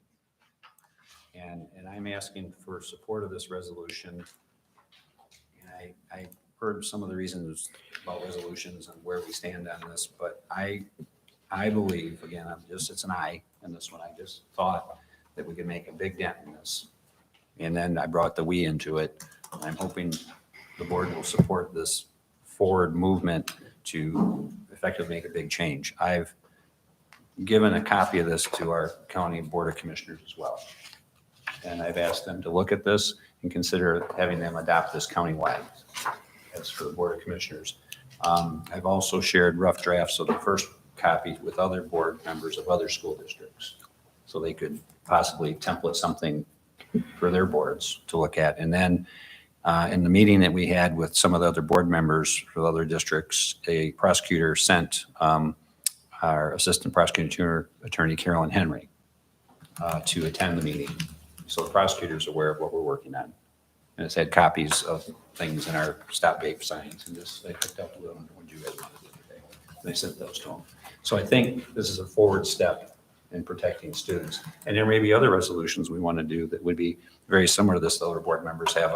And I'm asking for support of this resolution. And I heard some of the reasons about resolutions and where we stand on this, but I believe, again, it's an I in this one. I just thought that we could make a big dent in this. And then I brought the we into it. I'm hoping the board will support this forward movement to effectively make a big change. I've given a copy of this to our county board of commissioners as well. And I've asked them to look at this and consider having them adopt this countywide as for the board of commissioners. I've also shared rough drafts of the first copy with other board members of other school districts, so they could possibly template something for their boards to look at. And then in the meeting that we had with some of the other board members for the other districts, a prosecutor sent our assistant prosecutor attorney, Carolyn Henry, to attend the meeting. So the prosecutor's aware of what we're working on. And it's had copies of things in our stop vape signs, and this, they picked up a little, what you guys wanted to do today. They sent those to them. So I think this is a forward step in protecting students. And there may be other resolutions we want to do that would be very similar to this. The other board members have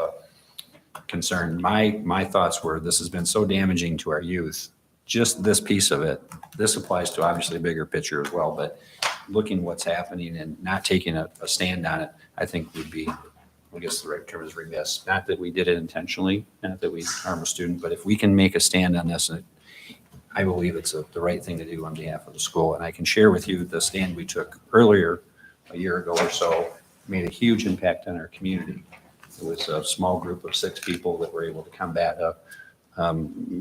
concerned. My thoughts were, this has been so damaging to our youth. Just this piece of it, this applies to obviously a bigger picture as well, but looking what's happening and not taking a stand on it, I think would be, I guess the right term is remiss. Not that we did it intentionally, not that we harm a student, but if we can make a stand on this, I believe it's the right thing to do on behalf of the school. And I can share with you the stand we took earlier, a year ago or so, made a huge impact on our community. It was a small group of 6 people that were able to combat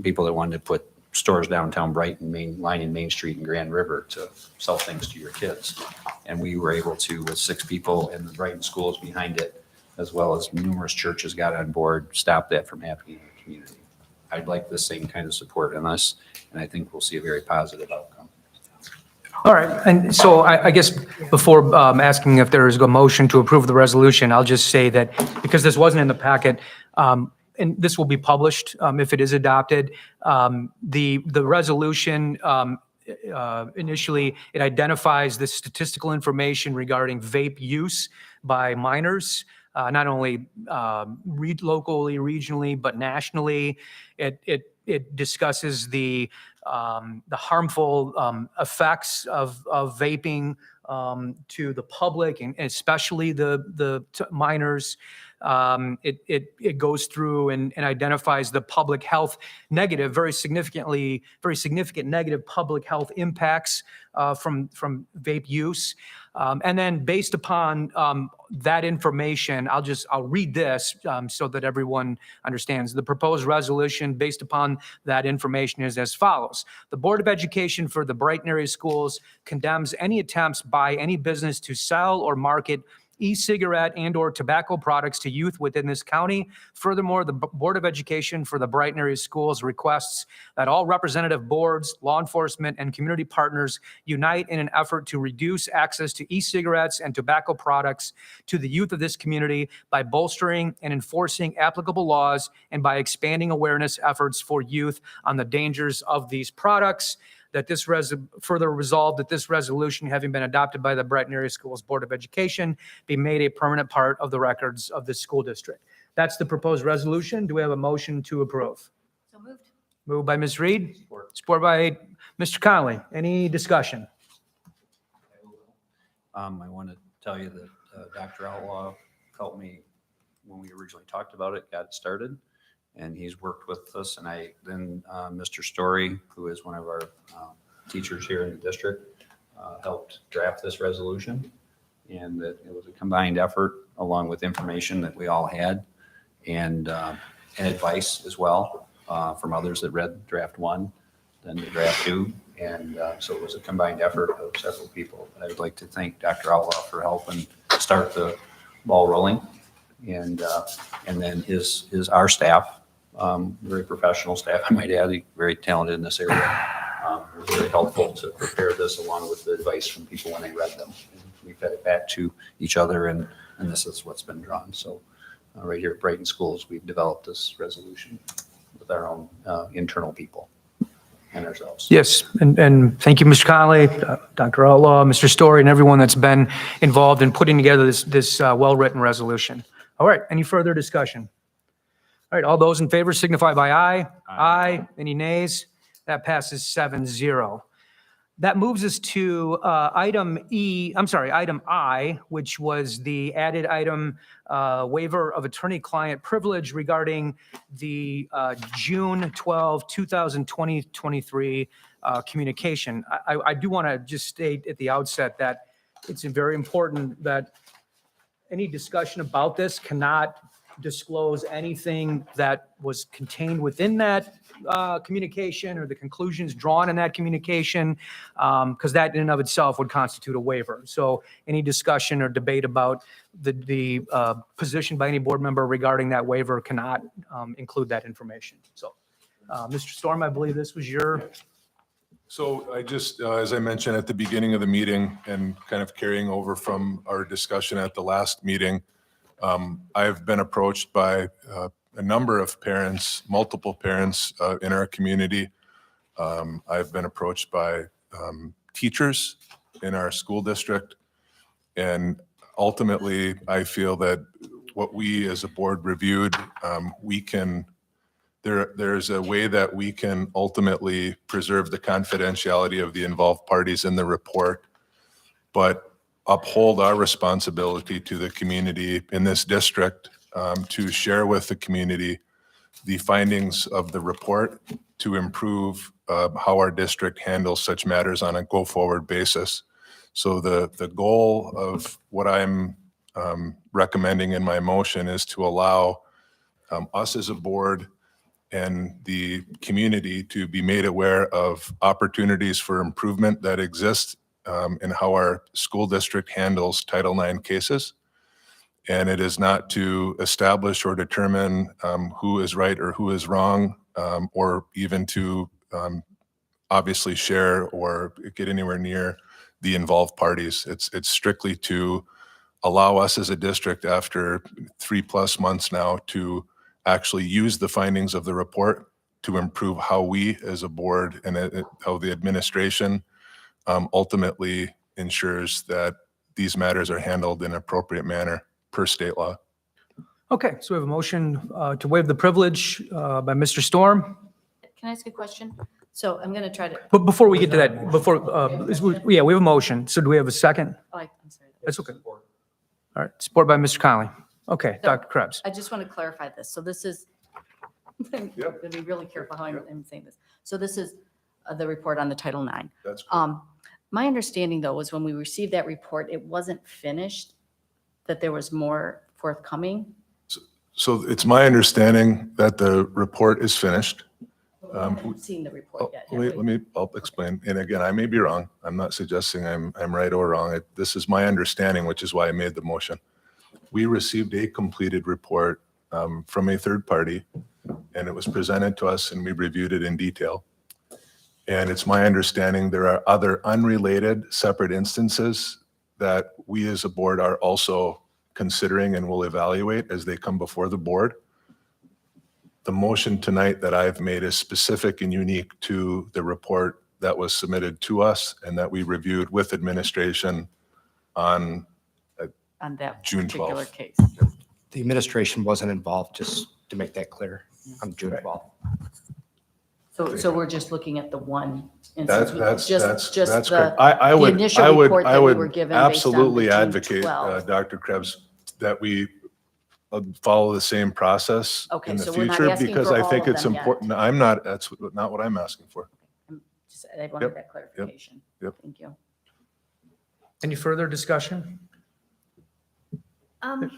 people that wanted to put stores downtown Brighton, lining Main Street and Grand River to sell things to your kids. And we were able to, with 6 people and the Brighton schools behind it, as well as numerous churches got on board, stop that from happening in the community. I'd like the same kind of support in us, and I think we'll see a very positive outcome. All right, and so I guess before asking if there is a motion to approve the resolution, I'll just say that because this wasn't in the packet, and this will be published if it is adopted, the resolution initially, it identifies the statistical information regarding vape use by minors, not only locally, regionally, but nationally. It discusses the harmful effects of vaping to the public and especially the minors. It goes through and identifies the public health negative, very significant negative public health impacts from vape use. And then based upon that information, I'll read this so that everyone understands. The proposed resolution based upon that information is as follows. The Board of Education for the Brighton area schools condemns any attempts by any business to sell or market e-cigarette and/or tobacco products to youth within this county. Furthermore, the Board of Education for the Brighton area schools requests that all representative boards, law enforcement, and community partners unite in an effort to reduce access to e-cigarettes and tobacco products to the youth of this community by bolstering and enforcing applicable laws and by expanding awareness efforts for youth on the dangers of these products. That this further resolved that this resolution, having been adopted by the Brighton Area Schools Board of Education, be made a permanent part of the records of the school district. That's the proposed resolution. Do we have a motion to approve? So moved. Moved by Ms. Reed, support by Mr. Connolly. Any discussion? I want to tell you that Dr. Outlaw helped me when we originally talked about it, got it started. And he's worked with us, and then Mr. Story, who is one of our teachers here in the district, helped draft this resolution. And that it was a combined effort along with information that we all had and advice as well from others that read draft 1, then the draft 2. And so it was a combined effort of several people. But I would like to thank Dr. Outlaw for helping start the ball rolling. And then our staff, very professional staff, I might add, very talented in this area. It was very helpful to prepare this along with the advice from people when they read them. And we fed it back to each other, and this is what's been drawn. So right here at Brighton Schools, we've developed this resolution with our own internal people and ourselves. Yes, and thank you, Mr. Connolly, Dr. Outlaw, Mr. Story, and everyone that's been involved in putting together this well-written resolution. All right, any further discussion? All right, all those in favor signify by aye. Aye. Any nays? That passes 7-0. That moves us to item I, which was the added item waiver of attorney-client privilege regarding the June 12, 2023 communication. I do want to just state at the outset that it's very important that any discussion about this cannot disclose anything that was contained within that communication or the conclusions drawn in that communication, because that in and of itself would constitute a waiver. So any discussion or debate about the position by any board member regarding that waiver cannot include that information. So, Mr. Storm, I believe this was your. So I just, as I mentioned at the beginning of the meeting and kind of carrying over from our discussion at the last meeting, I've been approached by a number of parents, multiple parents in our community. I've been approached by teachers in our school district. And ultimately, I feel that what we as a board reviewed, we can, there's a way that we can ultimately preserve the confidentiality of the involved parties in the report, but uphold our responsibility to the community in this district to share with the community the findings of the report to improve how our district handles such matters on a go-forward basis. So the goal of what I'm recommending in my motion is to allow us as a board and the community to be made aware of opportunities for improvement that exist in how our school district handles Title IX cases. And it is not to establish or determine who is right or who is wrong, or even to obviously share or get anywhere near the involved parties. It's strictly to allow us as a district after 3+ months now to actually use the findings of the report to improve how we as a board and how the administration ultimately ensures that these matters are handled in an appropriate manner per state law. Okay, so we have a motion to waive the privilege by Mr. Storm. Can I ask a question? So I'm going to try to, But before we get to that, yeah, we have a motion. So do we have a second? oh, I'm sorry. That's okay. All right, support by Mr. Conley. Okay, Dr. Krebs. I just want to clarify this. So this is, I'm going to be really careful how I'm saying this. So this is the report on the Title IX. That's correct. My understanding, though, was when we received that report, it wasn't finished, that there was more forthcoming. So it's my understanding that the report is finished. We haven't seen the report yet. have we? I'll explain. And again, I may be wrong. I'm not suggesting I'm right or wrong. This is my understanding, which is why I made the motion. We received a completed report from a third party, and it was presented to us, and we reviewed it in detail. And it's my understanding there are other unrelated separate instances that we as a board are also considering and will evaluate as they come before the board. The motion tonight that I've made is specific and unique to the report that was submitted to us and that we reviewed with administration on That June particular 12th. case. The administration wasn't involved, just to make that clear, on June 12th. So we're just looking at the one instance. That's just correct. the I would, initial I would, report I that we would were given based on the absolutely June advocate, 12. Dr. Krebs, that we follow the same process Okay, in the so we're not future asking because for I all think of it's them yet. important. I'm not, that's not what I'm asking for. I wanted that clarification. Yep. Thank you. Any further discussion? I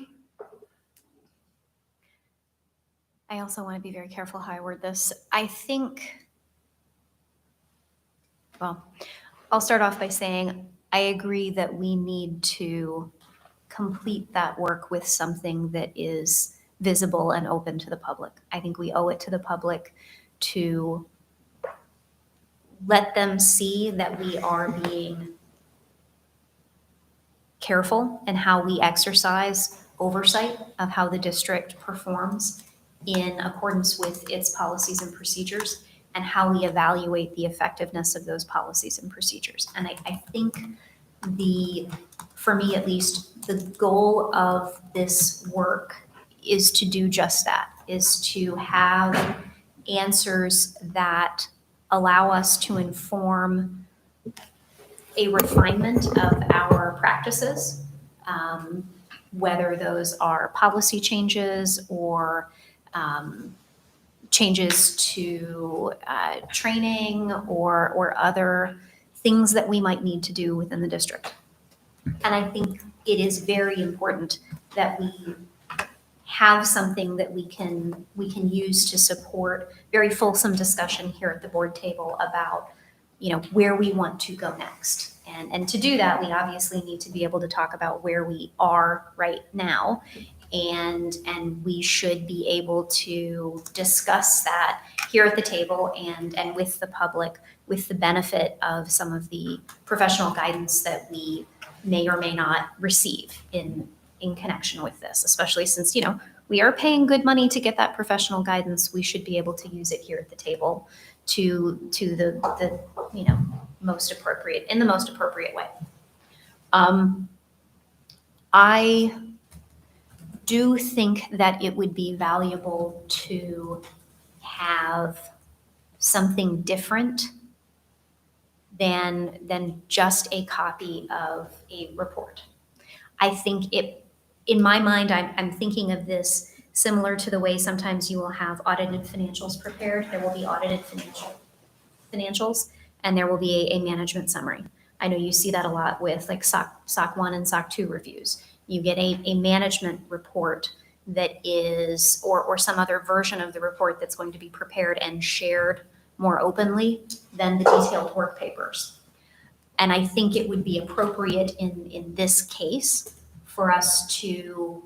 also want to be very careful how I word this. I think, well, I'll start off by saying I agree that we need to complete that work with something that is visible and open to the public. I think we owe it to the public to let them see that we are being careful in how we exercise oversight of how the district performs in accordance with its policies and procedures and how we evaluate the effectiveness of those policies and procedures. And I think for me at least, the goal of this work is to do just that, is to have answers that allow us to inform a refinement of our practices, whether those are policy changes or changes to training or other things that we might need to do within the district. And I think it is very important that we have something that we can use to support very fulsome discussion here at the board table about, where we want to go next. And to do that, we obviously need to be able to talk about where we are right now. And we should be able to discuss that here at the table and with the public, with the benefit of some of the professional guidance that we may or may not receive in connection with this, especially since, we are paying good money to get that professional guidance. We should be able to use it here at the table to the most appropriate, in the most appropriate way. I do think that it would be valuable to have something different than just a copy of a report. I think in my mind, I'm thinking of this similar to the way sometimes you will have audited financials prepared. There will be audited financials, and there will be a management summary. I know you see that a lot with like SOC 1 and SOC 2 reviews. You get a management report that is, or some other version of the report that's going to be prepared and shared more openly than the detailed work papers. And I think it would be appropriate in this case for us to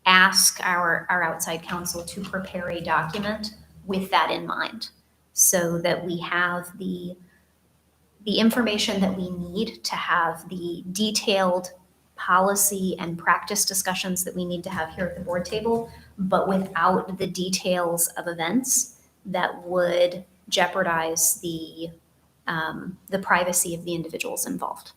ask our outside counsel to prepare a document with that in mind, so that we have the information that we need to have the detailed policy and practice discussions that we need to have here at the board table, but without the details of events that would jeopardize the privacy of the individuals involved.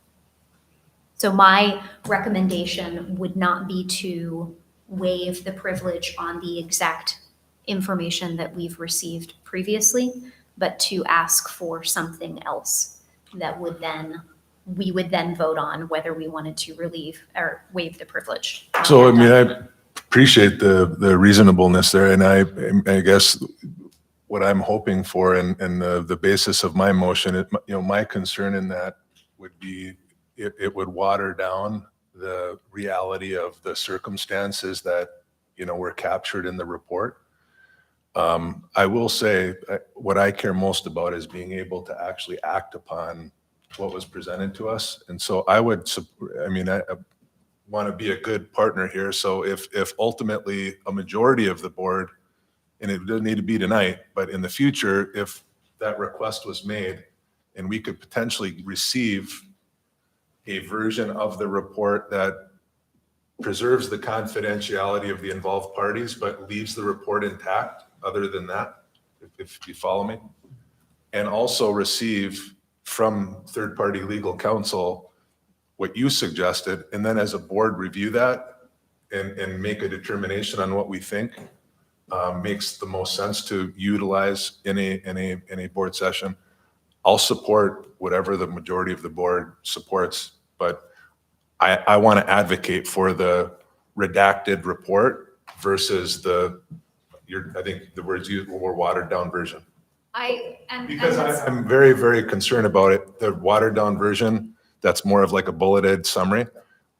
So my recommendation would not be to waive the privilege on the exact information that we've received previously, but to ask for something else that we would then vote on whether we wanted to relieve or waive the privilege. So, I mean, I appreciate the reasonableness there, and I guess what I'm hoping for and the basis of my motion, my concern in that would be it would water down the reality of the circumstances that, were captured in the report. I will say what I care most about is being able to actually act upon what was presented to us. And so I want to be a good partner here. So if ultimately a majority of the board, and it doesn't need to be tonight, but in the future, if that request was made and we could potentially receive a version of the report that preserves the confidentiality of the involved parties, but leaves the report intact other than that, if you follow me, and also receive from third-party legal counsel what you suggested, and then as a board review that and make a determination on what we think makes the most sense to utilize in a board session. I'll support whatever the majority of the board supports, but I want to advocate for the redacted report versus I think the words used were watered down version. Because I'm very, very concerned about it. The watered down version, that's more of like a bulleted summary,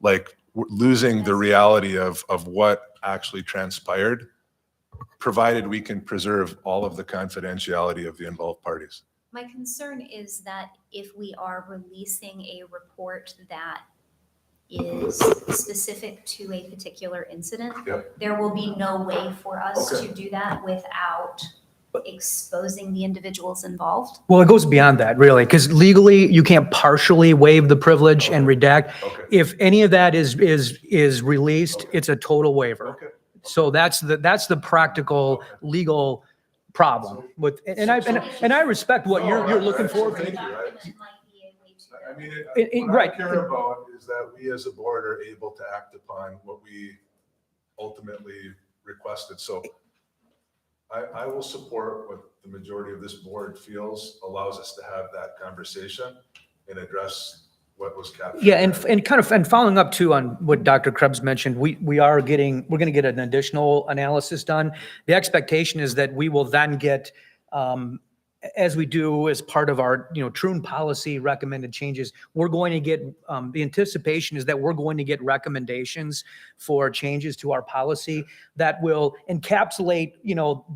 like losing the reality of what actually transpired, provided we can preserve all of the confidentiality of the involved parties. My concern is that if we are releasing a report that is specific to a particular incident, there will be no way for us to do that without exposing the individuals involved. Well, it goes beyond that, really, because legally you can't partially waive the privilege and redact. If any of that is released, it's a total waiver. So that's the practical legal problem with, and I respect what you're looking for. I mean, what right. I care about is that we as a board are able to act upon what we ultimately requested. So I will support what the majority of this board feels allows us to have that conversation and address what was captured. Yeah, and following up too on what Dr. Krebs mentioned, we're going to get an additional analysis done. The expectation is that we will then get, as we do as part of our, Troon policy recommended changes, we're going to get, the anticipation is that we're going to get recommendations for changes to our policy that will encapsulate,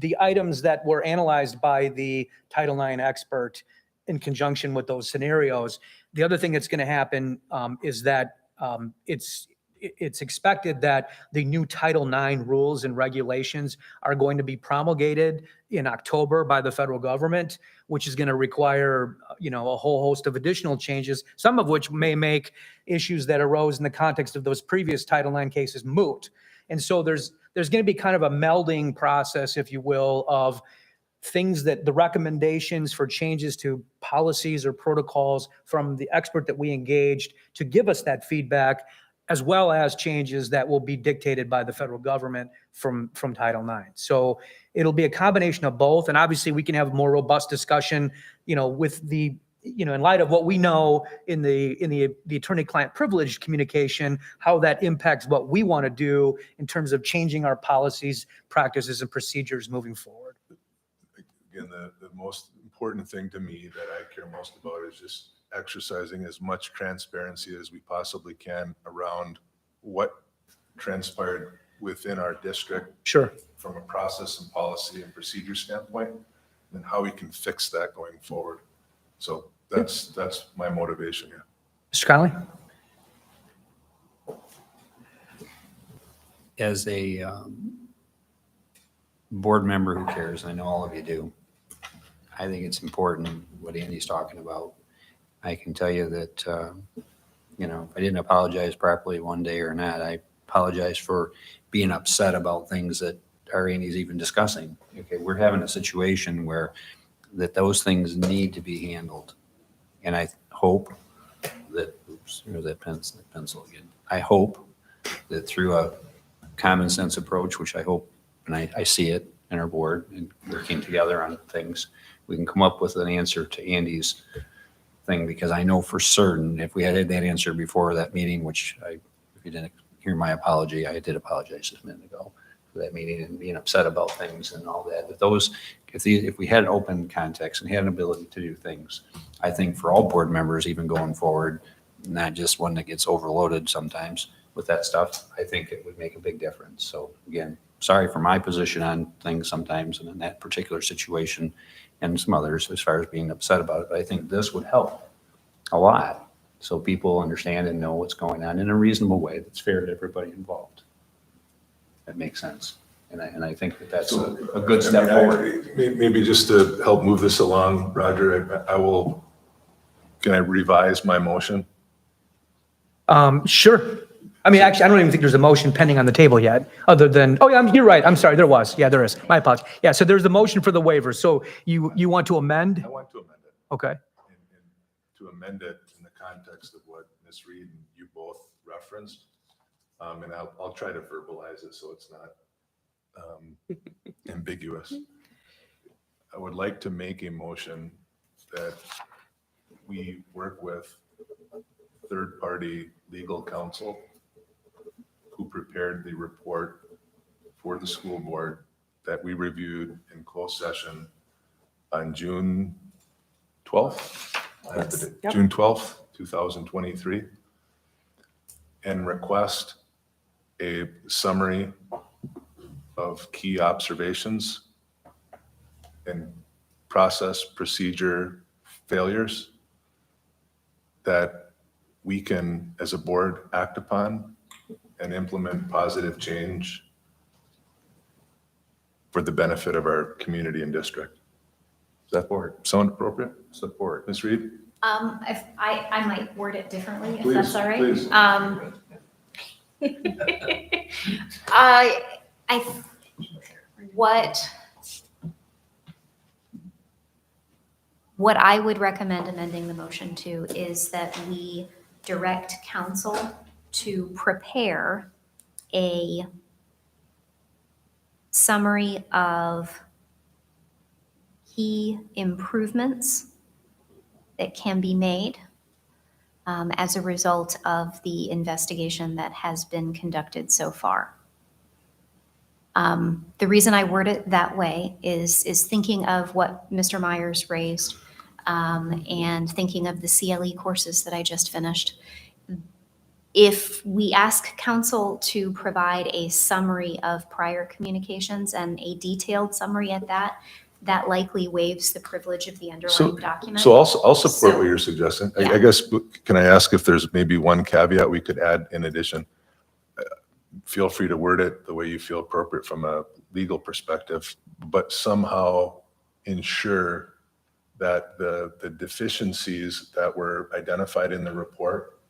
the items that were analyzed by the Title IX expert in conjunction with those scenarios. The other thing that's going to happen is that it's expected that the new Title IX rules and regulations are going to be promulgated in October by the federal government, which is going to require, a whole host of additional changes, some of which may make issues that arose in the context of those previous Title IX cases moot. And so there's going to be kind of a melding process, if you will, of things that the recommendations for changes to policies or protocols from the expert that we engaged to give us that feedback as well as changes that will be dictated by the federal government from Title IX. So it'll be a combination of both. And obviously we can have a more robust discussion, with the, in light of what we know in the attorney-client privilege communication, how that impacts what we want to do in terms of changing our policies, practices, and procedures moving forward. Again, the most important thing to me that I care most about is just exercising as much transparency as we possibly can around what transpired within our district. Sure. From a process and policy and procedure standpoint, and how we can fix that going forward. So that's my motivation here. Mr. Conley? As a board member who cares, I know all of you do, I think it's important what Andy's talking about. I can tell you that, if I didn't apologize properly one day or not, I apologize for being upset about things that Andy's even discussing. Okay, we're having a situation where that those things need to be handled. And I hope that, oops, there's that pencil again. I hope that through a common sense approach, which I hope, and I see it in our board and working together on things, we can come up with an answer to Andy's thing, because I know for certain if we had that answer before that meeting, which if you didn't hear my apology, I did apologize just a minute ago for that meeting and being upset about things and all that. If we had an open context and had an ability to do things, I think for all board members, even going forward, not just one that gets overloaded sometimes with that stuff, I think it would make a big difference. So again, sorry for my position on things sometimes and in that particular situation and some others as far as being upset about it. But I think this would help a lot so people understand and know what's going on in a reasonable way that's fair to everybody involved. That makes sense. And I think that's a good step forward. Maybe just to help move this along, Roger, can I revise my motion? Sure. I mean, actually, I don't even think there's a motion pending on the table yet, other than, oh yeah, you're right. I'm sorry, there was. Yeah, there is. My apologies. Yeah, so there's the motion for the waiver. So you want to amend? I want to amend it. Okay. And to amend it in the context of what Ms. Reed and you both referenced. And I'll try to verbalize it so it's not ambiguous. I would like to make a motion that we work with third-party legal counsel who prepared the report for the school board that we reviewed in closed session on June 12th. Yep. June 12th, 2023, and request a summary of key observations and process procedure failures that we can, as a board, act upon and implement positive change for the benefit of our community and district. Does that sound appropriate? Support. Ms. Reed? If I might word it differently, if Please, that's all right. please. What I would recommend amending the motion to is that we direct council to prepare a summary of key improvements that can be made as a result of the investigation that has been conducted so far. The reason I word it that way is thinking of what Mr. Myers raised and thinking of the CLE courses that I just finished. If we ask council to provide a summary of prior communications and a detailed summary at that, that likely waives the privilege of the underlying document. So I'll support So- what you're suggesting. Yeah. I guess, can I ask if there's maybe one caveat we could add in addition? Feel free to word it the way you feel appropriate from a legal perspective, but somehow ensure that the deficiencies that were identified in the report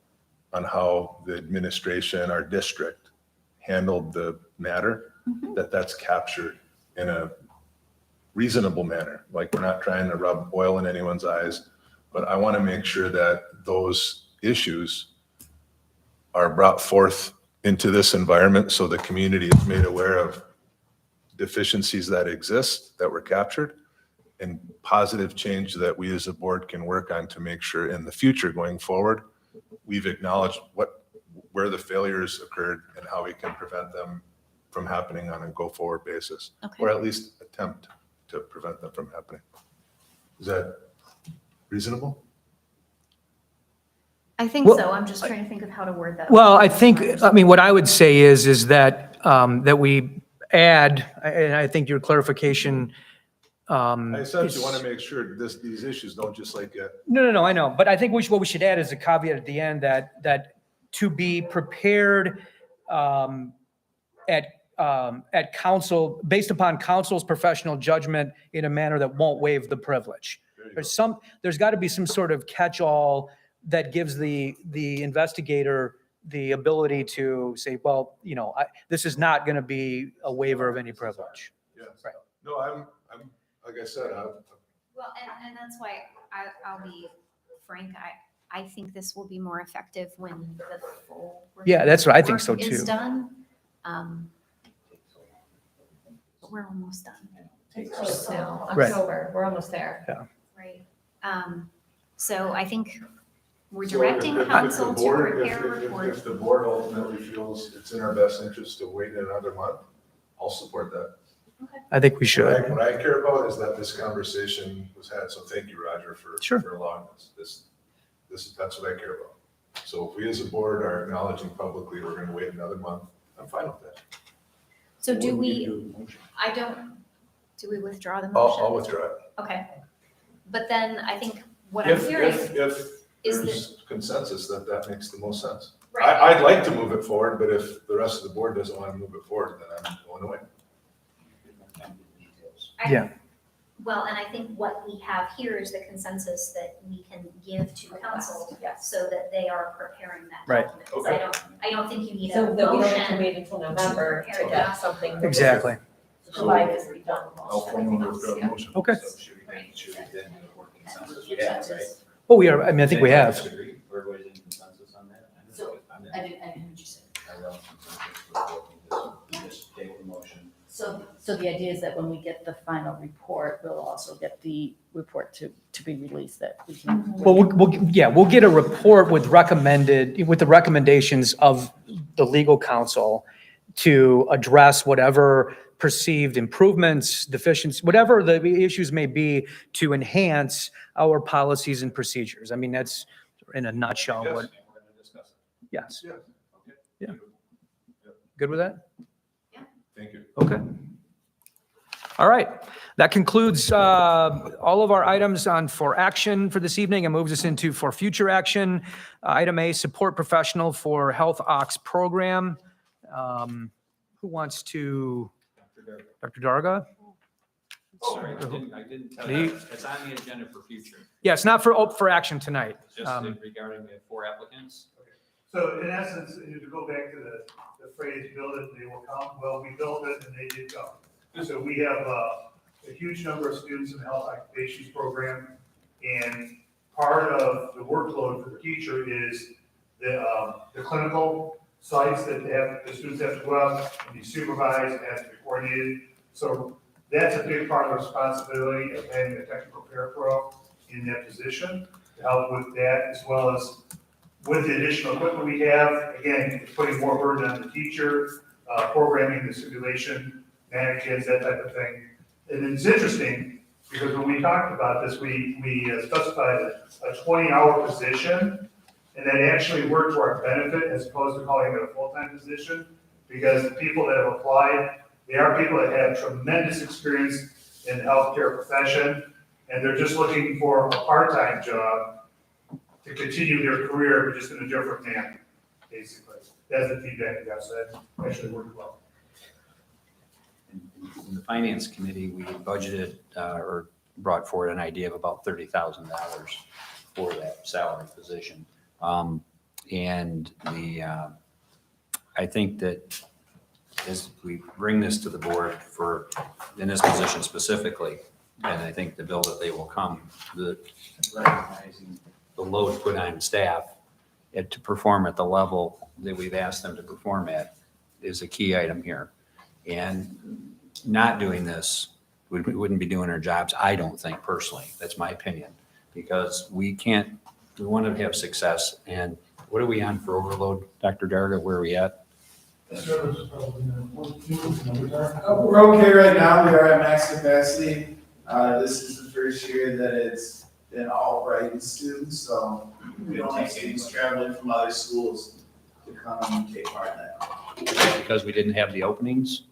on how the administration, our district, handled the matter, that's captured in a reasonable manner. Like, we're not trying to rub oil in anyone's eyes, but I want to make sure that those issues are brought forth into this environment so the community is made aware of deficiencies that exist that were captured and positive change that we as a board can work on to make sure in the future going forward, we've acknowledged where the failures occurred and how we can prevent them from happening on a go-forward basis, Okay. or at least attempt to prevent them from happening. Is that reasonable? I think Well, so. I'm just trying to think of how to word that. Well, I think, I mean, what I would say is that, that we add, and I think your clarification. I essentially is- want to make sure these issues don't just like get, No, I know, but I think what we should add is a caveat at the end that to be prepared at council, based upon council's professional judgment in a manner that won't waive the privilege. There's got to be some sort of catch-all that gives the investigator the ability to say, well, you know, this is not going to be a waiver of any privilege. yes. Right. No, I'm, like I said, Well, and that's why I'll be frank, I think this will be more effective when the full. Yeah, that's what I think so work is too. done. But we're almost done. So, Right. October, we're almost there. right. So I think we're So directing if the council to board- prepare a if report. the board ultimately feels it's in our best interest to wait another month, I'll support that. I think we should. What I care about is that this conversation was had, so thank you, Roger, for allowing this. That's what I care about. So if we as a board are acknowledging publicly we're gonna wait another month, I'm fine with that. So do we, do we withdraw the motion? I'll withdraw it. Okay. But then I think what I'm hearing If is there's consensus that makes the most sense. Right. I'd like to move it forward, but if the rest of the board doesn't want to move it forward, then I'm going away. Yeah. Well, and I think what we have here is the consensus that we can give to council so that they are preparing that Right. document. 'Cause Okay. I don't think you need a So that we don't have to motion. wait until November to get something. Exactly. July is to be done. I'll formally withdraw the motion. Okay. So should we then do a work consensus? We have, right? Oh, we are, I mean, I think we have. Agree? Everybody's in consensus on that? I'm in. I didn't hear what you said. I love consensus. Just take the motion. So the idea is that when we get the final report, we'll also get the report to be released that we can. Well, we'll get a report with the recommendations of the legal counsel to address whatever perceived improvements, deficiencies, whatever the issues may be to enhance our policies and procedures. I mean, that's in a nutshell Yes, what, we're gonna discuss it. yes. Yes, okay. Yeah. Good with that? Thank you. Okay. All right. That concludes all of our items on for action for this evening and moves us into for future action. Item A, support professional for Health Ox program. Who wants to? Dr. Darga? Sorry, I didn't tell You- you. It's on the agenda for future, Yeah, it's not for action tonight. just regarding the 4 applicants. So in essence, to go back to the phrase, build it, they will come, well, we built it and they did come. So we have a huge number of students in the health occupations program. And part of the workload for the teacher is the clinical sites that the students have to go out and be supervised and has to be coordinated. So that's a big part of the responsibility of having a technical parapro in that position to help with that, as well as with the additional equipment we have, again, it's putting more burden on the teacher, programming the simulation, manage kids, that type of thing. And it's interesting, because when we talked about this, we specified a 20-hour position, and that actually worked to our benefit as opposed to calling it a full-time position, because the people that have applied, they are people that have tremendous experience in the healthcare profession, and they're just looking for a part-time job to continue their career, but just in a different manner, basically. That's the feedback we got, so that actually worked well. In the finance committee, we budgeted or brought forward an idea of about $30,000 for that salary position. And I think that as we bring this to the board in this position specifically, and I think the bill that they will come, recognizing the load put on staff to perform at the level that we've asked them to perform at is a key item here. And not doing this, we wouldn't be doing our jobs, I don't think personally. That's my opinion. Because we want to have success. And what are we on for overload, Dr. Darga? Where are we at? We're okay right now. We are at max capacity. This is the first year that it's been all Brighton students, so we don't have students traveling from other schools to come and take part in that. Because we didn't have the openings?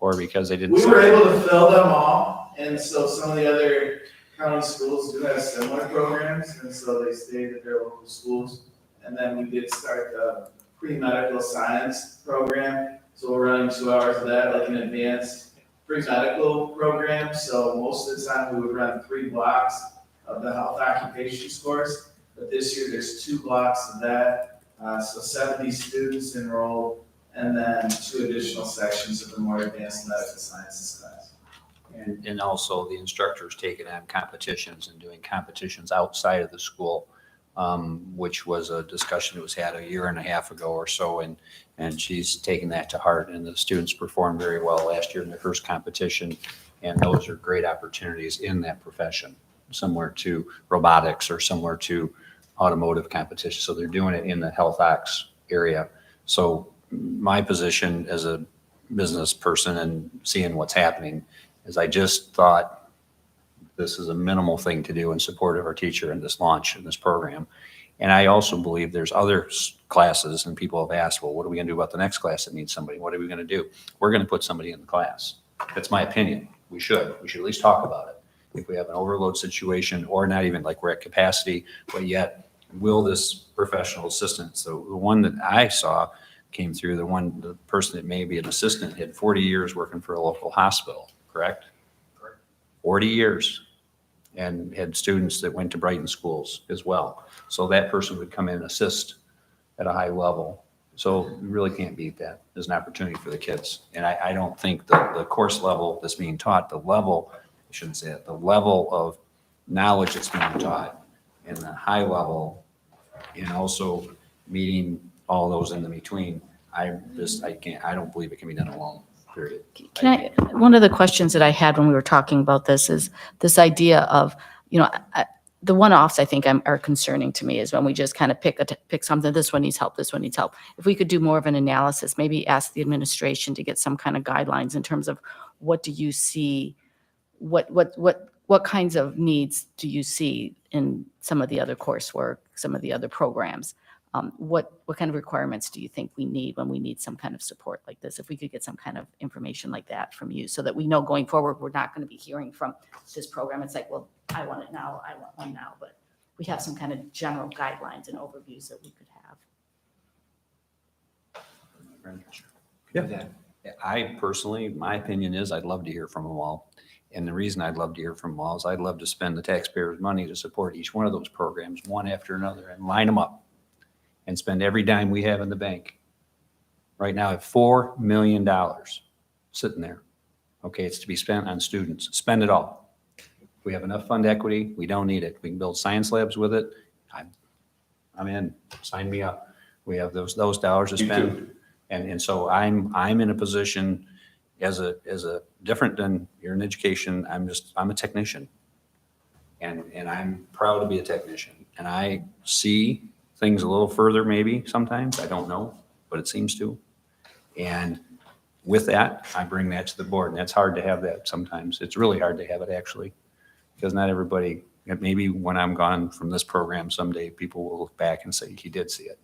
Or because they didn't? We were able to fill them all, and so some of the other county schools do have similar programs, and so they stayed at their local schools. And then we did start the pre-medical science program, so we're running 2 hours of that, like an advanced pre-medical program. So most of the time, we would run 3 blocks of the health occupations course, but this year there's 2 blocks of that. So 70 students enrolled, and then 2 additional sections of the more advanced medical sciences class. And also the instructors taking on competitions and doing competitions outside of the school, which was a discussion that was had a year and a half ago or so. And she's taken that to heart, and the students performed very well last year in their first competition. And those are great opportunities in that profession, similar to robotics or similar to automotive competition. So they're doing it in the health ops area. So my position as a business person and seeing what's happening is I just thought this is a minimal thing to do in support of our teacher in this launch in this program. And I also believe there's other classes, and people have asked, well, what are we going to do about the next class that needs somebody? What are we going to do? We're going to put somebody in the class. That's my opinion. We should at least talk about it. If we have an overload situation, or not even like we're at capacity, but yet will this professional assistant, so the one that I saw came through, the person that may be an assistant had 40 years working for a local hospital, correct? 40 years, and had students that went to Brighton schools as well. So that person would come in and assist at a high level. So you really can't beat that as an opportunity for the kids. And I don't think the course level that's being taught, the level of knowledge that's being taught, and the high level, and also meeting all those in the between, I don't believe it can be done alone, period. One of the questions that I had when we were talking about this is this idea of, the one-offs I think are concerning to me is when we just kind of pick something, this one needs help, this one needs help. If we could do more of an analysis, maybe ask the administration to get some kind of guidelines in terms of what do you see, what kinds of needs do you see in some of the other coursework, some of the other programs? What kind of requirements do you think we need when we need some kind of support like this? If we could get some kind of information like that from you so that we know going forward, we're not going to be hearing from this program. It's like, well, I want it now, I want one now, but we have some kind of general guidelines and overviews that we could have. Yeah. I personally, my opinion is I'd love to hear from them all. And the reason I'd love to hear from them all is I'd love to spend the taxpayers' money to support each one of those programs, one after another, and line them up and spend every dime we have in the bank. Right now, I have $4 million sitting there. Okay, it's to be spent on students. Spend it all. We have enough fund equity. We don't need it. We can build science labs with it. I'm in. Sign me up. We have those dollars to spend. And so I'm in a position as a different than you're in education. I'm a technician. And I'm proud to be a technician. And I see things a little further maybe sometimes. I don't know, but it seems to. And with that, I bring that to the board. And that's hard to have that sometimes. It's really hard to have it actually, because not everybody, maybe when I'm gone from this program someday, people will look back and say, he did see it.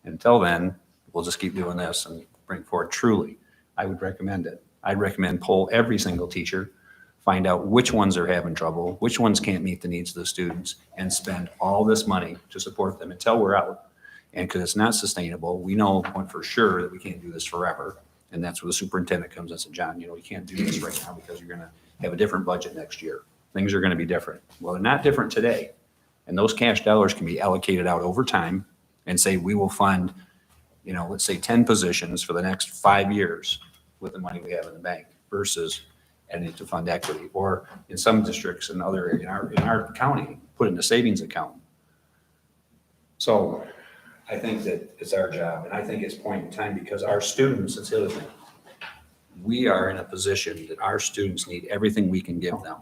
Until then, we'll just keep doing this and bring forward. Truly, I would recommend it. I'd recommend poll every single teacher, find out which ones are having trouble, which ones can't meet the needs of the students, and spend all this money to support them until we're out. And because it's not sustainable, we know for sure that we can't do this forever. And that's where the superintendent comes and says, John, you can't do this right now because you're going to have a different budget next year. Things are going to be different. Well, they're not different today. And those cash dollars can be allocated out over time and say, we will fund, let's say 10 positions for the next 5 years with the money we have in the bank versus adding it to fund equity, or in some districts in our county, put in a savings account. So I think that it's our job, and I think it's point in time because our students, that's the other thing. We are in a position that our students need everything we can give them.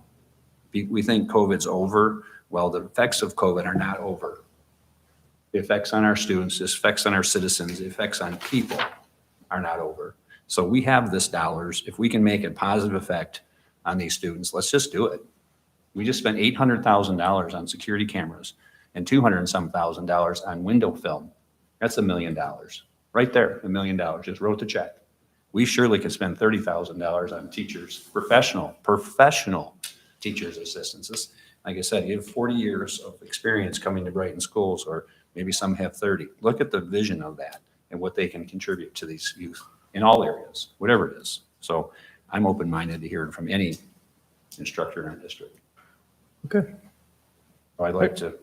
We think COVID's over. Well, the effects of COVID are not over. The effects on our students, the effects on our citizens, the effects on people are not over. So we have this dollars. If we can make a positive effect on these students, let's just do it. We just spent $800,000 on security cameras and $200 and some thousand on window film. That's $1 million. Right there, $1 million. Just wrote the check. We surely could spend $30,000 on teachers, professional teachers' assistants. Like I said, you have 40 years of experience coming to Brighton schools, or maybe some have 30. Look at the vision of that and what they can contribute to these youth in all areas, whatever it is. So I'm open-minded to hearing from any instructor in our district. Okay. So I'd like to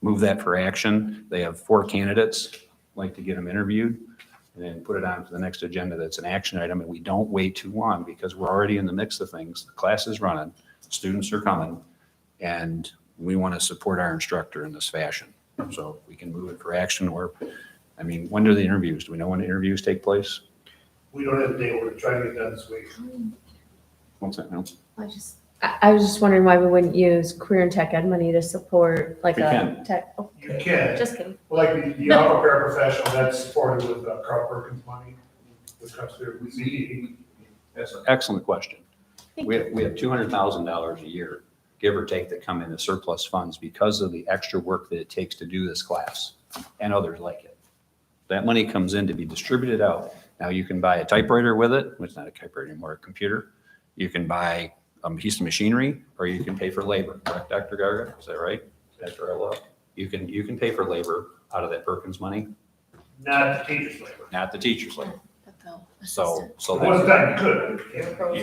move that for action. They have 4 candidates. I'd like to get them interviewed and then put it on to the next agenda. That's an action item, and we don't wait too long because we're already in the mix of things. The class is running, students are coming, and we want to support our instructor in this fashion. So we can move it for action, or, I mean, when do the interviews? Do we know when the interviews take place? We don't have a date. We're trying to get done this week. What's that now? I was just wondering why we wouldn't use career and tech ed money to support like We a can. tech. You can. Just kidding. Well, like the upper paraprofessional, that's supported with Carl Perkins money, which comes through CDE. That's an excellent question. We have $200,000 a year, give or take, that come in as surplus funds because of the extra work that it takes to do this class and others like it. That money comes in to be distributed out. Now you can buy a typewriter with it, which is not a typewriter anymore, a computer. You can buy a piece of machinery, or you can pay for labor. Correct, Dr. Garga? Is that right? Dr. Arlo? You can pay for labor out of that Perkins money, Not the teacher's labor. not the teacher's labor. So Most of the that's. time you could.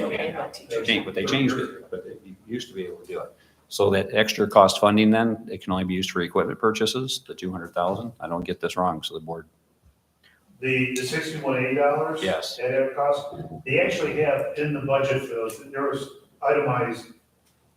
You can't, but they changed it, but you used to be able to do it. So that extra cost funding then, it can only be used for equipment purchases, the 200,000. I don't get this wrong, so the board. The $6180. Yes. That ever cost, they actually have in the budget for those, there was itemized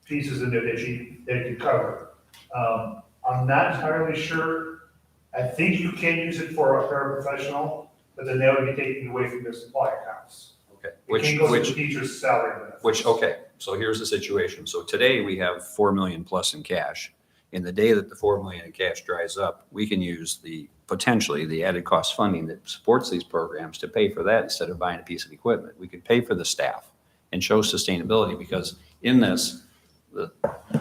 pieces in there that you could cover. I'm not entirely sure. I think you can use it for a paraprofessional, but then that would be taken away from their supply accounts. Okay. It can't go to the teacher's salary benefits. Okay, so here's the situation. So today we have 4 million plus in cash. In the day that the 4 million in cash dries up, we can use potentially the added cost funding that supports these programs to pay for that instead of buying a piece of equipment. We could pay for the staff and show sustainability, because in this,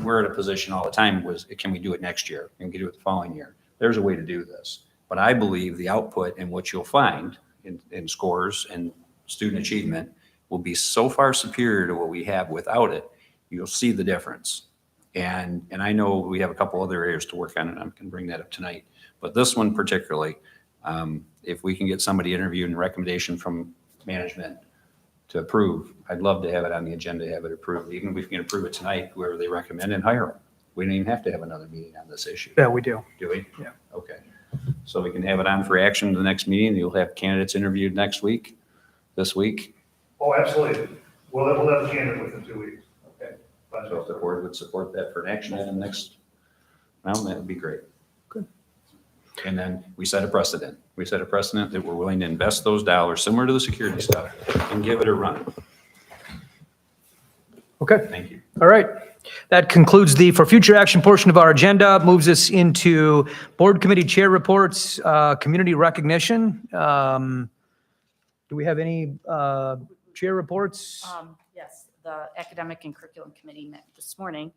we're at a position all the time can we do it next year? Can we do it the following year? There's a way to do this. But I believe the output and what you'll find in scores and student achievement will be so far superior to what we have without it. You'll see the difference. And I know we have a couple other areas to work on, and I can bring that up tonight. But this one particularly, if we can get somebody interviewed and recommendation from management to approve, I'd love to have it on the agenda, have it approved. Even if we can approve it tonight, whoever they recommend, and hire them. We don't even have to have another meeting on this issue. Yeah, we do. Do we? Yeah. Okay. So we can have it on for action the next meeting. You'll have candidates interviewed this week. Oh, absolutely. We'll have a candidate within 2 weeks. Okay. So if the board would support that for an action item next, well, that would be great. Good. And then we set a precedent. We set a precedent that we're willing to invest those dollars, similar to the security stuff, and give it a run. Okay. Thank you. All right. That concludes the for future action portion of our agenda, moves us into board committee chair reports, community recognition. Do we have any chair reports? Yes, the Academic and Curriculum Committee met this morning.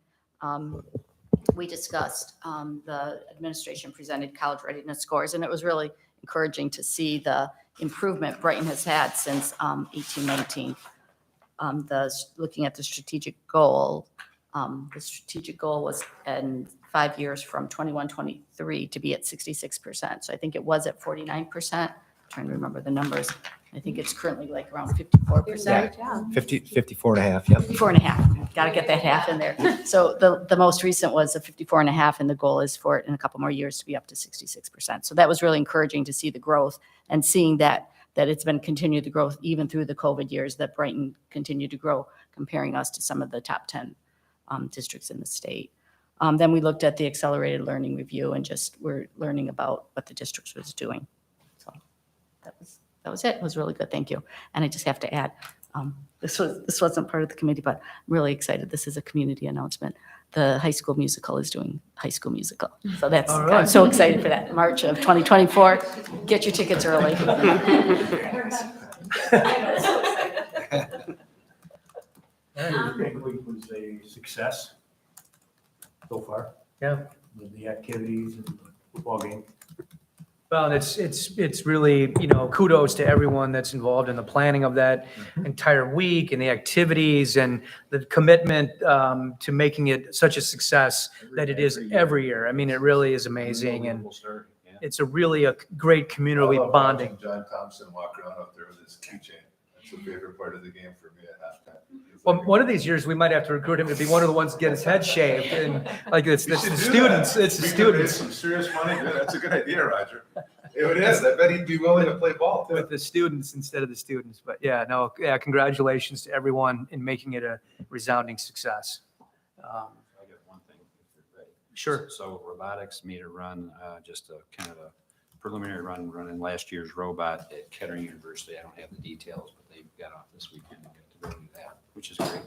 We discussed, the administration presented college readiness scores, and it was really encouraging to see the improvement Brighton has had since 1819. Looking at the strategic goal was in 5 years from 21-23 to be at 66%. So I think it was at 49%. Trying to remember the numbers. I think it's currently like around 54%. 54 and a half, yep. 54 and a half. Got to get that half in there. So the most recent was a 54 and a half, and the goal is for it in a couple more years to be up to 66%. So that was really encouraging to see the growth and seeing that it's been continued the growth even through the COVID years, that Brighton continued to grow, comparing us to some of the top 10 districts in the state. Then we looked at the accelerated learning review and just we're learning about what the district was doing. So that was it. It was really good. Thank you. And I just have to add, this wasn't part of the committee, but I'm really excited. This is a community announcement. The High School Musical is doing High School Musical. So that's, All right. I'm so excited for that. March of 2024. Get your tickets early. Big Week was a success so far. Yeah. With the activities and the football game. Well, it's really, kudos to everyone that's involved in the planning of that entire week and the activities and the commitment to making it such a success that it is every year. I mean, it really is amazing, and it's really a great community I love bonding. watching John Thompson walk around up there with his keychain. That's the favorite part of the game for me at halftime. Well, one of these years, we might have to recruit him to be one of the ones to get his head shaved, and like it's the students, it's the We could raise students. some serious money. Dude. That's a good idea, Roger. It is. I bet he'd be willing to play ball. too. With the students instead of the students. But yeah, congratulations to everyone in making it a resounding success. I got one thing. if you're ready. Sure. So robotics made a run, just a kind of a preliminary run, running last year's robot at Kettering University. I don't have the details, but they got off this weekend and get to go do that, which is great.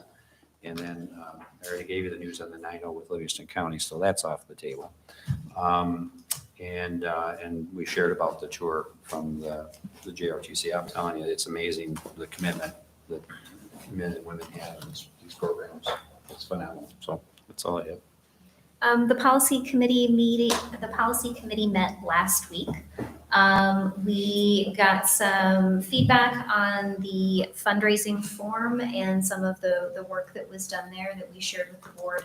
And then I already gave you the news on the 9-0 with Livingston County, so that's off the table. And we shared about the tour from the JRTC. I'm telling you, it's amazing, the commitment that men and women have in these programs. It's phenomenal. So that's all I have. The policy committee met last week. We got some feedback on the fundraising form and some of the work that was done there that we shared with the board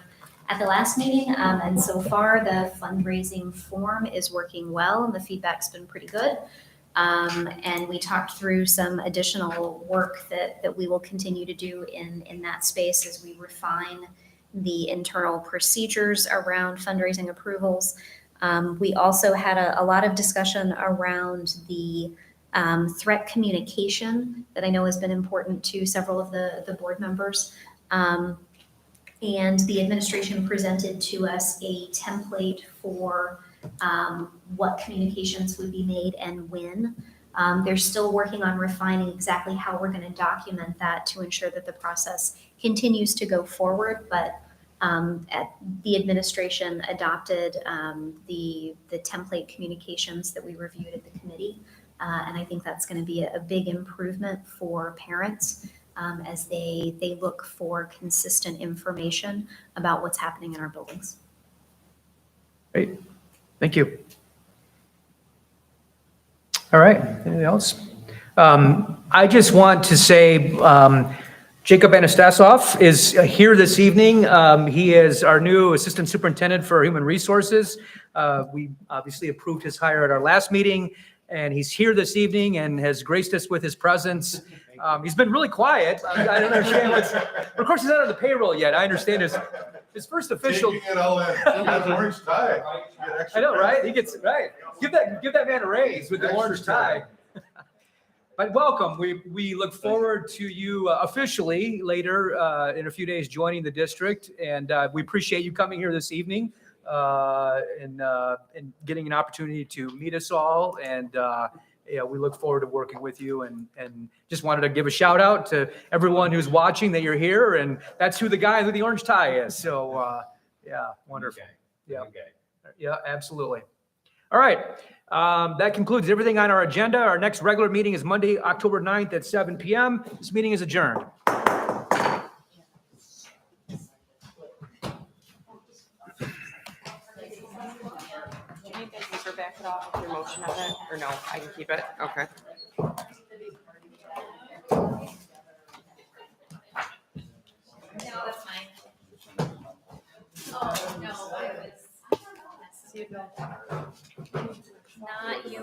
at the last meeting. And so far, the fundraising form is working well and the feedback's been pretty good. And we talked through some additional work that we will continue to do in that space as we refine the internal procedures around fundraising approvals. We also had a lot of discussion around the threat communication that I know has been important to several of the board members. And the administration presented to us a template for what communications would be made and when. They're still working on refining exactly how we're going to document that to ensure that the process continues to go forward, but the administration adopted the template communications that we reviewed at the committee. And I think that's going to be a big improvement for parents as they look for consistent information about what's happening in our buildings. Great. Thank you. All right. Anything else? I just want to say, Jacob Anastasov is here this evening. He is our new Assistant Superintendent for Human Resources. We obviously approved his hire at our last meeting, and he's here this evening and has graced us with his presence. He's been really quiet. I don't understand what's, of course, he's not on the payroll yet. I understand his first official. Taking it all in. He has an orange tie. I know, right? He gets, right. Give that man a raise with the orange tie. But welcome. We look forward to you officially later in a few days joining the district. And we appreciate you coming here this evening and getting an opportunity to meet us all. And we look forward to working with you and just wanted to give a shout out to everyone who's watching that you're here. And that's who the guy with the orange tie is. So yeah, wonderful. Yeah. Yeah, absolutely. All right. That concludes everything on our agenda. Our next regular meeting is Monday, October 9th at 7 p.m. This meeting is adjourned. Can you guys ever back it off with your motion on it? Or no, I can keep it? Okay. No, that's fine. Oh, no, I was. Not you.